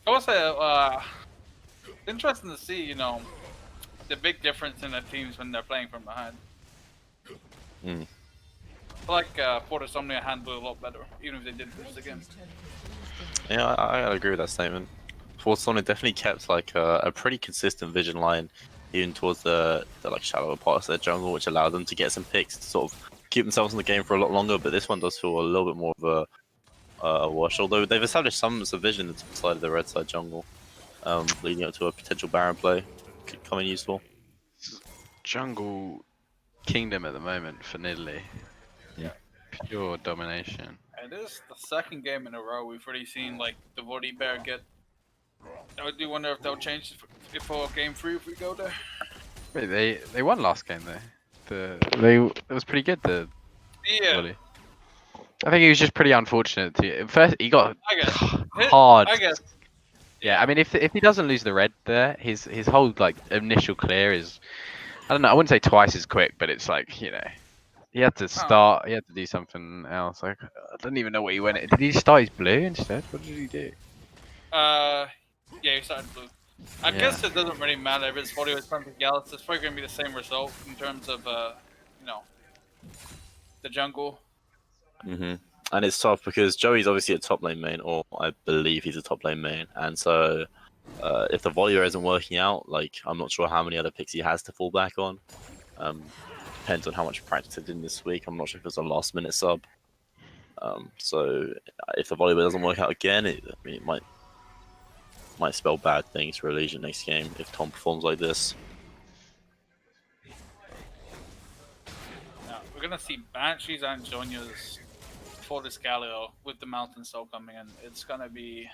I would say, interesting to see, you know, the big difference in the teams when they're playing from behind. I feel like Portis Omnia handled it a lot better, even if they did lose the game. Yeah, I agree with that statement. Portis Omnia definitely kept like a pretty consistent vision line, even towards the like shallower parts of their jungle, which allowed them to get some picks to sort of keep themselves in the game for a lot longer. But this one does feel a little bit more of a wash, although they've established some vision in the top side of the red side jungle, leading up to a potential Baron play coming useful. Jungle kingdom at the moment for Nidalee. Yeah. Pure domination. It is the second game in a row we've already seen like the Vody Bear get. I do wonder if they'll change it for game 3 if we go there. Wait, they won last game though. It was pretty good. Yeah. Vody. I think he was just pretty unfortunate. First, he got hard. hard. I guess. Yeah, I mean, if he doesn't lose the red there, his whole like initial clear is, I don't know, I wouldn't say twice as quick, but it's like, you know, he had to start, he had to do something else. Like, I don't even know where he went. Did he start his blue instead? What did he do? Yeah, he started blue. I guess it doesn't really matter if it's 40 or 20 Gallus. It's probably gonna be the same result in terms of you know, the jungle. And it's tough because Joey's obviously a top lane main, or I believe he's a top lane main, and so if the Volibear isn't working out, like I'm not sure how many other picks he has to fall back on. Depends on how much practice he did in this week. I'm not sure if it was a last minute sub. So if the Volibear doesn't work out again, it might spell bad things for Elysian next game if Tom performs like this. Now, we're gonna see Banshees and Zhonya's for this Galio with the Mountain Soul coming in. It's gonna be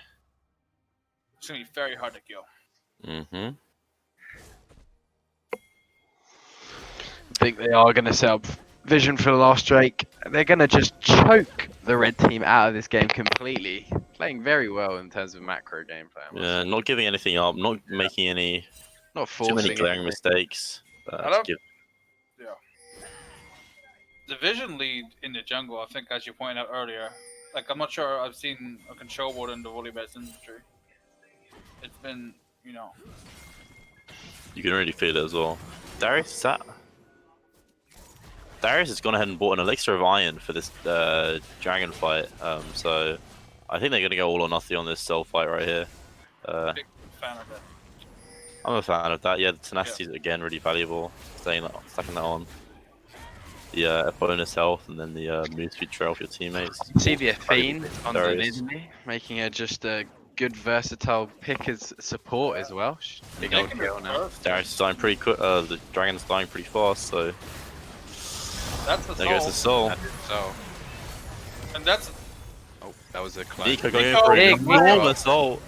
very hard to kill. I think they are going to set up vision for the last Drake. They're going to just choke the red team out of this game completely. Playing very well in terms of macro gameplay. Yeah, not giving anything up, not making any too many glaring mistakes. The vision lead in the jungle, I think, as you pointed out earlier, like I'm not sure I've seen a control board in the Volibear's inventory. It's been, you know. You can really feel it as well. Darius has gone ahead and bought an elixir of iron for this dragon fight. So I think they're going to go all or nothing on this cell fight right here. Big fan of that. I'm a fan of that. Yeah, the tenacity is again really valuable. Stacking that on. The bonus health and then the move speed trail for your teammates. See the Athene on the Nidalee, making her just a good versatile pick as support as well. Big old kill now. Darius is dying pretty quick. The dragon's dying pretty fast, so. That's the there goes the soul. And that's. Oh, that was a climb. Nico going in for an enormous soul.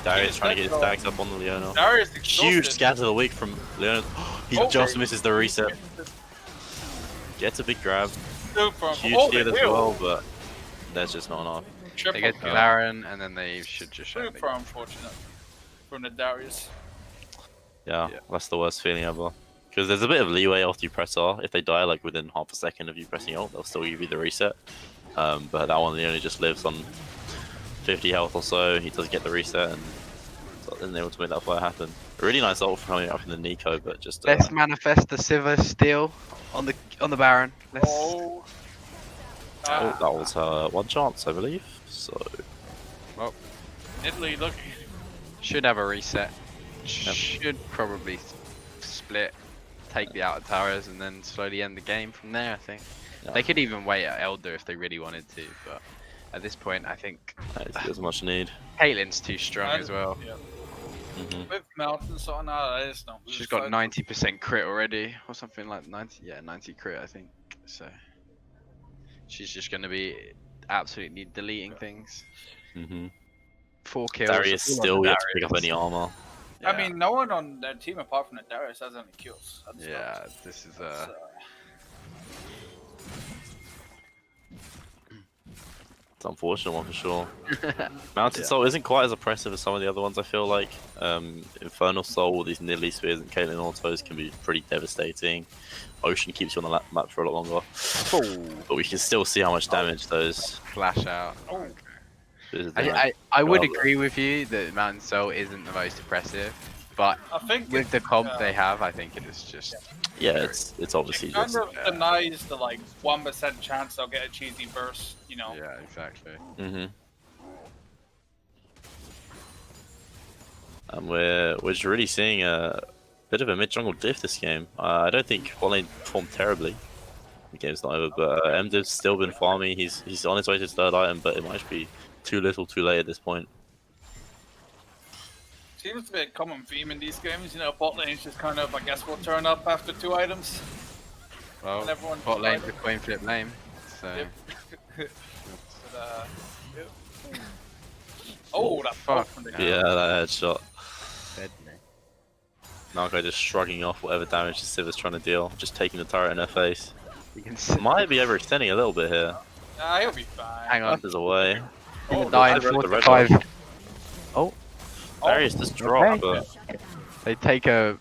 Darius trying to get his stacks up on the Leona. Huge scatter of the week from Leona. He just misses the reset. Gets a big grab. Huge hit as well, but that's just not enough. They get to Baron, and then they should just show. Super unfortunate from the Darius. Yeah, that's the worst feeling ever. Because there's a bit of leeway after you press R. If they die like within half a second of you pressing ult, they'll still give you the reset. But that one, he only just lives on 50 health or so. He doesn't get the reset, and isn't able to make that fire happen. A really nice ult coming up in the Nico, but just Let's manifest the Sivir steal on the Baron. Let's... Oh. that was one chance, I believe. So, well, Italy, look. Should have a reset. Should probably split, take the outer towers, and then slowly end the game from there. I think they could even wait at Elder if they really wanted to, but at this point, I think there's much need. Caitlyn's too strong as well. Yeah. With Melt and so on, I just don't. She's got 90% crit already, or something like 90. Yeah, 90 crit, I think. So she's just gonna be absolutely deleting things. 4 kills. Darius still yet to pick up any armor. Yeah. I mean, no one on their team apart from the Darius has any kills. Yeah, this is It's an unfortunate one for sure. Mountain Soul isn't quite as oppressive as some of the other ones, I feel like. Infernal Soul, these Nidalee Spears and Caitlyn Autos can be pretty devastating. Ocean keeps you on the map for a lot longer. But we can still see how much damage those flash out. I would agree with you that Mountain Soul isn't the most oppressive, but I think with the comp they have, I think it is just... Yeah, it's obviously it kind of denies the like 1% chance they'll get a cheesy burst, you know. Yeah, exactly. And we're just really seeing a bit of a mid-jungle diff this game. I don't think bot lane performed terribly. The game's not over, but MDiv's still been farming. He's on his way to his 3rd item, but it might be too little, too late at this point. Seems to be a common theme in these games, you know, bot lanes just kind of, I guess, will turn up after 2 items. Well, bot lane's a coin flip lane, so... Oh, that fuck! Yeah, that headshot. Narco just shrugging off whatever damage the Sivir's trying to deal, just taking the turret in her face. Might be overextending a little bit here. Nah, he'll be fine. Hang on. There's a way. Die in 45. Oh. Darius just dropped, but... They take a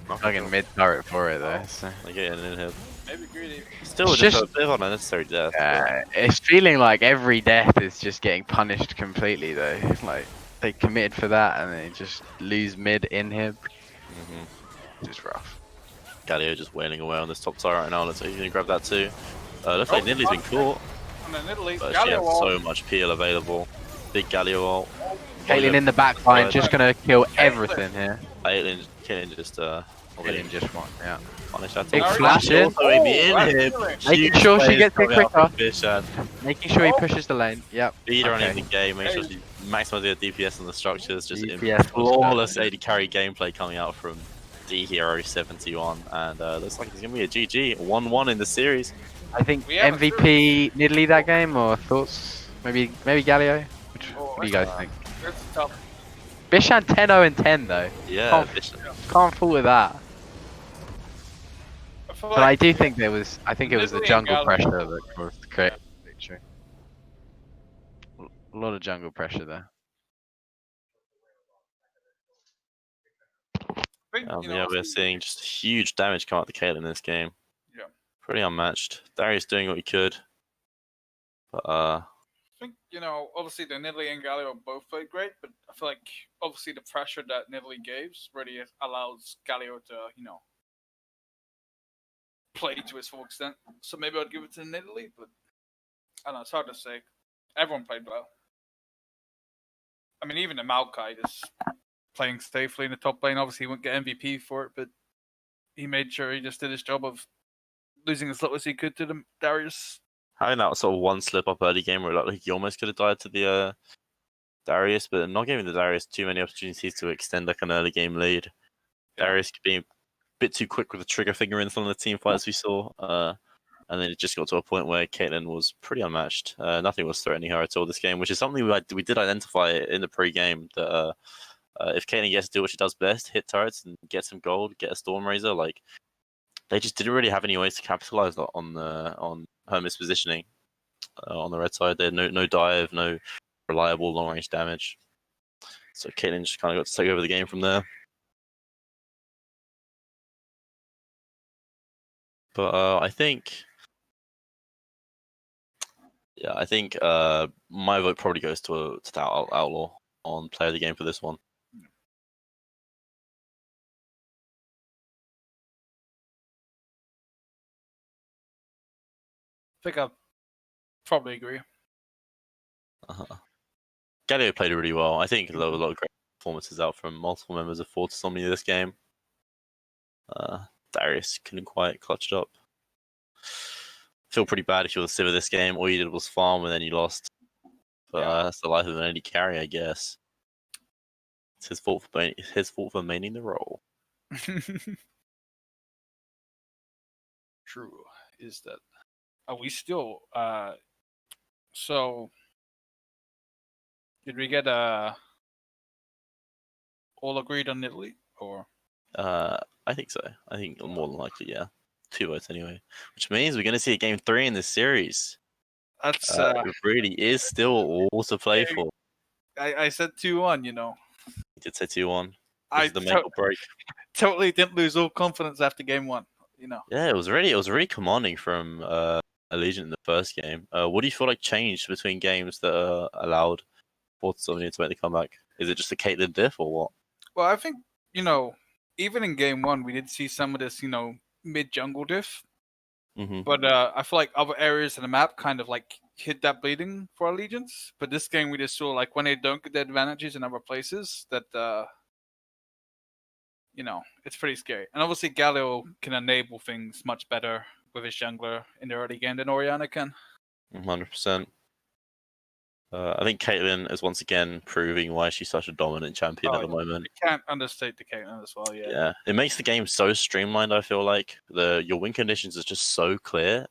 fucking mid turret for it though. So. They're getting in here. Maybe greedy. Still just a bit of unnecessary death. It's feeling like every death is just getting punished completely though. Like, they committed for that and they just lose mid inhib. Just rough. Galio just wailing away on this top tower right now. Let's see if he can grab that too. Looks like Nidalee's been caught. But she has so much peel available. Big Galio ult. Caitlyn in the back line, just gonna kill everything here. Caitlyn just Caitlyn just won, yeah. Punish that. Big flash in. Making sure she gets it quicker. Making sure he pushes the lane. Yep. Speed running the game. Make sure she maximizes the DPS on the structures. Just flawless AD carry gameplay coming out from D Hero 71, and looks like it's gonna be a GG 1-1 in the series. I think MVP Nidalee that game, or thoughts? Maybe Galio. What do you guys think? Bishan 10-0 and 10 though. Yeah, can't fool with that. But I do think it was the jungle pressure that caused the great victory. A lot of jungle pressure there. Yeah, we're seeing just huge damage come out the Caitlyn in this game. Yeah. Pretty unmatched. Darius doing what he could. But I think, you know, obviously the Nidalee and Galio both played great, but I feel like obviously the pressure that Nidalee gave really allows Galio to, you know, play to his full extent. So maybe I'd give it to Nidalee, but I don't know, it's hard to say. Everyone played well. I mean, even the Maokai just playing safely in the top lane. Obviously, he wouldn't get MVP for it, but he made sure he just did his job of losing as little as he could to the Darius. Having that sort of one slip up early game where it looked like he almost could have died to the Darius, but not giving the Darius too many opportunities to extend like an early game lead. Darius being a bit too quick with the trigger finger in some of the team fights we saw, and then it just got to a point where Caitlyn was pretty unmatched. Nothing was threatening her at all this game, which is something we did identify in the pre-game that if Caitlyn gets to do what she does best, hit turrets and get some gold, get a Stormraiser, like they just didn't really have any ways to capitalize on her mispositioning. on the red side. They had no dive, no reliable long range damage. So Caitlyn just kind of got to take over the game from there. But I think my vote probably goes to the Outlaw on player of the game for this one. I think I'll probably agree. Galio played really well. I think there were a lot of great performances out from multiple members of Fortis Omni this game. Darius couldn't quite clutch it up. Feel pretty bad if you're the Civ of this game. All you did was farm and then you lost. But that's the life of an early carry, I guess. It's his fault for maining the role. True is that. Are we still? So did we get all agreed on Italy or? I think so. I think more than likely, yeah. 2 votes anyway, which means we're going to see a game 3 in this series. That's it really is still all to play for. I said 2-1. You know. You did say 2-1. This is the make or break. Totally didn't lose all confidence after game 1. You know. Yeah, it was really commanding from Allegiant in the first game. What do you feel like changed between games that allowed Fortis Omni to make the comeback? Is it just the Caitlyn diff or what? Well, I think even in game 1 we did see some of this mid jungle diff. Mm-hmm. But I feel like other areas of the map kind of like hit that bleeding for Allegiance. But this game we just saw like when they don't get the advantages in other places that it's pretty scary. And obviously Galio can enable things much better with his jungler in the early game than Orianna can. 100%. I think Caitlyn is once again proving why she's such a dominant champion at the moment. You can't understate the Caitlyn as well, yeah. Yeah, it makes the game so streamlined. I feel like your win conditions is just so clear.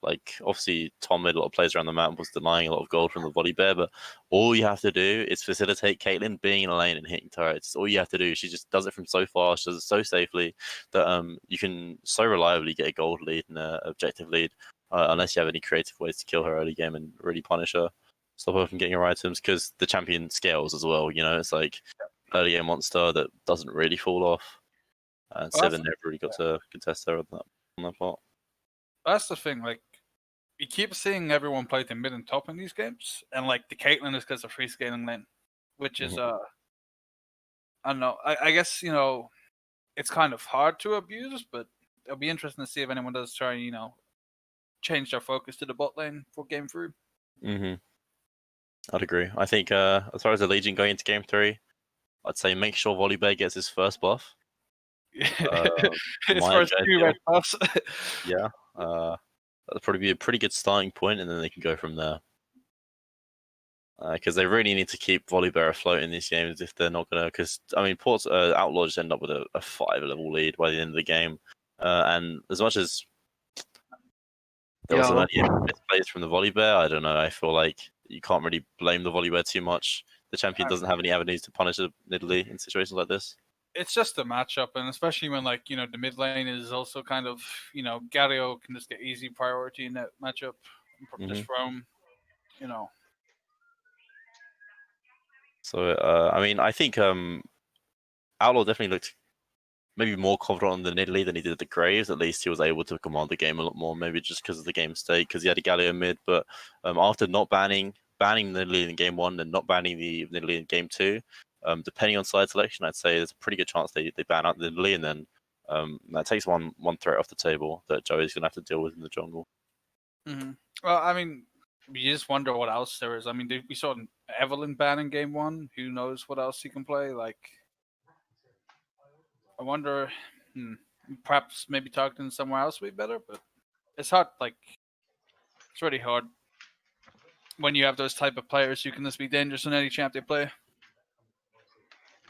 Like obviously Tom made a lot of plays around the map and was denying a lot of gold from the volley bear, but all you have to do is facilitate Caitlyn being in a lane and hitting turrets. All you have to do. She just does it from so far. She does it so safely that you can so reliably get a gold lead and an objective lead, unless you have any creative ways to kill her early game and really punish her. Stop her from getting her items because the champion scales as well. It's like early game monster that doesn't really fall off, and Seven never really got to contest her on that part. That's the thing. Like you keep seeing everyone play the mid and top in these games, and like the Caitlyn is because of free scaling lane, which is I don't know. I guess it's kind of hard to abuse, but it'll be interesting to see if anyone does try change their focus to the bot lane for game 3. Mm-hmm. I'd agree. I think as far as the Legion going into game 3, I'd say make sure Volibear gets his first buff. His first 2 red buffs. Yeah. That'll probably be a pretty good starting point, and then they can go from there. Because they really need to keep Volibear afloat in these games if they're not going to. Because, I mean, Outlaw just end up with a 5-level lead by the end of the game. And as much as there was some misplays from the Volibear, I don't know. I feel like you can't really blame the Volibear too much. The champion doesn't have any avenues to punish Italy in situations like this. It's just a matchup, and especially when the mid lane is also kind of Galio can just get easy priority in that matchup. Just roam, So I mean, I think Outlaw definitely looked maybe more confident on the Italy than he did at the Graves. At least he was able to command the game a lot more, maybe just because of the game state, because he had a Galio mid. But after not banning the Italy in game 1 and not banning the Italy in game 2, depending on side selection, I'd say there's a pretty good chance they ban out the Italy, and then that takes one threat off the table that Joey's going to have to deal with in the jungle. Mm-hmm. Well, I mean, you just wonder what else there is. I mean, we saw Evelyn ban in game 1. Who knows what else he can play? Like, I wonder, perhaps maybe targeting somewhere else would be better, but it's hard. Like, it's really hard when you have those type of players who can just be dangerous in any champ they play.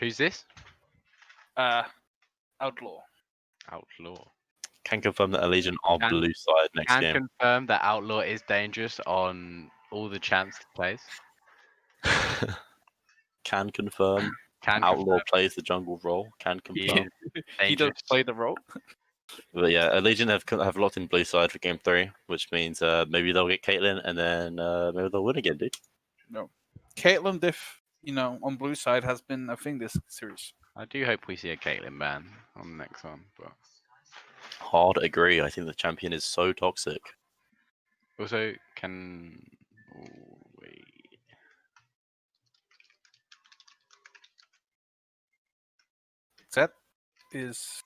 Who's this? Outlaw. Can confirm that Allegiant are blue side next game. Can confirm that Outlaw is dangerous on all the champs he plays. Can confirm. Outlaw plays the jungle role. Can confirm. He does play the role. But yeah, Legion have locked in blue side for game 3, which means maybe they'll get Caitlyn and then maybe they'll win again, dude. No, Caitlyn diff, on blue side has been a thing this series. I do hope we see a Caitlyn ban on the next one, but hard agree. I think the champion is so toxic. Also, can wait. Set is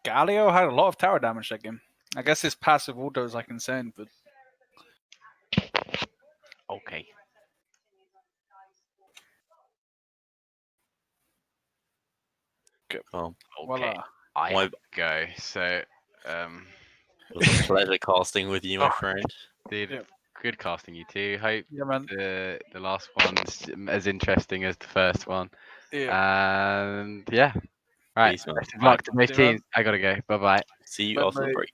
Galio had a lot of tower damage that game. I guess his passive auto is like insane, but Okay. Oh, okay. I go. So, it was a pleasure casting with you, my friend. Dude, good casting you too. Hope yeah, man. the last one's as interesting as the first one. Yeah. And yeah. Right. Peace, man. Best of luck to both teams. I gotta go. Bye bye. See you after the break.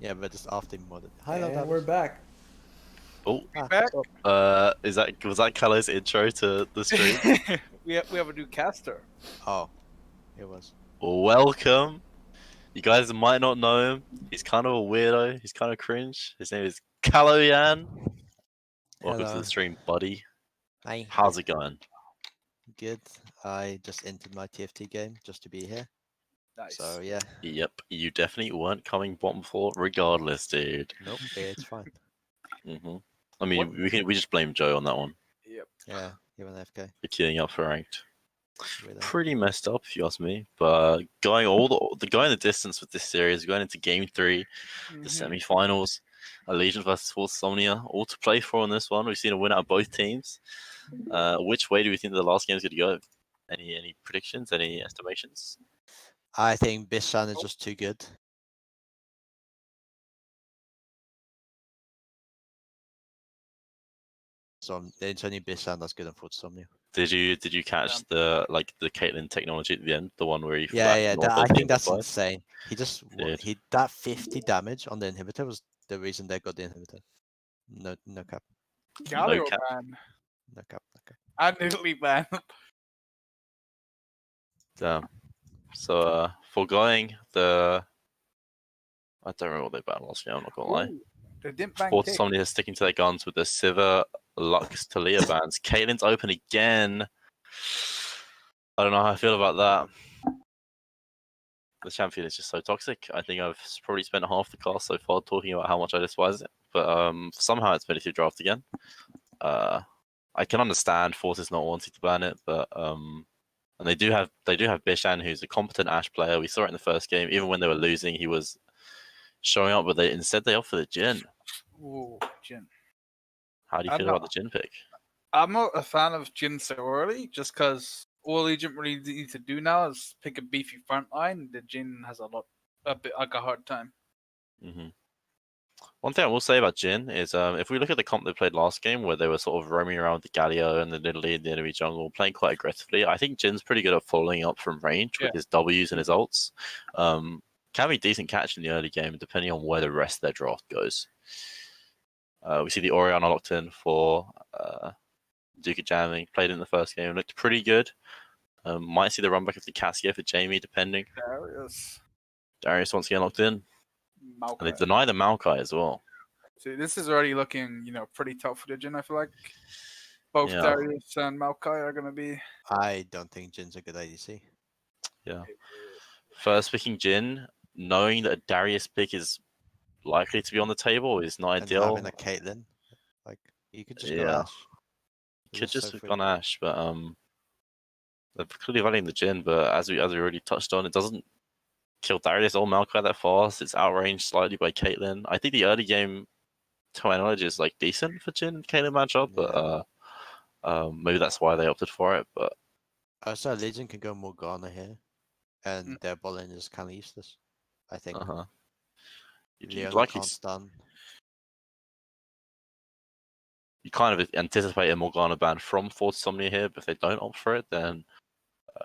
Yeah, but just after modded. Hi, And we're back. Oh, Back. was that Callow's intro to the stream? we have a new caster. Oh, it was. Welcome. You guys might not know him. He's kind of a weirdo. He's kind of cringe. His name is Caloyan. Welcome to the stream, buddy. Hi. How's it going? Good. I just entered my TFT game just to be here. Nice. So yeah. Yep, you definitely weren't coming bottom floor regardless, dude. Nope, it's fine. I mean, we just blame Joe on that one. Yep. Yeah, even FK. For queuing up for ranked. Really. Pretty messed up, if you ask me. But going the distance with this series, going into Game 3, the semi-finals, Allegiant versus Force Somnia, all to play for on this one. We've seen a winner of both teams. Which way do we think the last game is going to go? Any predictions? Any estimations? I think Bishan is just too good. So it's only Bishan that's good in Force Somnia. Did you catch the Caitlyn technology at the end, the one where he Yeah, I think that's insane. He just that 50 damage on the inhibitor was the reason they got the inhibitor. No cap. Galio ban. No cap. I nearly banned. Damn. So foregoing the, I don't remember what they banned last game. I'm not gonna lie. They didn't ban Force Somnia is sticking to their guns with the Sivir, Lux, Talia bans. Caitlyn's open again. I don't know how I feel about that. The champion is just so toxic. I think I've probably spent half the cast so far talking about how much I despise it, but somehow it's made it to draft again. I can understand Forces not wanting to ban it, but and they do have Bishan, who's a competent Ashe player. We saw it in the first game. Even when they were losing, he was showing up, but instead they opt for the Jhin. Ooh, Jhin. How do you feel about the Jhin pick? I'm not a fan of Jhin so early, just because all Agent really needs to do now is pick a beefy front line. The Jhin has a bit like a hard time. One thing I will say about Jhin is if we look at the comp they played last game, where they were sort of roaming around with the Galio and the Nidalee in the enemy jungle, playing quite aggressively, I think Jin's pretty good at following up from range with his Ws and his ults. Can be decent catch in the early game, depending on where the rest of their draft goes. We see the Orianna locked in for Duke of Jamming, played in the first game, looked pretty good. Might see the run back of the Cassia for Jamie, depending. Darius once again locked in. Maokai. And they deny the Maokai as well. See, this is already looking, pretty tough for the Jhin, I feel like. Both Darius and Maokai are going to be... I don't think Jin's a good ADC. Yeah. First picking Jhin, knowing that a Darius pick is likely to be on the table is not ideal. And having a Caitlyn, like, you could just go Ashe. You could just have gone Ashe, but they're clearly valuing the Jhin, but as we already touched on, it doesn't kill Darius or Maokai that fast. It's outranged slightly by Caitlyn. I think the early game, to my knowledge, is like decent for Jhin and Caitlyn matchup, but maybe that's why they opted for it. But also, Legion can go Morgana here, and their bot lane is kind of useless. I think. You'd likely stun. You kind of anticipate a Morgana ban from Force Somnia here, but if they don't opt for it, then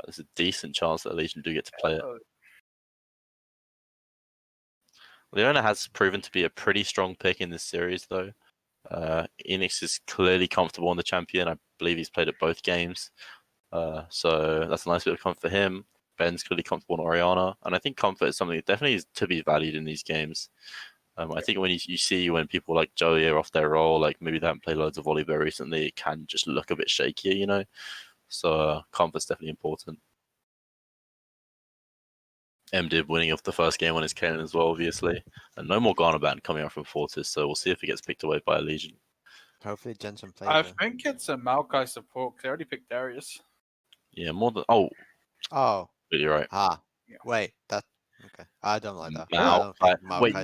there's a decent chance that Legion do get to play it. Leona has proven to be a pretty strong pick in this series, though. Enix is clearly comfortable on the champion. I believe he's played at both games. So that's a nice bit of comfort for him. Ben's clearly comfortable on Orianna. And I think comfort is something that definitely is to be valued in these games. I think when you see when people like Joey are off their role, like maybe they haven't played loads of volleyball recently, it can just look a bit shakier, So comfort's definitely important. MDib winning off the first game on his Kanan as well, obviously. And no more Morgana ban coming out from Fortis, so we'll see if it gets picked away by a Legion. Hopefully Jensen plays. I think it's a Maokai support, because they already picked Darius. Yeah, more than... Oh. But you're right. Wait, that... Okay, I don't like that. Wait,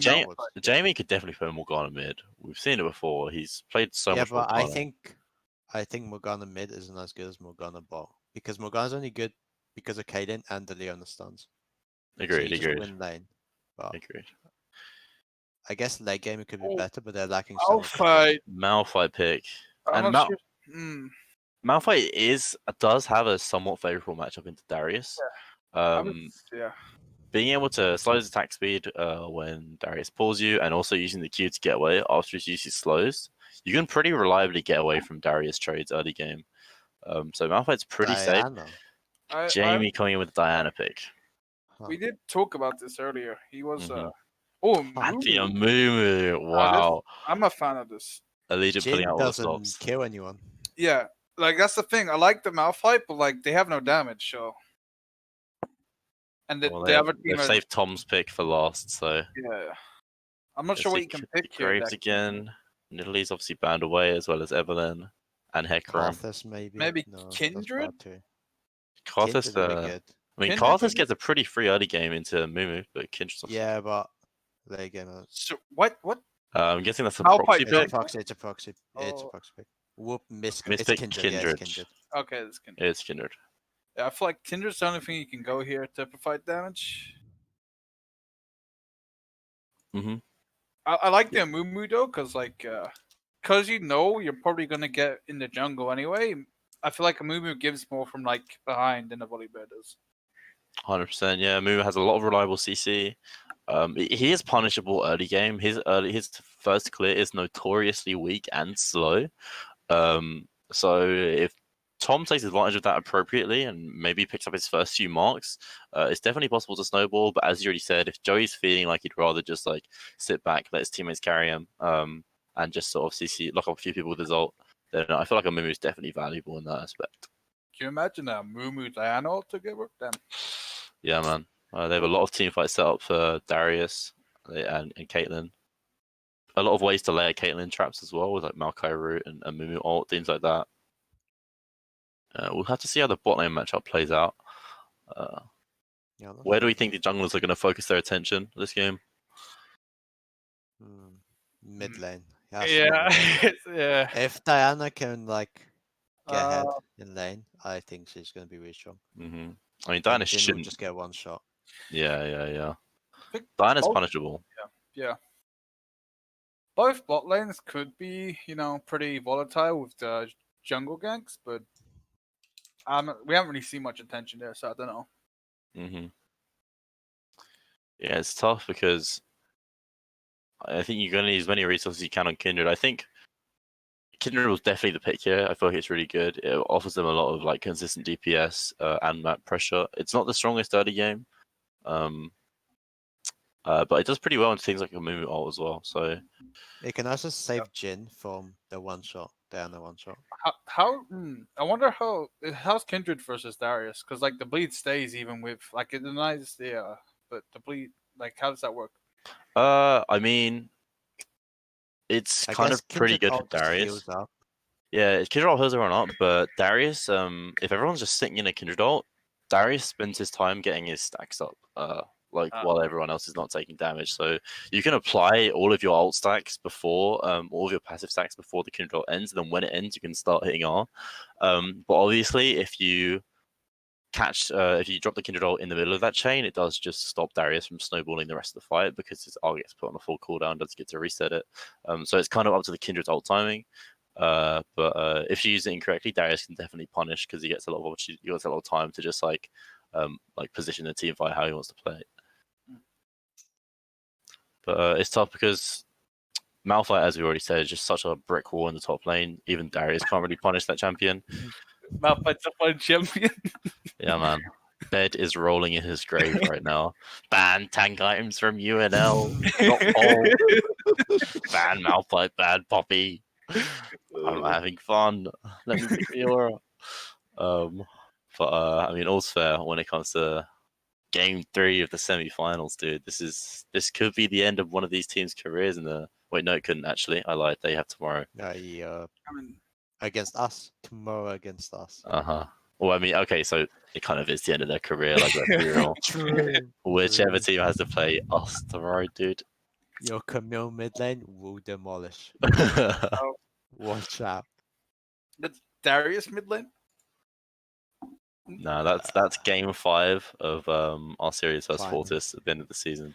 Jamie could definitely play Morgana mid. We've seen it before. He's played so much Morgana. Yeah, but I think Morgana mid isn't as good as Morgana bot. Because Morgana's only good because of Kaden and the Leona stuns. Agreed. Win lane. But agreed. I guess late game it could be better, but they're lacking so much. Malphite pick. And Malphite does have a somewhat favorable matchup into Darius. Yeah. being able to slow his attack speed when Darius pulls you, and also using the Q to get away after his use slows, you can pretty reliably get away from Darius trades early game. So Malphite's pretty safe. Jamie coming in with the Diana pick. We did talk about this earlier. He was Mumu. Wow. I'm a fan of this. Allegiant pulling out all the stops. Doesn't kill anyone. Yeah, like that's the thing. I like the Malphite, but like they have no damage, so. And the other team they've saved Tom's pick for last, so yeah. I'm not sure what you can pick here. Graves again. Nidalee's obviously banned away, as well as Evelyn and Hecarim. Karthus maybe. Maybe No, Kindred. Karthus. I mean, Karthus gets a pretty free early game into Mumu, but Kindred's obviously... Yeah, but late game. So what? I'm guessing that's a proxy pick. It's a proxy. It's a proxy pick. Whoop, Mispick it's Kindred. Yeah, it's Kindred. Okay, it's Kindred. It's Kindred. Yeah, I feel like Kindred's the only thing you can go here to provide damage. I like the Mumu though, cause you know you're probably gonna get in the jungle anyway. I feel like a Mumu gives more from like behind than a Volibear does. 100%. Yeah, Mumu has a lot of reliable CC. He is punishable early game. His first clear is notoriously weak and slow. So if Tom takes advantage of that appropriately and maybe picks up his first few marks, it's definitely possible to snowball. But as you already said, if Joey's feeling like he'd rather just like sit back, let his teammates carry him, and just sort of CC lock up a few people with his ult, then I feel like a Mumu is definitely valuable in that aspect. Can you imagine a Mumu Diana ult together? Then. Yeah, man. They have a lot of team fights set up for Darius and Caitlyn. A lot of ways to layer Caitlyn traps as well, with like Maokai Root and Mumu ult, things like that. We'll have to see how the bot lane matchup plays out. Where do we think the junglers are going to focus their attention this game? Mid lane. Yeah. Yeah. If Diana can like get ahead in lane, I think she's going to be really strong. I mean, Diana Jhin shouldn't will just get one shot. Yeah. Diana's punishable. Yeah. Both bot lanes could be, pretty volatile with the jungle ganks, but we haven't really seen much attention there, so I don't know. Yeah, it's tough because I think you're going to need as many resources as you can on Kindred. I think Kindred was definitely the pick here. I feel like it's really good. It offers them a lot of like consistent DPS and map pressure. It's not the strongest early game, but it does pretty well in things like a Mumu ult as well. So it can also save Jhin from the one shot. Diana one shot. I wonder how's Kindred versus Darius, because like the bleed stays even with like it denies but the bleed, like how does that work? I mean, it's kind of pretty good for Darius. Yeah, Kindred ult heals everyone up, but Darius, if everyone's just sitting in a Kindred ult, Darius spends his time getting his stacks up, while everyone else is not taking damage. So you can apply all of your ult stacks before, all of your passive stacks before the Kindred ult ends, and then when it ends, you can start hitting R. But obviously, if you drop the Kindred ult in the middle of that chain, it does just stop Darius from snowballing the rest of the fight because his R gets put on a full cooldown, doesn't get to reset it. So it's kind of up to the Kindred's ult timing. But if you use it incorrectly, Darius can definitely punish because he gets a lot of opportunity, he gets a lot of time to just like position the team fight how he wants to play it. But it's tough because Malphite, as we already said, is just such a brick wall in the top lane. Even Darius can't really punish that champion. Malphite's a fun champion. Yeah, man. Bed is rolling in his grave right now. Ban tank items from UNL. Ban Malphite, ban Poppy. I'm having fun. Let me pick the aura. But I mean, all's fair when it comes to Game 3 of the semi-finals, dude. This could be the end of one of these teams' careers. Wait, no, it couldn't actually. I lied. They have tomorrow. Against us tomorrow. Against us. Well, I mean, okay, so it kind of is the end of their career. Like, let's be real. Whichever team has to play us tomorrow, dude. Your Camille mid lane will demolish. Watch out. That's Darius mid lane? No, that's game 5 of our series versus Fortis at the end of the season.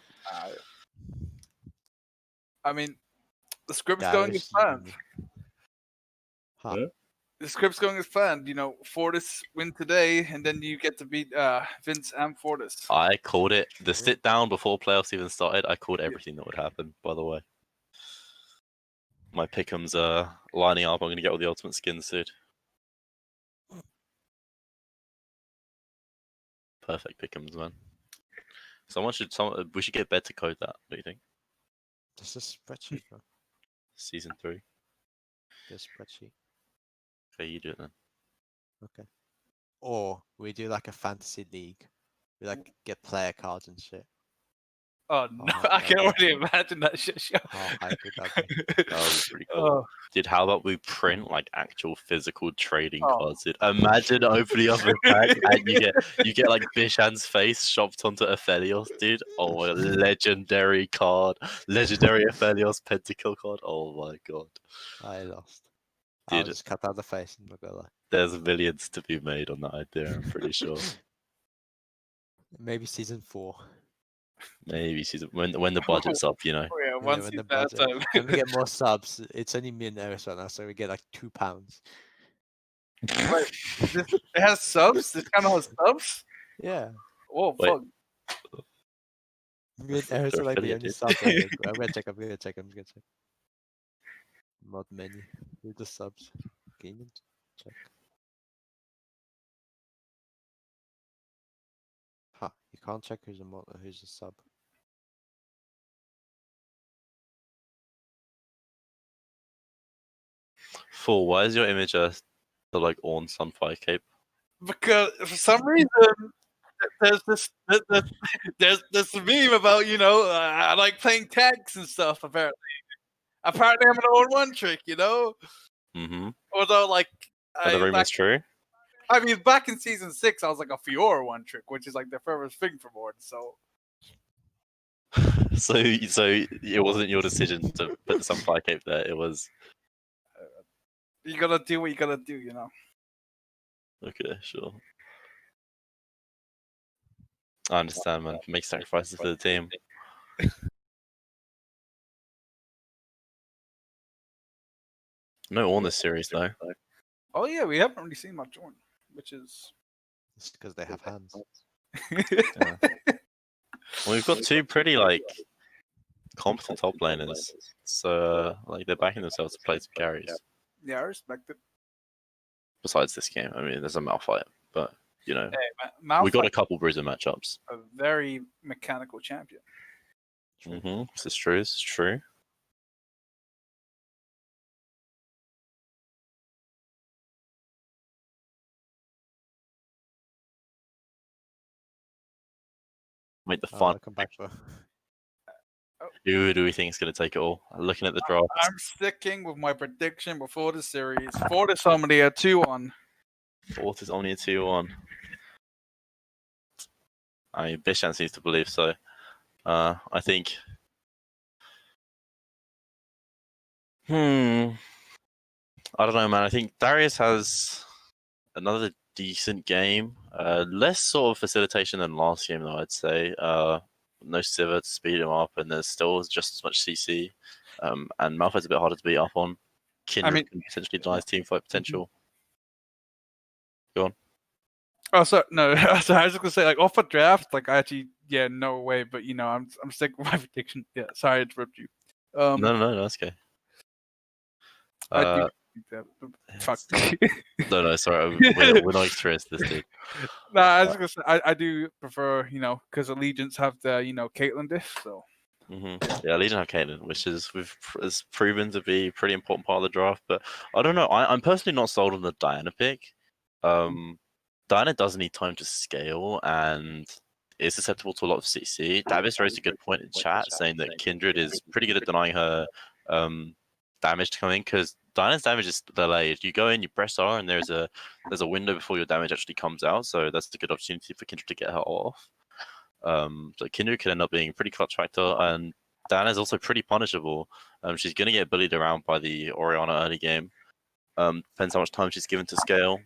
I mean, the script's going as planned. Huh? the script's going as planned. Fortis win today, and then you get to beat Vince and Fortis. I called it. The sit down before playoffs even started. I called everything that would happen. By the way, my pick'ems are lining up. I'm gonna get all the ultimate skins soon. Perfect pick'ems, man. We should get Bet to code that. What do you think? Just a spreadsheet, bro. Season 3. Just a spreadsheet. Okay, you do it then. Okay. Or we do like a fantasy league. We like get player cards and shit. Oh no! I can already imagine that shit show. How hype would that be? That would be pretty cool. Dude, how about we print like actual physical trading cards? Dude, imagine opening up a pack and you get like Bishan's face chopped onto Aphelios, dude. Oh my god, legendary card, legendary Aphelios pentakill card. Oh my god, I lost. Dude, I'll just cut out the face and look at that. There's millions to be made on that idea. I'm pretty sure. Maybe season 4. Maybe season when the budget's up, you know. Oh, yeah, once when you the pass budget. When we get more subs, it's only me and Eris right now, so we get like £2. Wait, it has subs? This kind of has subs? Yeah. Oh, Wait. fuck. Me and Eris are like the only subs. I think. I'm gonna check. Mod menu. Who the subs? Gaming. Check. Huh. You can't check who's a sub. Fool, why is your image the like Orn Sunfire cape? Because for some reason, there's this meme about I like playing tanks and stuff. Apparently I'm an old one trick. Mm-hmm. Although like, the rumor's true. I mean, back in season 6, I was like a Fiora one trick, which is like the furthest thing from Orn. So it wasn't your decision to put the Sunfire cape there. It was. You gotta do what you gotta do, Okay, sure. I understand, man. Make sacrifices for the team. No Orn this series, though. Oh yeah, we haven't really seen much Orn, which is It's because they have hands. Yeah. Well, we've got 2 pretty like competent top laners, so like they're backing themselves to play some carries. Yeah, I respect it. Besides this game, I mean, there's a Malphite, but Hey, we got a couple Bruiser matchups. A very mechanical champion. Mm-hmm. This is true. This is true. Make the fun. Come back, bro. Who do we think is going to take it all? Looking at the draft. I'm sticking with my prediction before the series. Fortis only a 2-1. Fourth is only a 2-1. I mean, Bishan seems to believe so. I think. I don't know, man. I think Darius has another decent game. Less sort of facilitation than last game, though, I'd say. No Sivir to speed him up, and there's still just as much CC. And Malphite's a bit harder to beat up on. Kindred can potentially deny his team fight potential. Go on. Oh, so no. So I was just gonna say, like, off a draft, like, actually, yeah, no way. But I'm sticking with my prediction. Yeah, sorry to interrupt you. No, that's okay. I do think that. Fuck. No, sorry, we're not experienced this dude. No, I was gonna say, I do prefer, because Allegiance have the, Caitlyn diff, so. Mm-hmm. Yeah, Legion have Caitlyn, which is proven to be a pretty important part of the draft. But I don't know. I'm personally not sold on the Diana pick. Diana does need time to scale and is susceptible to a lot of CC. Davis raised a good point in chat saying that Kindred is pretty good at denying her damage to come in because Diana's damage is delayed. You go in, you press R, and there's a window before your damage actually comes out. So that's a good opportunity for Kindred to get her off. So Kindred could end up being a pretty clutch factor, and Diana is also pretty punishable. She's going to get bullied around by the Orianna early game. Depends how much time she's given to scale.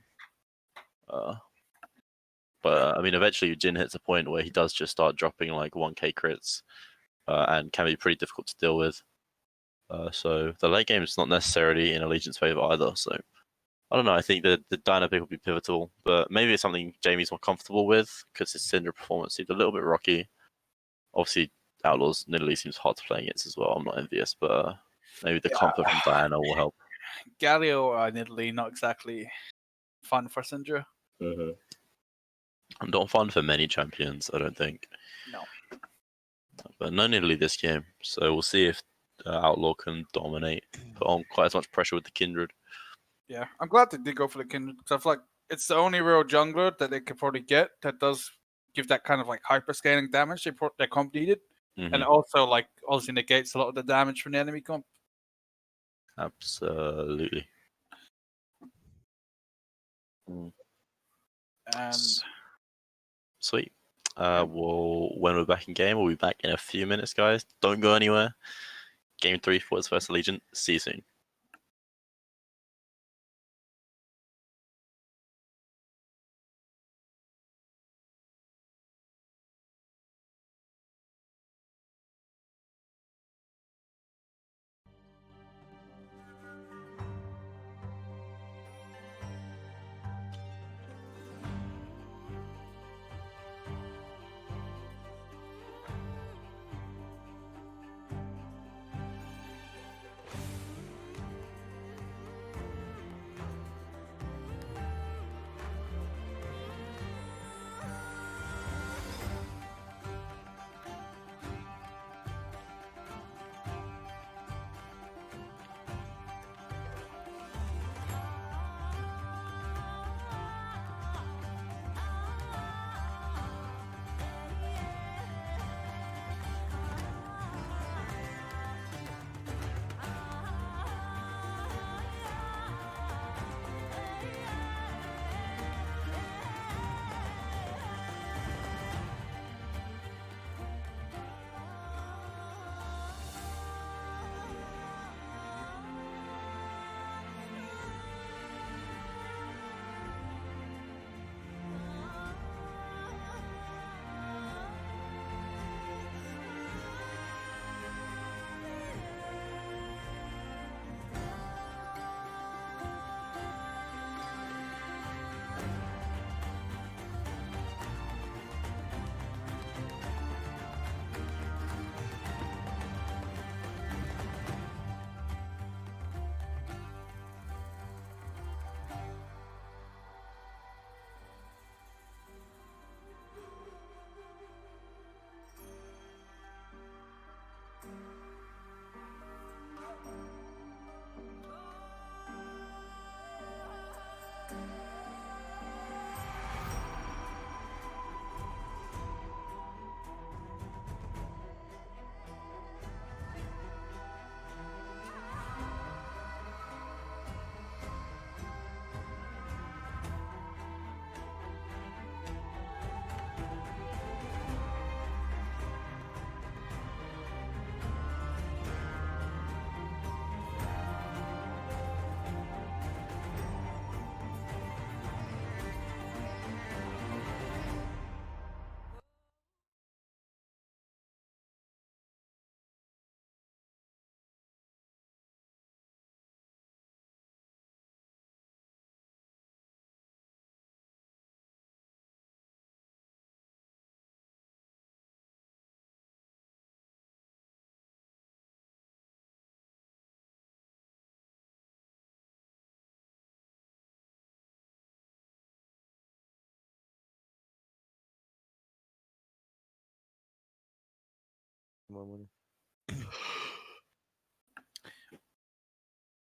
But I mean, eventually Jin hits a point where he does just start dropping like 1k crits, and can be pretty difficult to deal with. So the late game is not necessarily in Allegiance favor either. So I don't know. I think the Dino pick will be pivotal, but maybe it's something Jamie's more comfortable with because his Cinder performance seemed a little bit rocky. Obviously, Outlaws Nidalee seems hard to play against as well. I'm not envious, but maybe the comfort from Diana will help. Galio and Italy, not exactly fun for Syndra. And not fun for many champions, I don't think. No. But no Nidalee this game, so we'll see if Outlaw can dominate, put on quite as much pressure with the Kindred. Yeah, I'm glad they did go for the Kindred because I feel like it's the only real jungler that they could probably get that does give that kind of like hyper scaling damage they comp needed, and also like obviously negates a lot of the damage from the enemy comp. Absolutely. And sweet. Well, when we're back in game, we'll be back in a few minutes, guys. Don't go anywhere. Game 3 for its first Allegiant. See you soon.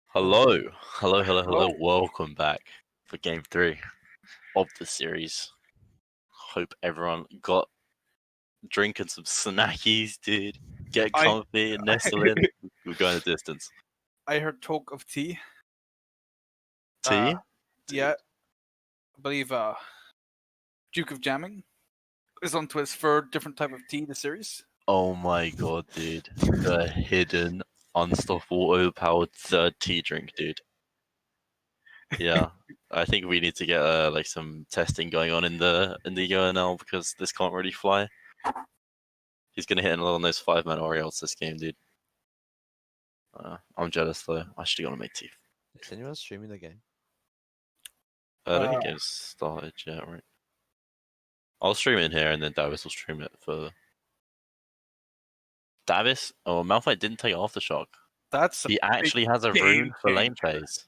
Hello. Welcome back for Game 3 of the series. Hope everyone got drinking some snackies, dude. Get comfy, nestle in. We're going the distance. I heard talk of tea. Tea? Yeah. I believe Duke of Jamming is onto his third different type of tea in the series. Oh my god, dude. The hidden, unstoppable, overpowered third tea drink, dude. Yeah. I think we need to get like some testing going on in the UNL because this can't really fly. He's gonna hit a lot on those 5-man Orioles this game, dude. I'm jealous though. I should have gone to make tea. Is anyone streaming the game? I don't think game's started yet, right? I'll stream it in here, and then Davis will stream it for Davis. Oh, Malphite didn't take Aftershock. He actually has a rune for lane phase.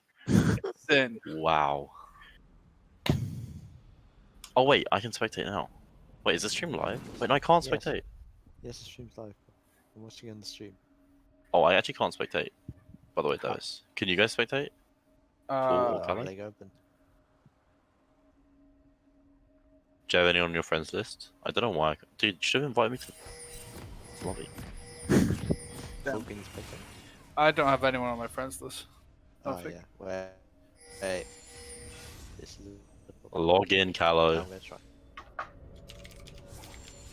Then Wow. Oh wait, I can spectate now. Wait, is the stream live? Wait, no, I can't spectate. Yes, the stream's live. I'm watching it on the stream. Oh, I actually can't spectate. By the way, Davis, can you guys spectate? Link open. Do you have any on your friends list? I don't know why. Dude, you should have invited me to the lobby. I don't have anyone on my friends list. Oh yeah. Wait. This is Log in, Callow. I'm gonna try.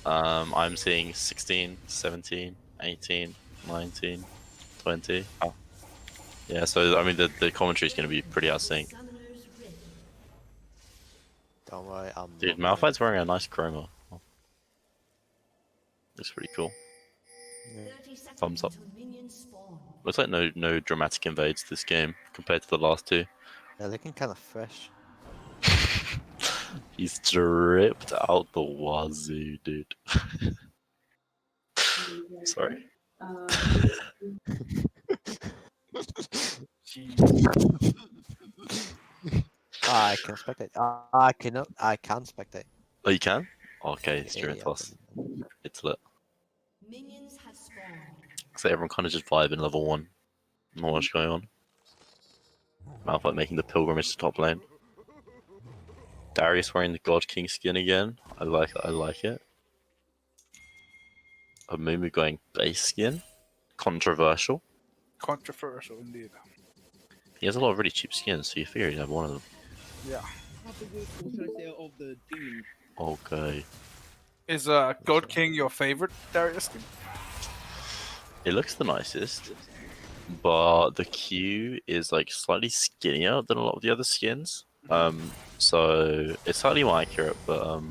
I'm seeing 16, 17, 18, 19, 20. Oh. Yeah, so I mean the commentary is going to be pretty out of sync. Don't worry, Dude, Malphite's wearing a nice chroma. Oh. Looks pretty cool. Yeah. Thumbs up. Looks like no dramatic invades this game compared to the last two. They're looking kind of fresh. He's dripped out the wazoo, dude. Sorry. I can spectate. I cannot. I can spectate. Oh, you can? Okay, it's Yeah, during toss. yeah. It's lit. So everyone kind of just vibing level 1. Not much going on. Malphite making the pilgrimage to top lane. Darius wearing the God King skin again. I like it. A Mumu going base skin. Controversial. Controversial indeed. He has a lot of really cheap skins, so you figure he'd have one of them. Yeah. Okay. Is God King your favorite Darius skin? It looks the nicest, but the Q is like slightly skinnier than a lot of the other skins. So it's slightly more accurate, but I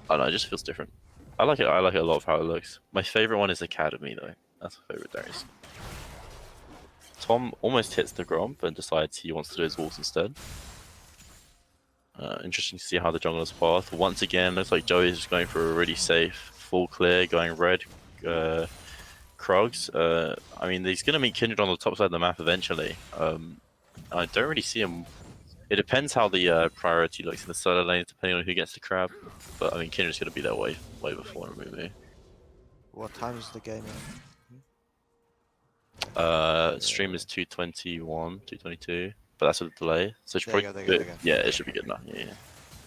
don't know, it just feels different. I like it a lot of how it looks. My favorite one is Academy though. That's my favorite Darius. Tom almost hits the Gromp and decides he wants to do his walls instead. Interesting to see how the jungler's path. Once again, looks like Joey is just going for a really safe, full clear, going red. Krogs. I mean, he's going to meet Kindred on the top side of the map eventually. I don't really see him. It depends how the priority looks in the solo lanes, depending on who gets the crab. But I mean, Kindred's going to be there way before Mumu. What time is the game? Stream is 2:21, 2:22, but that's with a delay. So it should probably good. Yeah, it should be good now. Yeah.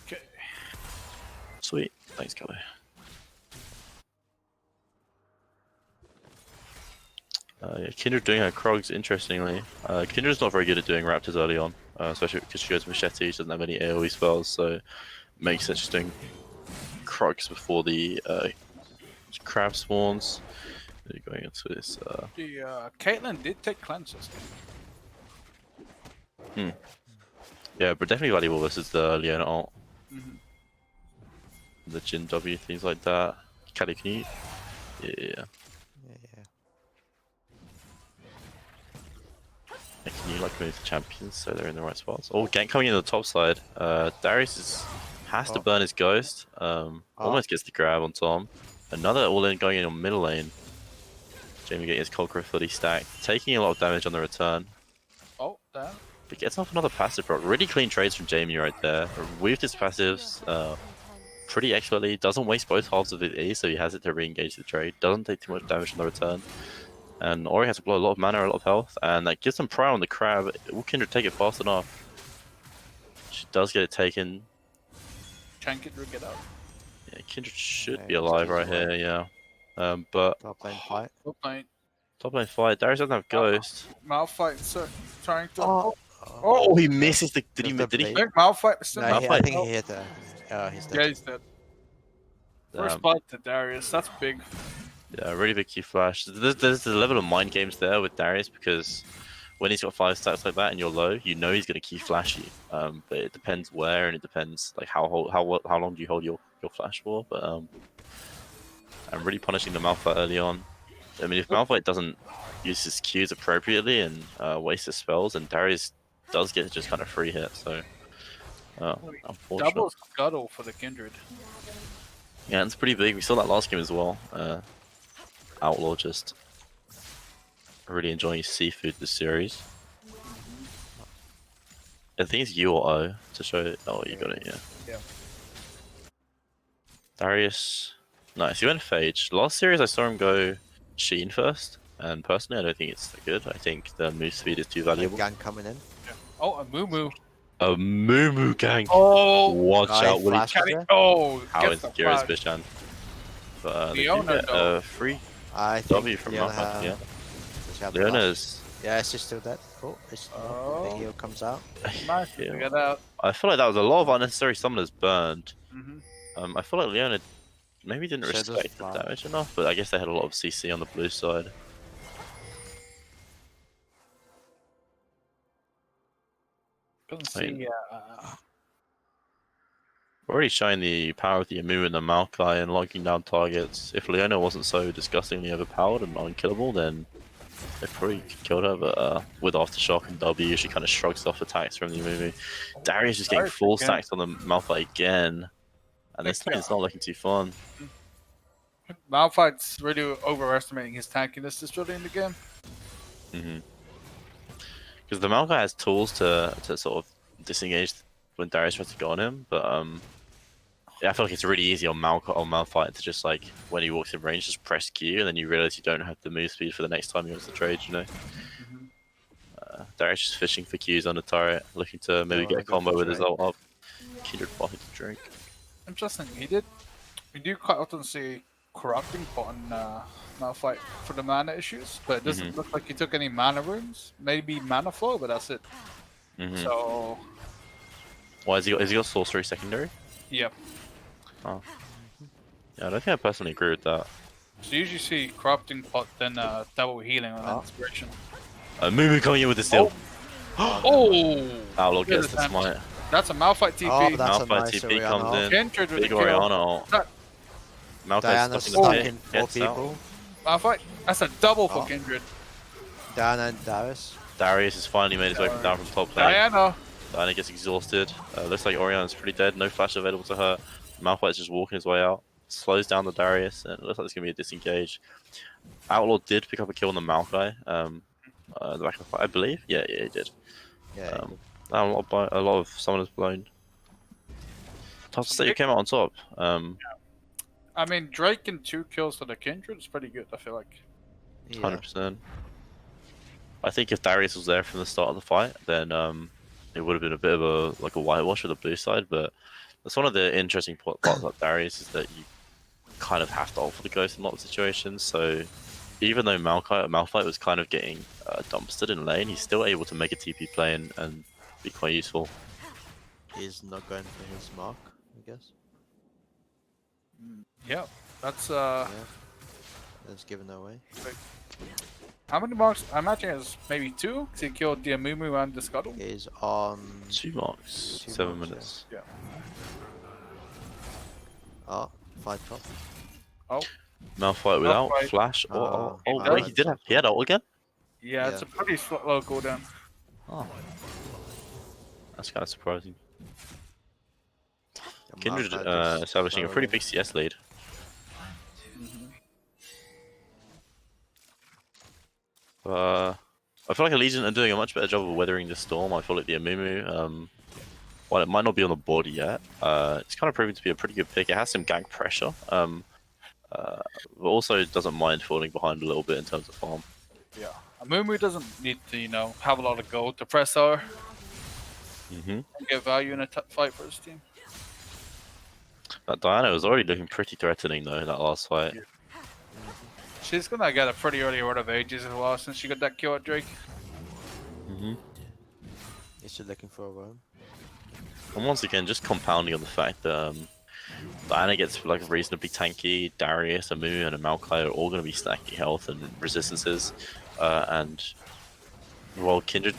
Okay. Sweet. Thanks, Kelly. Kindred doing her Krogs, interestingly. Kindred's not very good at doing Raptors early on, especially because she goes Machete, she doesn't have any AoE spells, so it makes sense just doing Krogs before the crab spawns. Going into this. Caitlyn did take cleanses. Yeah, but definitely valuable versus the Leona ult. The Jin W, things like that. Kelly, can you? Yeah. Can you like move the champions so they're in the right spots? Oh, gank coming in the top side. Darius has to burn his ghost. Almost gets the grab on Tom. Another all-in going in on middle lane. Jamie getting his Conqueror fully stacked, taking a lot of damage on the return. Oh, damn. But gets off another passive proc. Really clean trades from Jamie right there. Weaved his passives pretty expertly. Doesn't waste both halves of his E, so he has it to re-engage the trade. Doesn't take too much damage on the return. And Ori has to blow a lot of mana, a lot of health, and that gives him prior on the crab. Will Kindred take it fast enough? She does get it taken. Can Kindred get out? Yeah, Kindred should be alive right here, yeah. But top lane fight. Top lane fight. Darius doesn't have ghost. Malphite trying to. Oh, he misses the. Did he? Malphite? No, I think he hit her. He's dead. Yeah, he's dead. First blood to Darius. That's big. Yeah, really big Q flash. There's a level of mind games there with Darius because when he's got 5 stacks like that and you're low, you know he's gonna Q flash you. But it depends where and it depends like how long do you hold your flash for. But I'm really punishing the Malphite early on. I mean, if Malphite doesn't use his Qs appropriately and waste his spells, and Darius does get just kind of free hit. So Oh, unfortunate. Double scuttle for the Kindred. Yeah, it's pretty big. We saw that last game as well. Outlaw just really enjoying his seafood this series. I think it's U or O to show it. Oh, you got it, yeah. Yeah. Darius. Nice, he went Phage. Last series I saw him go Sheen first, and personally I don't think it's that good. I think the move speed is too valuable. Gang coming in. Yeah. Oh, a Moo. A Moo gank! Oh! Watch out, Willie. Oh! How insecure is Bishan? But they do get a free I think W from Malphite, yeah. Leona's... Yeah, it's just still dead. Oh, the heal comes out. Nice, get out. I feel like that was a lot of unnecessary summoners burned. Mm-hmm. I feel like Leona maybe didn't respect the damage enough, but I guess they had a lot of CC on the blue side. Already showing the power of the Amu and the Maokai and locking down targets. If Leona wasn't so disgustingly overpowered and unkillable, then they probably killed her, but with Aftershock and W, she kind of shrugs off attacks from the Amu. Darius is getting full stacks on the Malphite again, and this thing is not looking too fun. Malphite's really overestimating his tankiness this early in the game. Because the Maokai has tools to sort of disengage when Darius tries to go on him, but yeah, I feel like it's really easy on Malphite to just like when he walks in range, just press Q, and then you realize you don't have the move speed for the next time he wants to trade. You know, Darius just fishing for Qs on the turret, looking to maybe get a combo with his ult up. Kindred botted to drink. Interesting. We do quite often see corrupting pot on Malphite for the mana issues, but it doesn't look like he took any mana runes. Maybe mana flow, but that's it. So. Why has he got sorcery secondary? Yep. Oh. Yeah, I don't think I personally agree with that. So you usually see corrupting pot, then double healing on inspiration. Moo coming in with the steal. Oh! Outlaw gets the smite. That's a Malphite TP. Oh, that's Malphite a nice TP comes in. Kindred with Big the kill. Oriana. Diana's stuck stuck in 4 people. Malphite. That's a double for Kindred. Diana and Darius. Darius has finally made his way down from top lane. Diana gets exhausted. Looks like Oriana's pretty dead. No flash available to her. Malphite's just walking his way out. Slows down the Darius, and it looks like it's going to be a disengage. Outlaw did pick up a kill on the Maokai. The back of the fight, I believe. Yeah, he did. Yeah. A lot of summoners blown. Tough to say who came out on top. I mean, Drake and 2 kills for the Kindred is pretty good, I feel like. 100%. I think if Darius was there from the start of the fight, then it would have been a bit of a whitewash of the blue side, but that's one of the interesting parts about Darius is that you kind of have to ult for the ghost in a lot of situations. So even though Malphite was kind of getting dumpstered in lane, he's still able to make a TP play and be quite useful. He's not going for his mark, I guess. Yeah, that's That's given away. How many marks? I imagine it's maybe 2, because he killed the Amumu and the Scuttle. He's on 2 marks, 7 minutes. Yeah. Oh, 5 top. Oh. Malphite without flash. He had ult again? Yeah, it's a pretty low cooldown. Oh. That's kind of surprising. Kindred establishing a pretty big CS lead. I feel like Allegiant are doing a much better job of weathering the storm. I feel like the Amumu, while it might not be on the board yet, it's kind of proving to be a pretty good pick. It has some gank pressure, but also it doesn't mind falling behind a little bit in terms of farm. Yeah, Amumu doesn't need to, have a lot of gold to press R. And get value in a fight for his team. That Diana was already looking pretty threatening though in that last fight. Yeah. She's gonna get a pretty early Word of Ages as well since she got that kill at Drake. Is she looking for a roam? And once again, just compounding on the fact that Diana gets like reasonably tanky, Darius, Amu, and Maokai are all going to be stacking health and resistances, and well, Kindred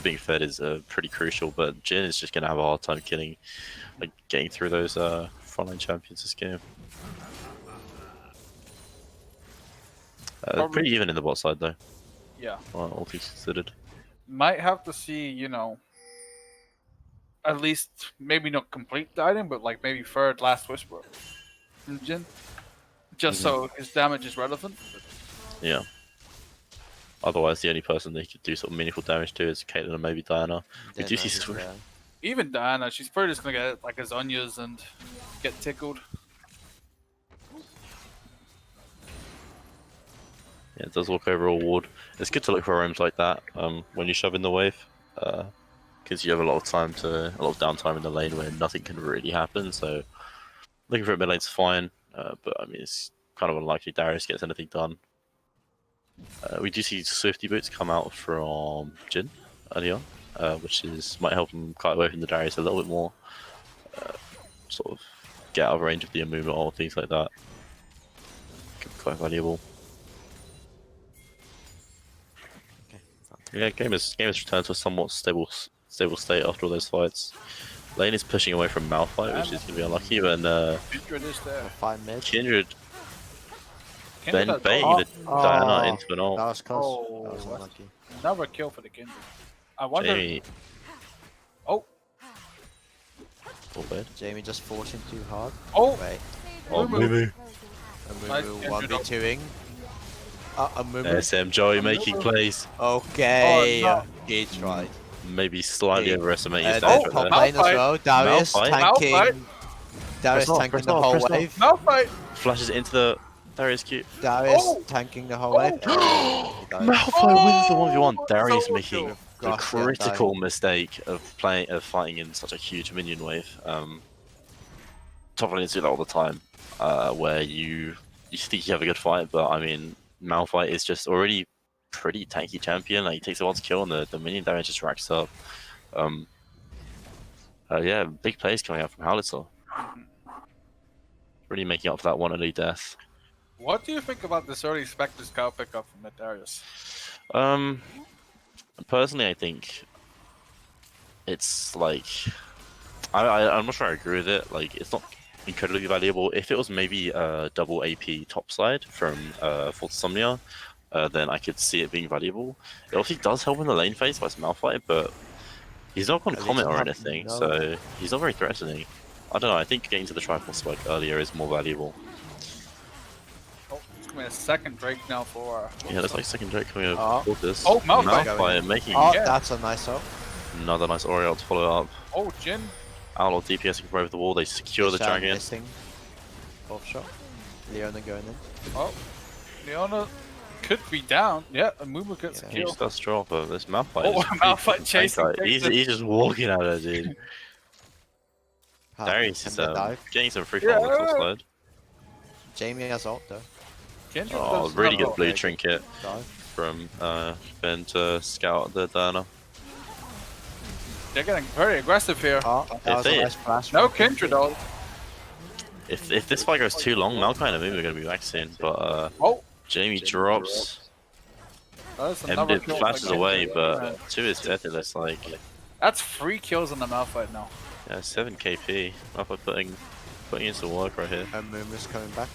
being fed is pretty crucial, but Jhin is just going to have a hard time getting through those frontline champions this game. Pretty even in the bot side though. Yeah. All things considered. Might have to see, at least maybe not complete the item, but like maybe third last whisper from Jin, just so his damage is relevant. Yeah. Otherwise, the only person they could do sort of meaningful damage to is Caitlyn and maybe Diana. We do see even Diana, she's probably just gonna get like his onions and get tickled. Yeah, it does walk over a ward. It's good to look for roams like that when you shove in the wave, because you have a lot of downtime in the lane where nothing can really happen. So looking for it mid lane's fine, but I mean it's kind of unlikely Darius gets anything done. We do see Swifty boots come out from Jin early on, which might help him cut away from the Darius a little bit more, sort of get out of range of the movement or things like that. Could be quite valuable. Yeah, game has returned to a somewhat stable state after all those fights. Lane is pushing away from Malphite, which is going to be unlucky, but Kindred is there. Kindred baiting the Diana into an ult. That was close. Oh, That was unlucky. Another kill for the Kindred. I wonder. Jamie. Oh. Oh, bad. Jamie just forced him too hard. Oh. Wait. Oh, Mumu. Nice 1v2ing. SM Joey making plays. Okay. Oh, no. He tried. Maybe slightly overestimating his There's damage top right there. lane as well. Darius Malphite. tanking. Darius tanking the whole wave. Malphite. Flashes into the Darius Q. Darius tanking the whole wave. Malphite wins the 1v1. Darius So making cool. the critical mistake of fighting in such a huge minion wave. Top lanes do that all the time, where you think you have a good fight, but I mean Malphite is just already pretty tanky champion. Like he takes a while to kill, and the minion damage just racks up. Yeah, big plays coming out from Howlitzer. Really making up for that one early death. What do you think about this early Spectre's cow pickup from Darius? Personally, I think it's like I'm not sure I agree with it. Like it's not incredibly valuable. If it was maybe a double AP topside from Force Somnia, then I could see it being valuable. It obviously does help in the lane phase by Malphite, but he's not going to comment or anything, so he's not very threatening. I don't know, I think getting to the triple spike earlier is more valuable. Oh, it's going to be a second Drake now for... Yeah, there's like second Drake coming over for this. Oh, Malphite. Malphite making... Oh, that's a nice ult. Another nice Oriole to follow up. Oh, Jin. Outlaw DPSing from over the wall, they secure the dragon. Missing. Off shot. Leona going in. Oh, Leona could be down. Yeah, a Mumu gets a He kill. does drop, but this Malphite Oh, is Malphite chasing. he's just walking out of there, dude. Darius is getting some free fall on the slide. Jamie has ult though. Oh, really good blue trinket from Ben to scout the Diana. They're getting very aggressive here. Oh, that was a nice flash. No Kindred ult. If this fight goes too long, Malphite and Mumu are going to be back soon. But Jamie drops. Emdit flashes away, but to his death, it's like... That's 3 kills on the Malphite now. Yeah, 7 KP. Malphite putting in some work right here. And Mumu's coming back.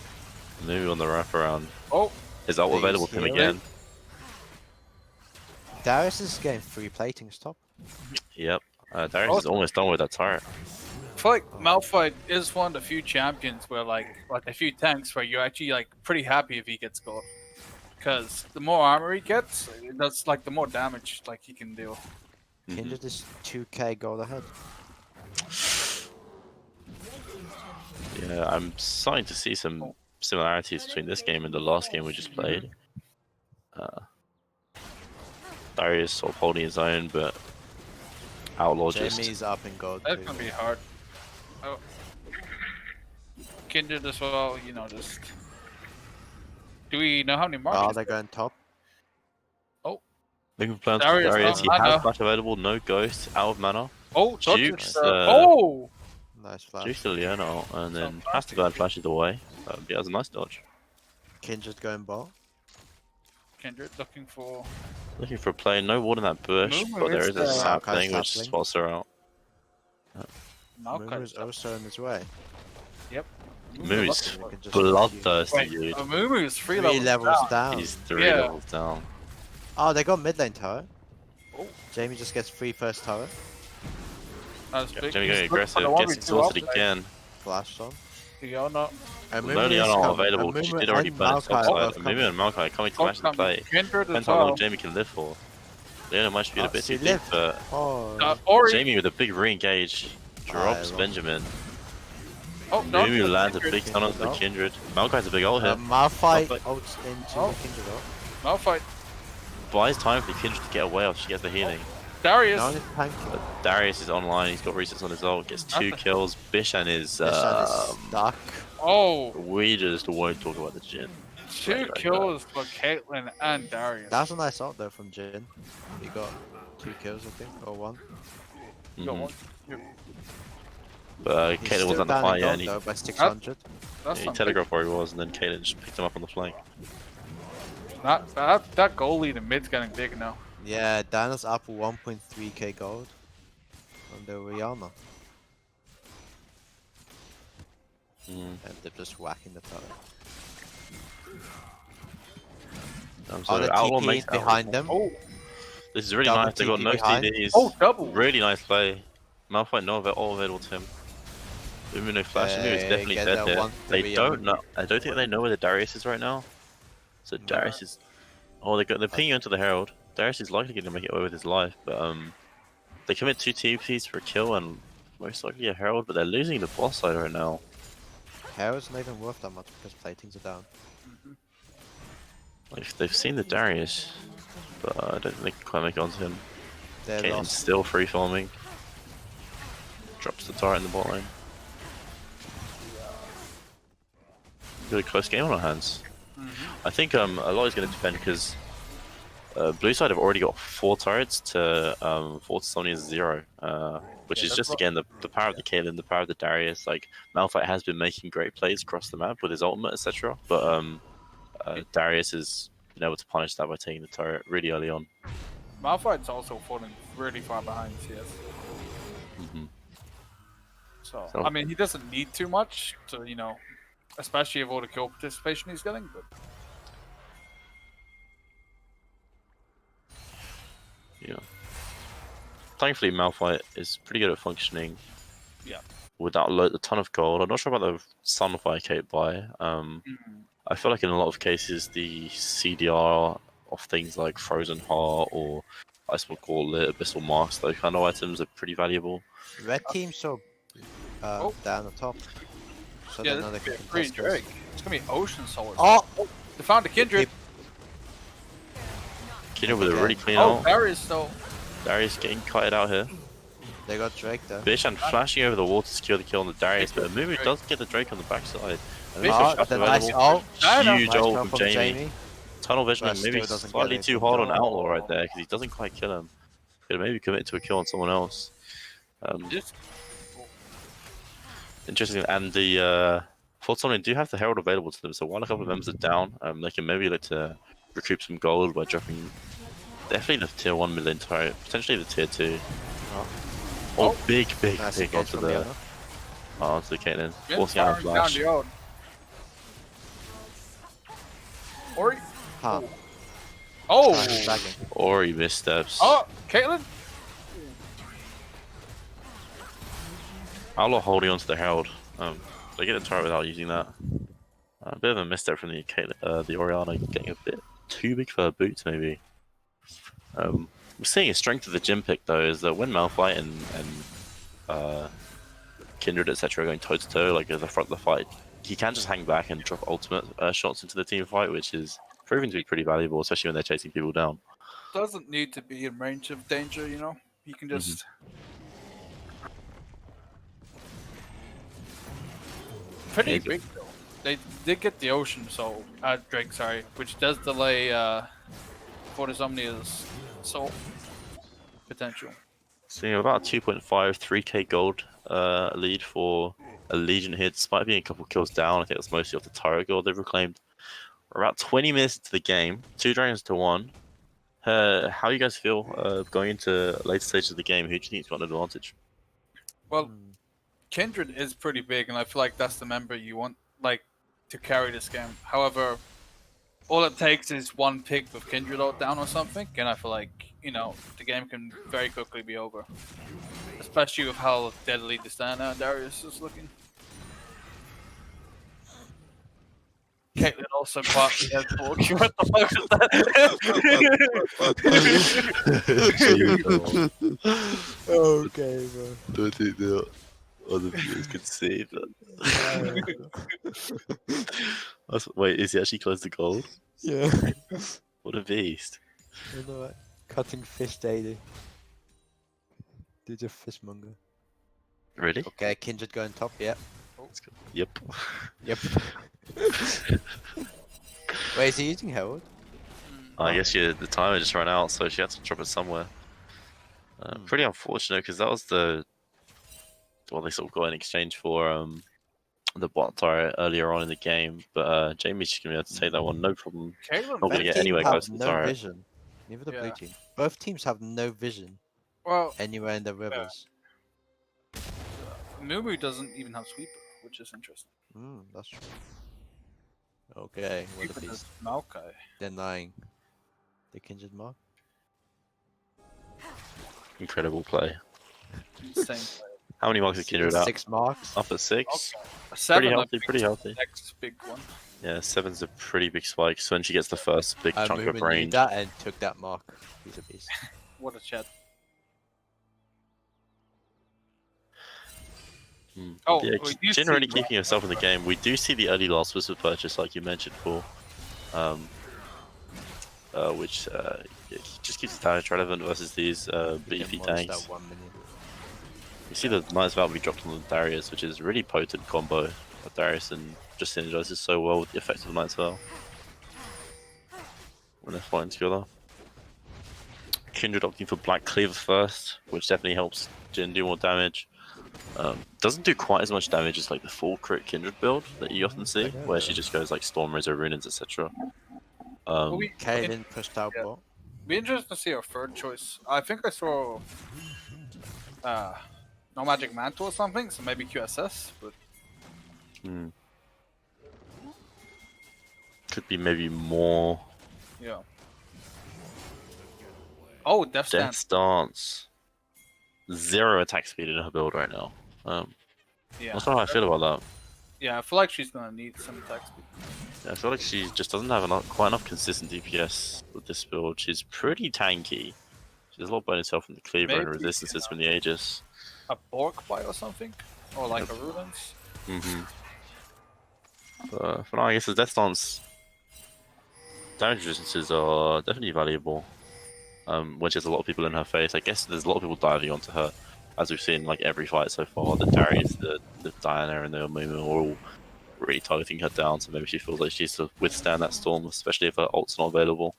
Mumu on the wraparound. Oh! Is ult available to him again? Darius is getting 3 platings top. Yep. Darius is almost done with that turret. I feel like Malphite is one of the few champions where like a few tanks where you're actually like pretty happy if he gets gold. Because the more armor he gets, that's like the more damage like he can deal. Kindred is 2k gold ahead. Yeah, I'm starting to see some similarities between this game and the last game we just played. Darius sort of holding his own, but Outlaw Jamie's up in gold. That's gonna be hard. Oh. Kindred as well, you know, just... Do we know how many marks? Oh, they're going top. Oh. Looking for plans for Darius, he has flash available, no ghost, out of mana. Oh, Jukes, oh! Nice flash. Jukes the Leona, and then has to go and flash it away. Yeah, that was a nice dodge. Kindred going bot. Kindred looking for a play, no ward in that bush, but there is a sapling which sapling. spots her out. Mumu's also in his way. Yep. Mumu's bloodthirsty, dude. Mumu's 3 3 levels down. He's 3 levels down. Oh, they got mid lane turret. Oh. Jamie just gets free first turret. Jamie going aggressive, gets exhausted again. Flash on. Liana. Loliana not available. She did already burn its top side. Amumu and Maokai coming to match the play. Kindred Depends as how long well. Jamie can live for. Leona might be a bit too deep, but Ori. Jamie with a big re-engage drops Benjamin. Oh, no. Amumu lands a big stun onto the Kindred. Maokai's a big ult here. Malphite ults into the Kindred ult. Malphite. Buys time for the Kindred to get away after she gets the healing. Darius. But Darius is online, he's got resets on his ult, gets 2 kills. Bishan is stuck. Oh. We just won't talk about the Jhin. 2 kills for Caitlyn and Darius. That's a nice ult though from Jhin. He got 2 kills, I think, or 1. You got 1. But Caitlyn wasn't on the fight yet, and though, by 600. He telegraphed where he was, and then Caitlyn just picked him up on the flank. That goal lead in mid's getting big now. Yeah, Dana's up 1.3k gold on the Rihanna. And they're just whacking the turret. So Outlaw makes behind them. Oh. This is really nice, they got no CDs. Oh, double! Really nice play. Malphite no all available to him. Umu no flash, Umu is definitely dead here. They don't know, I don't think they know where the Darius is right now. So Darius is... Oh, they're pinging into the Herald. Darius is likely going to make it away with his life, but they commit 2 TPs for a kill and most likely a Herald, but they're losing the boss side right now. Herald's not even worth that much because platings are down. Like, they've seen the Darius, but I don't think they can quite make it onto him. Caitlyn's still free farming. Drops the turret in the bot lane. Really close game on our hands. I think a lot is going to depend because blue side have already got 4 turrets to 4 to Sonya's 0, which is just again the power of the Caitlyn, the power of the Darius. Like Malphite has been making great plays across the map with his ultimate, etc. But Darius has been able to punish that by taking the turret really early on. Malphite's also falling really far behind CS. So I mean, he doesn't need too much to, you know, especially with all the kill participation he's getting. But yeah, thankfully Malphite is pretty good at functioning. Yeah. Without a ton of gold. I'm not sure about the Sunfire Cape buy. I feel like in a lot of cases the CDR of things like Frozen Heart or Ice Gauntlet, Abyssal Marks, those kind of items are pretty valuable. Red team so down the top. So yeah, they know they can pretty contest Drake. It's gonna be Ocean Soul. Oh! They found the Kindred. Kindred with a really clean ult. Darius though. Darius getting kited out here. They got Drake though. Bishan flashing over the wall to secure the kill on the Darius, but Amumu does get the Drake on the backside. The nice ult. Huge ult from Jamie. Tunnel visioning maybe slightly too hard on Outlaw right there because he doesn't quite kill him. Could maybe commit to a kill on someone else. Interesting, and the Fort Summoning do have the Herald available to them, so while a couple of members are down, they can maybe look to recoup some gold by dropping definitely the tier 1 mid lane turret, potentially the tier 2. Big onto the Caitlyn. Forcing out a flash. Ori. Ori missteps. Oh, Caitlyn. Outlaw holding onto the Herald. They get the turret without using that. A bit of a misstep from the Orianna getting a bit too big for her boots, maybe. We're seeing a strength of the gym pick though is that when Malphite and Kindred etc. are going toe to toe, like at the front of the fight, he can just hang back and drop ultimate shots into the team fight, which is proving to be pretty valuable, especially when they're chasing people down. Doesn't need to be in range of danger, you know. You can just. Pretty big though. They did get the Ocean Soul, Drake, sorry, which does delay for the Omnia's soul potential. Seeing about 2.5, 3k gold lead for a Legion here, despite being a couple kills down. I think that's mostly off the turret gold they've reclaimed. We're about 20 minutes into the game, 2 dragons to 1. How you guys feel going into later stages of the game? Who do you think has got an advantage? Well, Kindred is pretty big, and I feel like that's the member you want, like, to carry this game. However, all it takes is one pick with Kindred out down or something, and I feel like, you know, the game can very quickly be over. Especially with how deadly the Diana Darius is looking. Caitlyn also bought the Deadpool. What the fuck is that? Okay, bro. Don't think the other viewers could see, but wait, is he actually close to gold? Yeah. What a beast! You know what? Cutting fish daily. Dude's a fishmonger. Really? Okay, Kindred going top. Yep. Let's go. Yep. Yep. Wait, is he using Herald? I guess the timer just ran out, so she had to drop it somewhere. Pretty unfortunate because that was what they sort of got in exchange for the bot turret earlier on in the game. But Jamie's just gonna be able to take that one, no problem. Caitlyn Not gonna get anywhere close to the no turret. vision. Neither the blue team. Both teams have no vision. Well, anywhere in the rivers. Mumu doesn't even have sweeper, which is interesting. That's true. Okay, what a beast. Maokai. Denying the Kindred mark. Incredible play. Insane play. How many marks did Kindred out? 6 marks. Up at 6. Okay. Pretty healthy, pretty healthy. Next big one. Yeah, 7's a pretty big spike, so when she gets the first big chunk of Mumu range. knew that and took that mark. He's a beast. What a chat. Oh, yeah, generally keeping herself in the game. We do see the early last whisper purchase, like you mentioned, Paul, which just keeps the damage relevant versus these beefy tanks. You see the Knight's Vow be dropped on the Darius, which is a really potent combo of Darius and just synergizes so well with the effect of the Knight's Vow when they're fighting together. Kindred opting for Black Cleaver first, which definitely helps Jin do more damage. Doesn't do quite as much damage as like the full crit Kindred build that you often see, where she just goes like Storm Razor, Runes, etc. Kaylin pushed out bot. Be interesting to see our third choice. I think I saw No Magic Mantle or something, so maybe QSS, but could be maybe more. Yeah. Oh, Death Stance. Death Stance. 0 attack speed in her build right now. Yeah. That's not how I feel about that. Yeah, I feel like she's gonna need some attack speed. Yeah, I feel like she just doesn't have quite enough consistent DPS with this build. She's pretty tanky. She does a lot by herself from the Cleaver and resistances from the Aegis. A Bork Bite or something? Or like a Rudens? For now, I guess the Death Stance damage resistances are definitely valuable. When she has a lot of people in her face. I guess there's a lot of people diving onto her, as we've seen like every fight so far. The Darius, the Diana, and the Mumu are all really targeting her down, so maybe she feels like she needs to withstand that storm, especially if her ult's not available.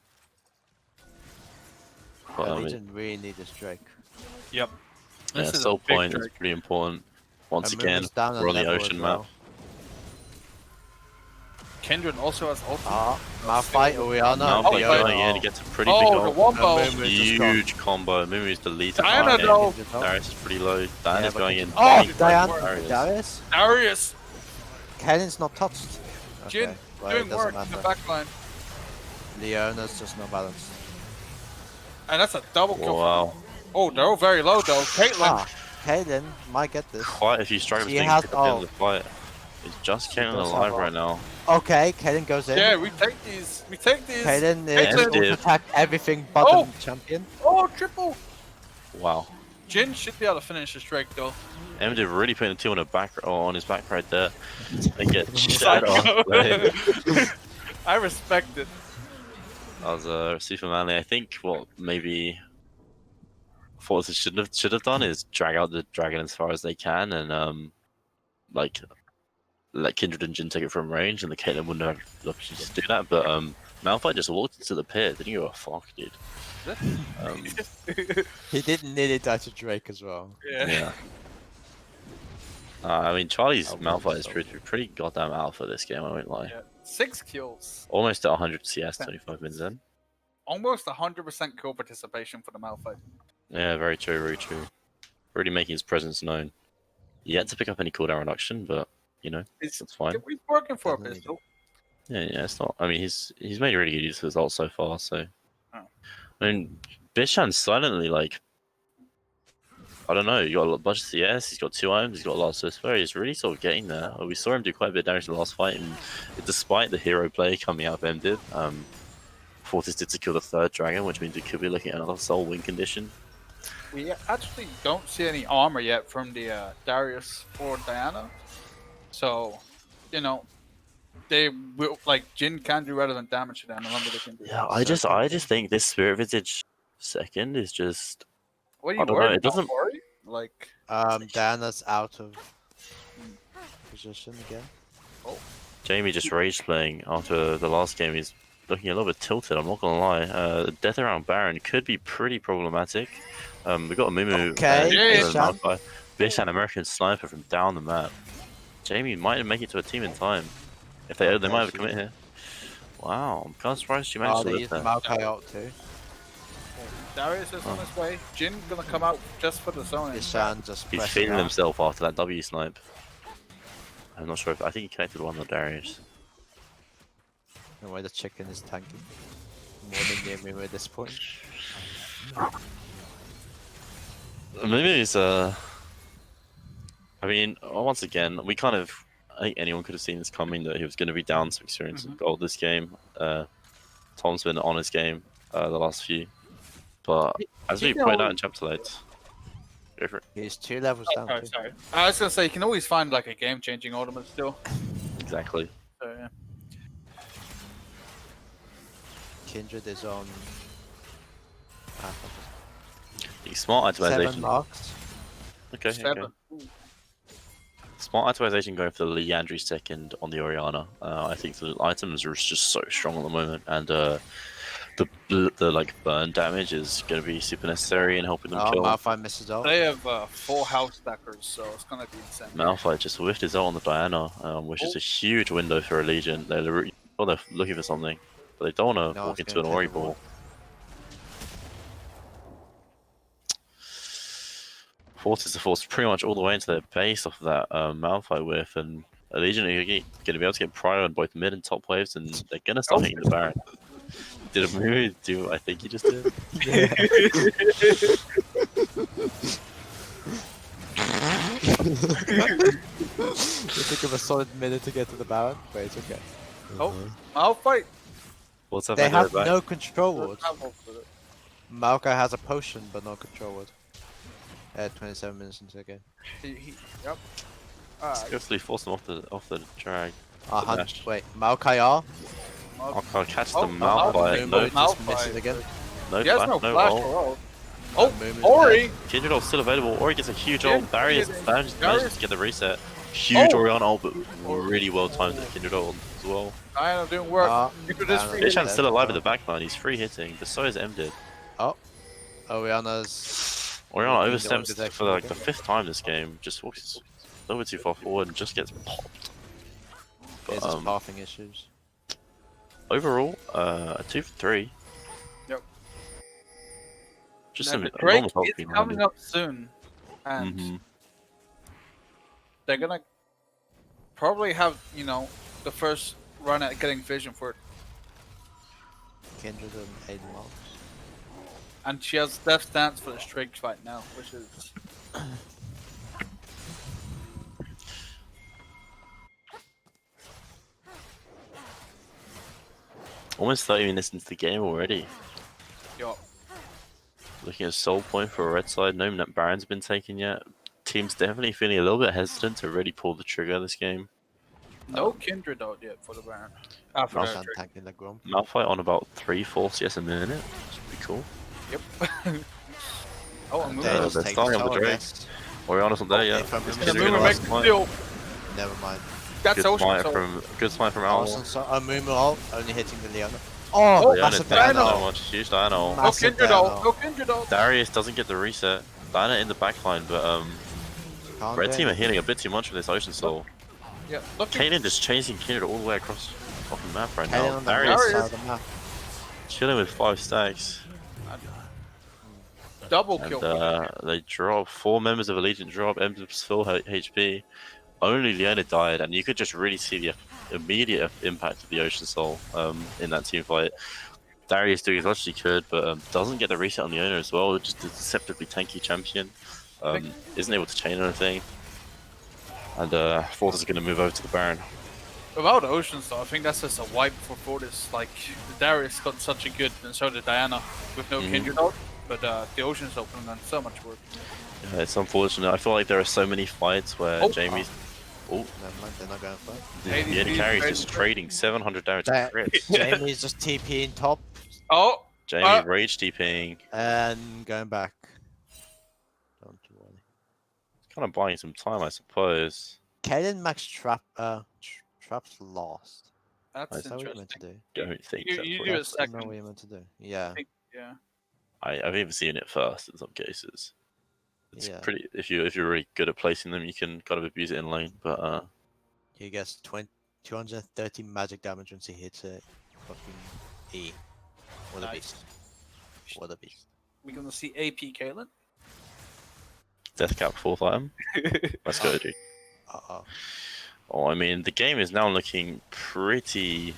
But Legion really need this Drake. Yep. Yeah, Soul Point is pretty important. Once again, we're on the ocean map. Kindred also has ult. Malphite, Orianna. Malphite going in, he gets a pretty big ult. The wombo. Huge combo. Mumu's deleted. Diana though. Darius is pretty low. Diana's going in. Oh, Darius. Darius. Kaelin's not touched. Jin, doing work in the backline. Leona's just not balanced. And that's a double kill. Wow. Oh, they're all very low though. Caitlyn. Caitlyn might get this. Quite a few struggles being picked up in the fight. It's just Caitlyn alive right now. Okay, Caitlyn goes in. Yeah, we take these. We take these. Caitlyn is attack everything but the champion. Oh, triple. Wow. Jin should be able to finish this Drake though. Emdiv really putting the two on his back right there. And get shut off. I respect it. That was super manly. I think what maybe Forza should have done is drag out the dragon as far as they can and like let Kindred and Jin take it from range, and the Caitlyn wouldn't have the opportunity to do that. But Malphite just walked into the pit. Didn't give a fuck, dude. He didn't need it to Drake as well. Yeah. I mean, Charlie's Malphite is pretty goddamn alpha this game. I won't lie. Yeah. 6 kills. Almost at 100 CS, 25 minutes in. Almost 100% kill participation for the Malphite. Yeah, very true, very true. Really making his presence known. Yet to pick up any cooldown reduction, but you know, it's fine. We're working for a pistol. Yeah, it's not. I mean, he's made really good use of his ult so far. So, I mean, Bishan's silently like I don't know. You got a bunch of CS. He's got 2 items. He's got a lot of Swiftware. He's really sort of getting there. We saw him do quite a bit of damage in the last fight, and despite the hero play coming out of MDiv, Fortis did secure the 3rd dragon, which means we could be looking at another soul win condition. We actually don't see any armor yet from the Darius or Diana, so you know they will Jin can do relevant damage to them. Remember they can do. Yeah, I just think this Spirit Visage 2nd is just. What are you I don't know. worried It doesn't. Diana's out of position again. Oh. Jamie just rage playing after the last game. He's looking a little bit tilted. I'm not gonna lie. Death around Baron could be pretty problematic. We got a Mumu. Okay. Bishan American Sniper from down the map. Jamie might make it to a team in time. If they might have a commit here. Wow, I'm kind of surprised she managed to live there. Maokai ult too. Darius is on his way. Jin gonna come out just for the zone. He's feeling himself after that W snipe. I'm not sure if I think he connected one with Darius. No way the chicken is tanking more than Yumi at this point. Maybe it's I mean, once again, we kind of. I think anyone could have seen this coming that he was going to be down some experience of gold this game. Tom's been on his game the last few. But as we pointed out in chapter lights, go for it. He's 2 levels down. Oh, sorry. I was gonna say you can always find a game-changing ornament still. Exactly. So yeah. Kindred is on. Smart itemization. 7 marks. Okay. 7. Okay. Smart itemization going for the Leandri 2nd on the Orianna. I think the items are just so strong at the moment, and the burn damage is going to be super necessary in helping them kill. Malphite misses ult. They have 4 house stackers, so it's gonna be insane. Malphite just whiffed his ult on the Diana, which is a huge window for a Legion. They're looking for something, but they don't want to walk into an Ori ball. Fortis are forced pretty much all the way into their base off of that Malphite whiff, and Legion are going to be able to get prior on both mid and top waves, and they're going to start hitting the Baron. Did a move do what I think he just did? Yeah. It took him a solid minute to get to the Baron, but it's okay. Oh, Malphite! What's up? They have no control ward. Maokai has a potion, but no control ward. 27 minutes into the game. Yep. Swiftly force them off the drag. Wait, Maokai R? I'll catch the Malphite. No, just misses again. No he has flash, no no flash ult. or ult. Oh, Ori! Kindred ult's still available. Ori gets a huge ult. Darius manages to get the reset. Huge Oh. Orianna ult, but really well timed at Kindred ult as well. Diana doing work. Bishan's still alive at the backline. He's free hitting, but so is MDiv. Oh, Orianna's. Orianna oversteps for like the 5th time this game. Just walks a little bit too far forward and just gets popped. But, his pathing issues. Overall, a 2 for 3. Yep. Just now, some Drake enormous help is being coming handed. up soon, and they're gonna probably have the first run at getting vision for it. Kindred and 8 marks. And she has Death Stance for the Drake fight now, which is. Almost 30 minutes into the game already. Yup. Looking at Soul Point for a red side. No Baron's been taken yet. Team's definitely feeling a little bit hesitant to really pull the trigger this game. No Kindred out yet for the Baron. Malphite on about 3-4 CS a minute. Should be cool. Yep. Oh, I'm moving. They're starting up the Drake. Orianna's not there yet. Never mind. That's good smite from Owl. Mumu ult, only hitting the Leona. Oh, massive Diana. Huge Diana. No Kindred ult. No Kindred ult. Darius doesn't get the reset. Diana in the backline, but Red team are healing a bit too much with this Ocean Soul. Yeah. Kanan just chasing Kindred all the way across the fucking map right now. Darius chilling with 5 stacks. Double kill. They drop 4 members of Allegiant drop M's full HP. Only Leona died, and you could just really see the immediate impact of the Ocean Soul in that team fight. Darius doing as much as he could, but doesn't get the reset on Leona as well, just a deceptively tanky champion. Isn't able to chain anything. And Fortis is going to move over to the Baron. Without Oceans, though, I think that's just a wipe for Fortis. Like, Darius got such a good, and so did Diana, with no Kindred out. But the Oceans open and so much work. Yeah, it's unfortunate. I feel like there are so many fights where Jamie's... Oh, never mind, they're not going for it. The AD carry's just trading 700 damage crits. Jamie's just TPing top. Oh! Jamie rage TPing. And going back. Don't worry. Kind of buying some time, I suppose. Kaden max traps lost. That's Is that what you meant to do? Don't think you do a second. Not what you meant to do. Yeah. Yeah. I've even seen it first in some cases. It's pretty. If you're really good at placing them, you can kind of abuse it in lane. But he gets 230 magic damage once he hits it. Fucking E. What a beast. What a beast. We're gonna see AP Caitlyn. Death cap 4th item. Let's go, dude. Oh, I mean, the game is now looking pretty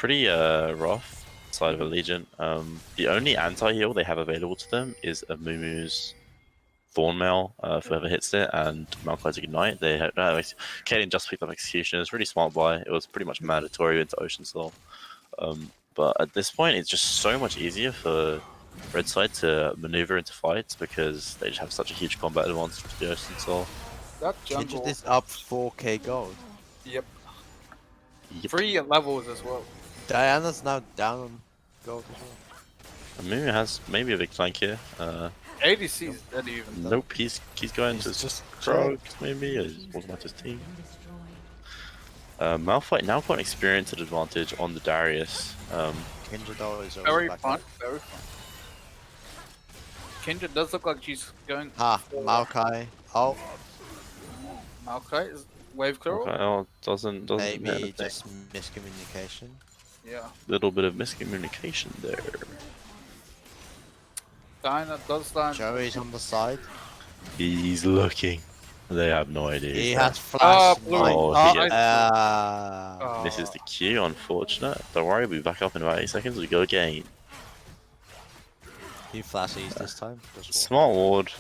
rough side of Allegiant. The only anti-heal they have available to them is a Mumu's Thornmail, if whoever hits it, and Malphite's Ignite. They have Kaden just picked up Execution. It's really smart buy. It was pretty much mandatory into Ocean Soul. But at this point, it's just so much easier for Red side to maneuver into fights because they just have such a huge combat advantage with the Ocean Soul. That jungle is up 4k gold. Yep. 3 levels as well. Diana's now down on gold as well. Mumu has maybe a big flank here. ADC is dead even. Nope, he's going to just Krog maybe. It wasn't like his team. Malphite now got an experience at advantage on the Darius. Kindred is very fun. Very fun. Kindred does look like she's going. Maokai. Oh. Maokai is wave clear. Okay, doesn't maybe just miscommunication. Yeah. Little bit of miscommunication there. Dinah does that. Joey's on the side. He's looking. They have no idea. He has flash. Misses the Q, unfortunate. Don't worry, we'll be back up in about 8 seconds. We go again. He flashes this time. Smart ward,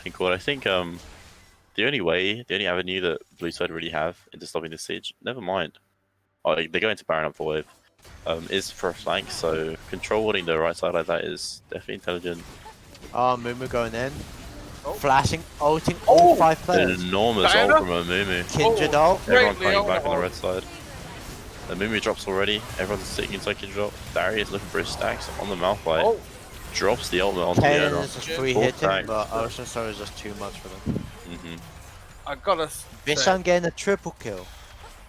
pink ward. I think the only avenue that blue side really have into stopping this siege, never mind. Oh, they're going to Baron up the wave. Is for a flank, so control warding the right side like that is definitely intelligent. Oh, Mumu going in. Flashing, ulting all 5 players. An enormous ult from a Mumu. Kindred ult. Everyone coming back on the red side. The Mumu drops already. Everyone's sitting inside Kindred ult. Darius looking for his stacks on the Malphite. Drops the ultimate onto the owner. Is just 3 hitting, but Ocean Soul is just too much for them. I gotta. Bishan getting a triple kill.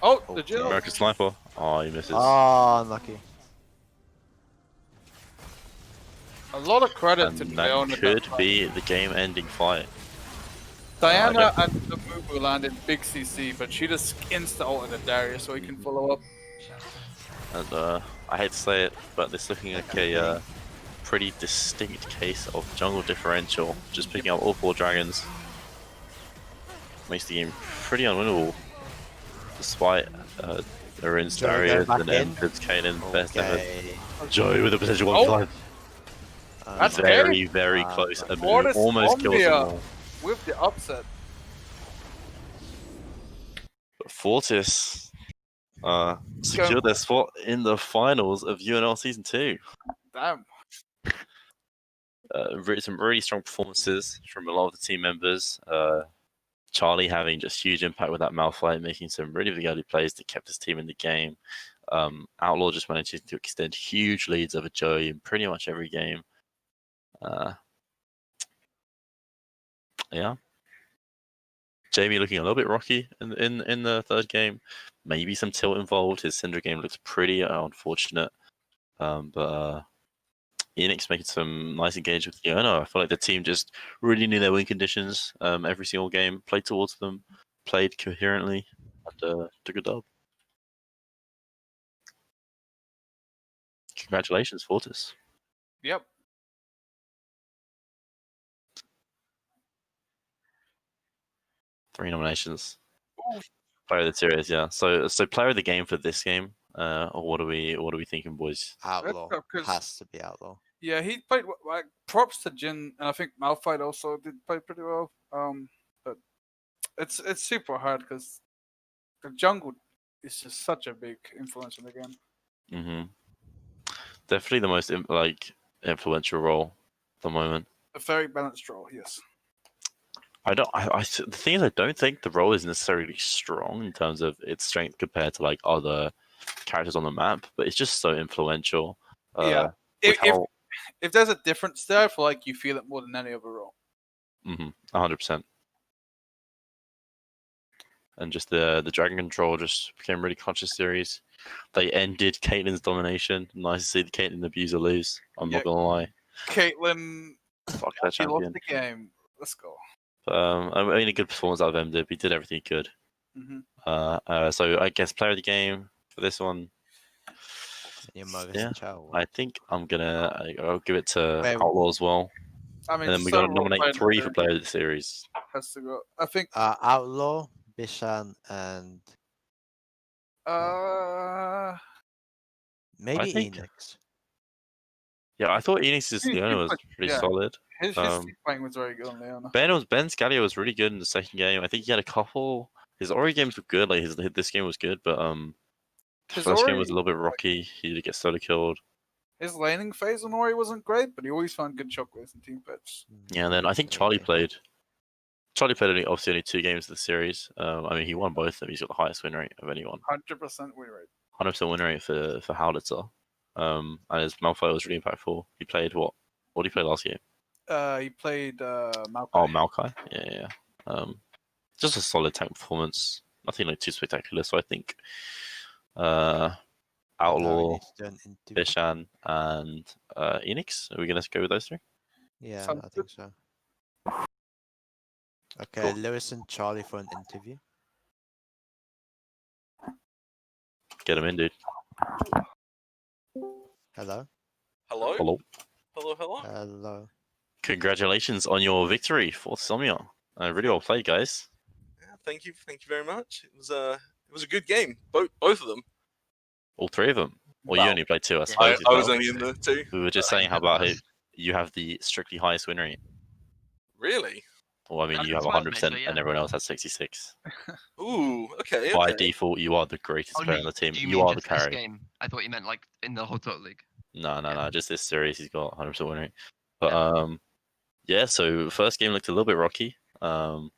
Oh, the Jill. American Sniper. Oh, he misses. Oh, unlucky. A lot of credit to Diana. That could be the game-ending fight. Diana and the Mumu landed big CC, but she just insta-ulted at Darius so he can follow up. And I hate to say it, but this looking like a pretty distinct case of jungle differential. Just picking up all 4 dragons makes the game pretty unwinnable, despite Arin's Darius and Emperor's Kaden best ever. Joey with a potential 1v5. That's very close. Almost kills them all. With the upset. But Fortis secured their spot in the finals of UNL Season 2. Damn. Some really strong performances from a lot of the team members. Charlie having just huge impact with that Malphite, making some really big early plays that kept his team in the game. Outlaw just managing to extend huge leads over Joey in pretty much every game. Yeah. Jamie looking a little bit rocky in the 3rd game. Maybe some tilt involved. His Syndra game looks pretty unfortunate. But Enix making some nice engage with Yona. I feel like the team just really knew their win conditions every single game, played towards them, played coherently, and took a dub. Congratulations, Fortis. Yep. Three nominations. Player of the series, yeah. So player of the game for this game, or what are we thinking, boys? Outlaw has to be Outlaw. Yeah, he played. Like, props to Jin, and I think Malphite also did play pretty well. But it's super hard because the jungle is just such a big influence in the game. Definitely the most influential role at the moment. A very balanced role, yes. The thing is, I don't think the role is necessarily strong in terms of its strength compared to like other characters on the map, but it's just so influential. Yeah. If there's a difference there, I feel like you feel it more than any other role. 100%. And just the Dragon Control just became really conscious series. They ended Caitlyn's domination. Nice to see the Caitlyn abuser lose. I'm not gonna lie. Caitlyn, fuck that she champion. lost the game. Let's go. I mean, a good performance out of MDib. He did everything he could. So I guess player of the game for this one. Yeah, I think I'll give it to Outlaw as well. I mean, and then we got to nominate 3 for player of the series. Has to go. I think Outlaw, Bishan, and maybe Enix. Yeah, I thought Enix's Leona was pretty solid. His playing was very good on Leona. Ben Scalio was really good in the second game. I think he had a couple. His Ori games were good. Like this game was good, but the first game was a little bit rocky. He did get solo killed. His laning phase on Ori wasn't great, but he always found good shockwaves and team fights. Yeah, and then I think Charlie played. Charlie played only 2 games of the series. I mean, he won both of them. He's got the highest win rate of anyone. 100% win rate. 100% win rate for Howlitzer. And his Malphite was really impactful. He played what? What did he play last game? He played Maokai. Oh, Maokai. Yeah. Just a solid tank performance. Nothing like too spectacular. So I think Outlaw, Bishan, and Enix. Are we gonna go with those 3? Yeah, I think so. Okay, cool. Lewis and Charlie for an interview. Get him in, dude. Hello. Hello. Hello. Hello. Hello. Hello. Congratulations on your victory for Somnia. Really well played, guys. Yeah, thank you very much. It was a good game. Both of them. All 3 of them. Well, you only played 2, I suppose. I was only in the 2. We were just saying how about you have the strictly highest win rate. Really? Well, I mean, you have 100%, and everyone else has 66. Ooh, okay. By default, you are the greatest player on the team. You are the carry. Game? I thought you meant like in the whole total league. No. Just this series, he's got 100% win rate. But yeah. So first game looked a little bit rocky. The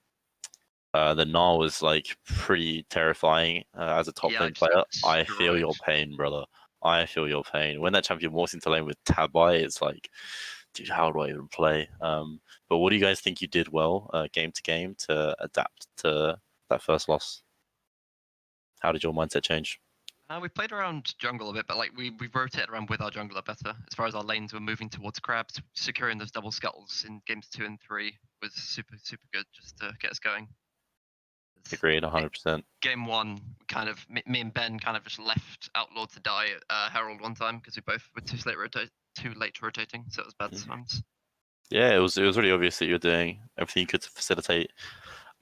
Gnar was like pretty terrifying as a top lane player. I feel your pain, brother. I feel your pain. When that champion walks into lane with Tabai, it's like, dude, how do I even play? But what do you guys think you did well game to game to adapt to that first loss? How did your mindset change? We played around jungle a bit, but like we rotated around with our jungler better. As far as our lanes were moving towards crabs, securing those double scuttles in games 2 and 3 was super good just to get us going. Agreed, 100%. Game 1, kind of me and Ben kind of just left Outlaw to die Herald one time because we both were too late rotating, so it was bad times. Yeah, it was really obvious that you were doing everything you could to facilitate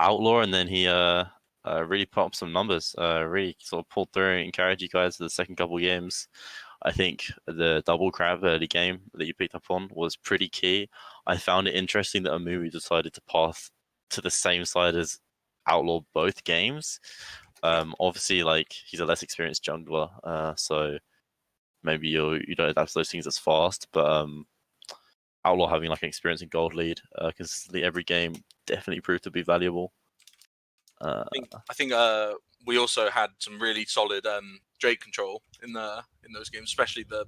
Outlaw, and then he really put up some numbers, really sort of pulled through and carried you guys to the second couple of games. I think the double crab early game that you picked up on was pretty key. I found it interesting that Amuri decided to path to the same side as Outlaw both games. Obviously, like, he's a less experienced jungler, so maybe you don't adapt to those things as fast, but Outlaw having like an experience in gold lead consistently every game definitely proved to be valuable. I think we also had some really solid Drake control in those games, especially the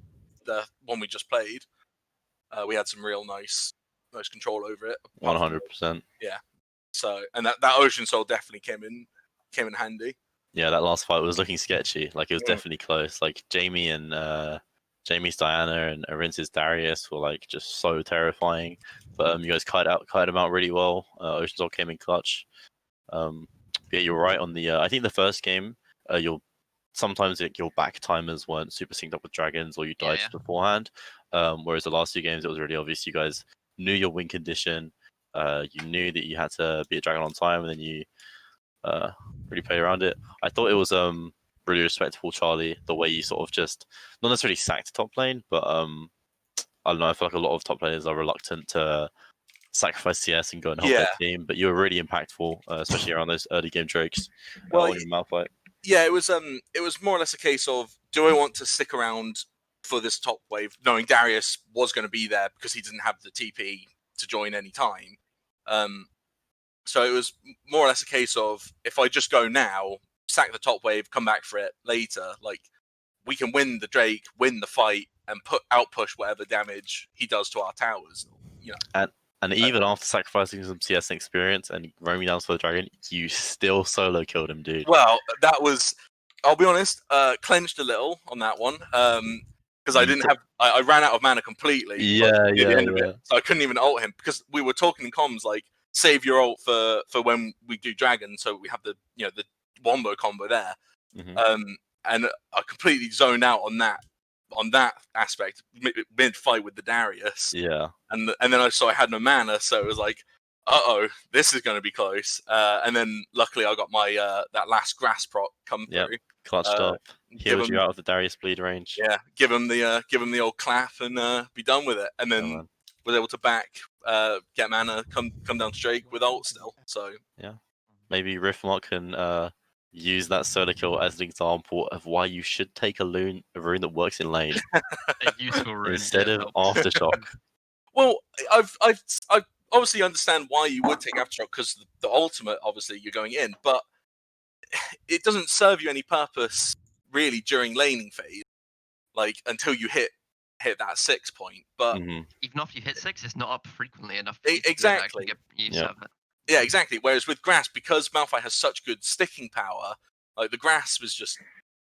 one we just played. We had some real nice control over it. 100%. Yeah. So, and that Ocean Soul definitely came in handy. Yeah, that last fight was looking sketchy. Like, it was definitely close. Like, Jamie's Diana and Arince's Darius were like just so terrifying. But you guys kite them out really well. Ocean Soul came in clutch. Yeah, you're right on the. I think the first game, sometimes your back timers weren't super synced up with dragons, or you died just beforehand. Whereas the last 2 games, it was really obvious you guys knew your win condition. You knew that you had to be a dragon on time, and then you really played around it. I thought it was really respectful, Charlie, the way you sort of just not necessarily sacked top lane, but I don't know. I feel like a lot of top players are reluctant to sacrifice CS and go and help their team. But you were really impactful, especially around those early game drakes. On your Malphite. Yeah, it was more or less a case of, do I want to stick around for this top wave, knowing Darius was going to be there because he didn't have the TP to join any time. So it was more or less a case of, if I just go now, sack the top wave, come back for it later, like, we can win the Drake, win the fight, and outpush whatever damage he does to our towers. You know. And even after sacrificing some CS experience and roaming down for the dragon, you still solo killed him, dude. Well, that was, I'll be honest, clenched a little on that one. Because I didn't have, I ran out of mana completely. Yeah. So I couldn't even ult him, because we were talking in comms like, save your ult for when we do dragon, so we have the the wombo combo there. And I completely zoned out on that aspect mid fight with the Darius. Yeah. And then I had no mana, so it was like, this is going to be close. And then luckily I got my that last grass proc come through. Clutched up. Healed you out of the Darius bleed range. Yeah, give him the old clap and be done with it. And then was able to get mana, come down to Drake with ult still. So yeah, maybe Riftmark can use that solo kill as an example of why you should take a rune that works in lane. A useful rune instead of Aftershock. Well, I've obviously understand why you would take Aftershock, because the ultimate, obviously, you're going in, but it doesn't serve you any purpose really during laning phase, like until you hit that 6 point. But even after you hit 6, it's not up frequently enough. Exactly. To get use of it. Yeah, exactly. Whereas with Grass, because Malphite has such good sticking power, like the Grass was just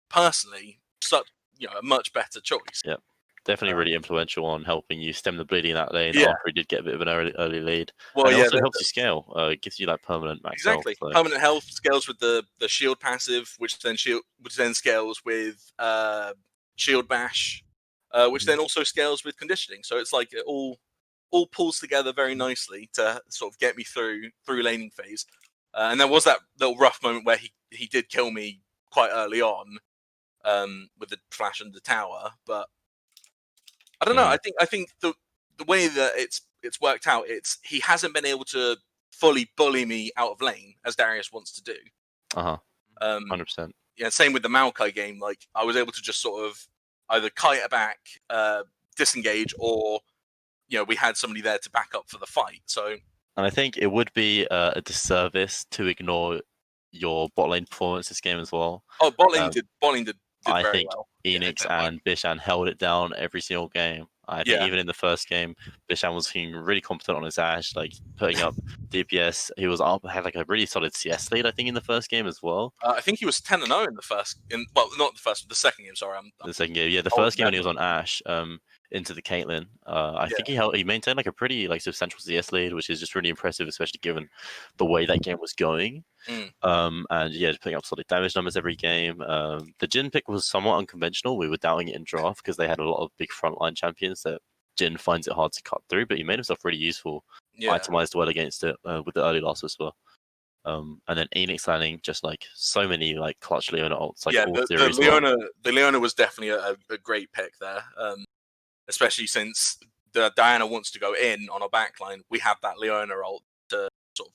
personally such a much better choice. Yeah. Definitely really influential on helping you stem the bleeding in that lane after he did get a bit of an early lead. Well, and it also helps you scale. It gives you like permanent max health. So. Permanent health scales with the shield passive, which then scales with shield bash, which then also scales with conditioning. So it's like it all pulls together very nicely to sort of get me through laning phase. And there was that little rough moment where he did kill me quite early on with the flash and the tower, but I don't know. I think the way that it's worked out, he hasn't been able to fully bully me out of lane as Darius wants to do. 100%. Yeah, same with the Maokai game. Like, I was able to just sort of either kite it back, disengage, or we had somebody there to back up for the fight. So, and I think it would be a disservice to ignore your bot lane performance this game as well. Oh, bot lane did I very think well. Enix and Bishan held it down every single game. I think even in the first game, Bishan was feeling really competent on his Ashe, like putting up DPS. He was had like a really solid CS lead, I think, in the first game as well. I think he was 10-0 in the first. Not the first, the second game. Sorry, the second game. Yeah, the first game when he was on Ashe, into the Caitlyn. I think he maintained like a pretty substantial CS lead, which is just really impressive, especially given the way that game was going. And yeah, just putting up solid damage numbers every game. The Jhin pick was somewhat unconventional. We were doubting it in draft because they had a lot of big frontline champions that Jhin finds it hard to cut through, but he made himself really useful. Itemized well against it with the early loss as well. And then Enix landing just like so many clutch Leona ults. The Leona was definitely a great pick there. Especially since the Diana wants to go in on our backline, we have that Leona ult to sort of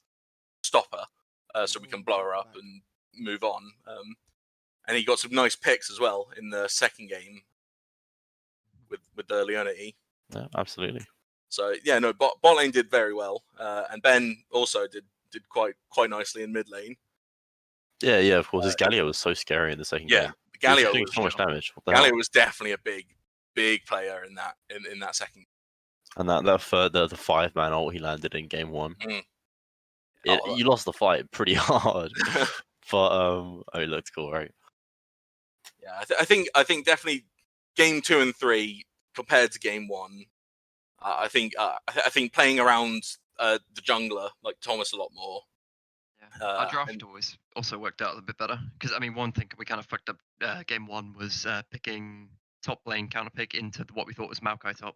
stop her, so we can blow her up and move on. And he got some nice picks as well in the second game with the Leona E. Yeah, absolutely. So yeah, no, bot lane did very well, and Ben also did quite nicely in mid lane. Yeah, of course. His Galio was so scary in the second game. Yeah, Galio was so much damage. Galio was definitely a big player in that second. And that third, the 5-man ult he landed in game 1. You lost the fight pretty hard, but it looked cool, right? Yeah, I think definitely game 2 and 3 compared to game 1. I think playing around the jungler like Thomas a lot more. Our draft always also worked out a bit better because one thing we kind of fucked up game 1 was picking top lane counter pick into what we thought was Maokai top,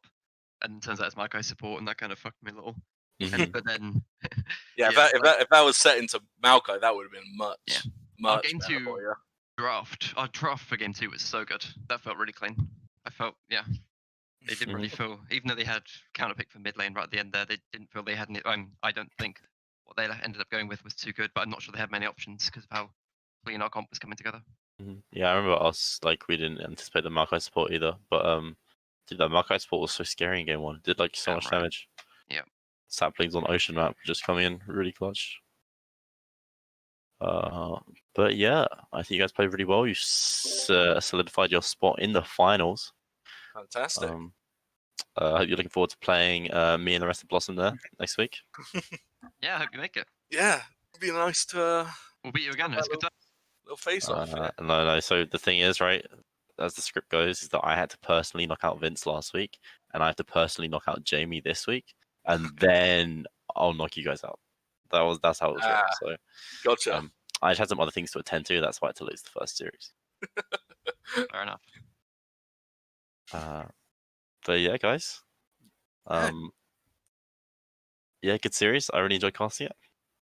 and it turns out it's Maokai support, and that kind of fucked me a little. But then, if that was set into Maokai, that would have been much game better 2 for you. Our draft for game 2 was so good. That felt really clean. I felt They didn't really feel, even though they had counter pick for mid lane right at the end there, they didn't feel they had any. I don't think what they ended up going with was too good, but I'm not sure they had many options because of how clean our comp was coming together. Yeah, I remember us we didn't anticipate the Maokai support either, but dude, that Maokai support was so scary in game 1. It did like so much damage. Yeah. Saplings on Ocean map just coming in really clutch. But yeah, I think you guys played really well. You solidified your spot in the finals. Fantastic. I hope you're looking forward to playing me and the rest of Blossom there next week. Yeah, I hope you make it. Yeah, it'd be nice to. We'll beat you again. It's good. Little face off. Yeah. No. So the thing is, right, as the script goes, is that I had to personally knock out Vince last week, and I have to personally knock out Jamie this week, and then I'll knock you guys out. That's how it was written. So gotcha. I just had some other things to attend to. That's why I had to lose the first series. Fair enough. But yeah, guys. Yeah, good series. I really enjoyed casting it.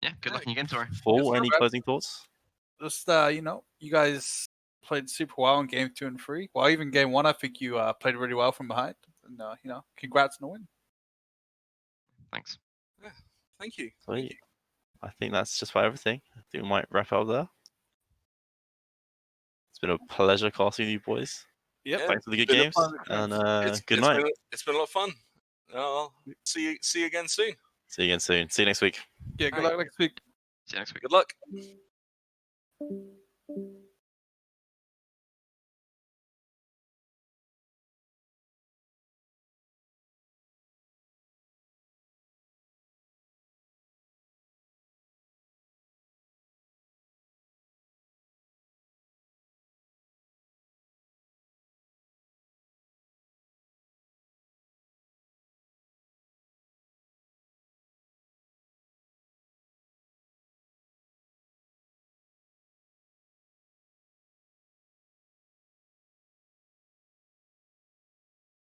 Yeah, good luck in your game, Tori. Full, any closing thoughts? Just you guys played super well in game 2 and 3. Well, even game 1, I think you played really well from behind. And congrats on the win. Thanks. Yeah, thank you. Sweet. I think that's just about everything. I think we might wrap up there. It's been a pleasure casting with you boys. Yep. Thanks for the good games. And good night. It's been a lot of fun. I'll see you again soon. See you again soon. See you next week. Yeah, good luck next week. See you next week. Good luck.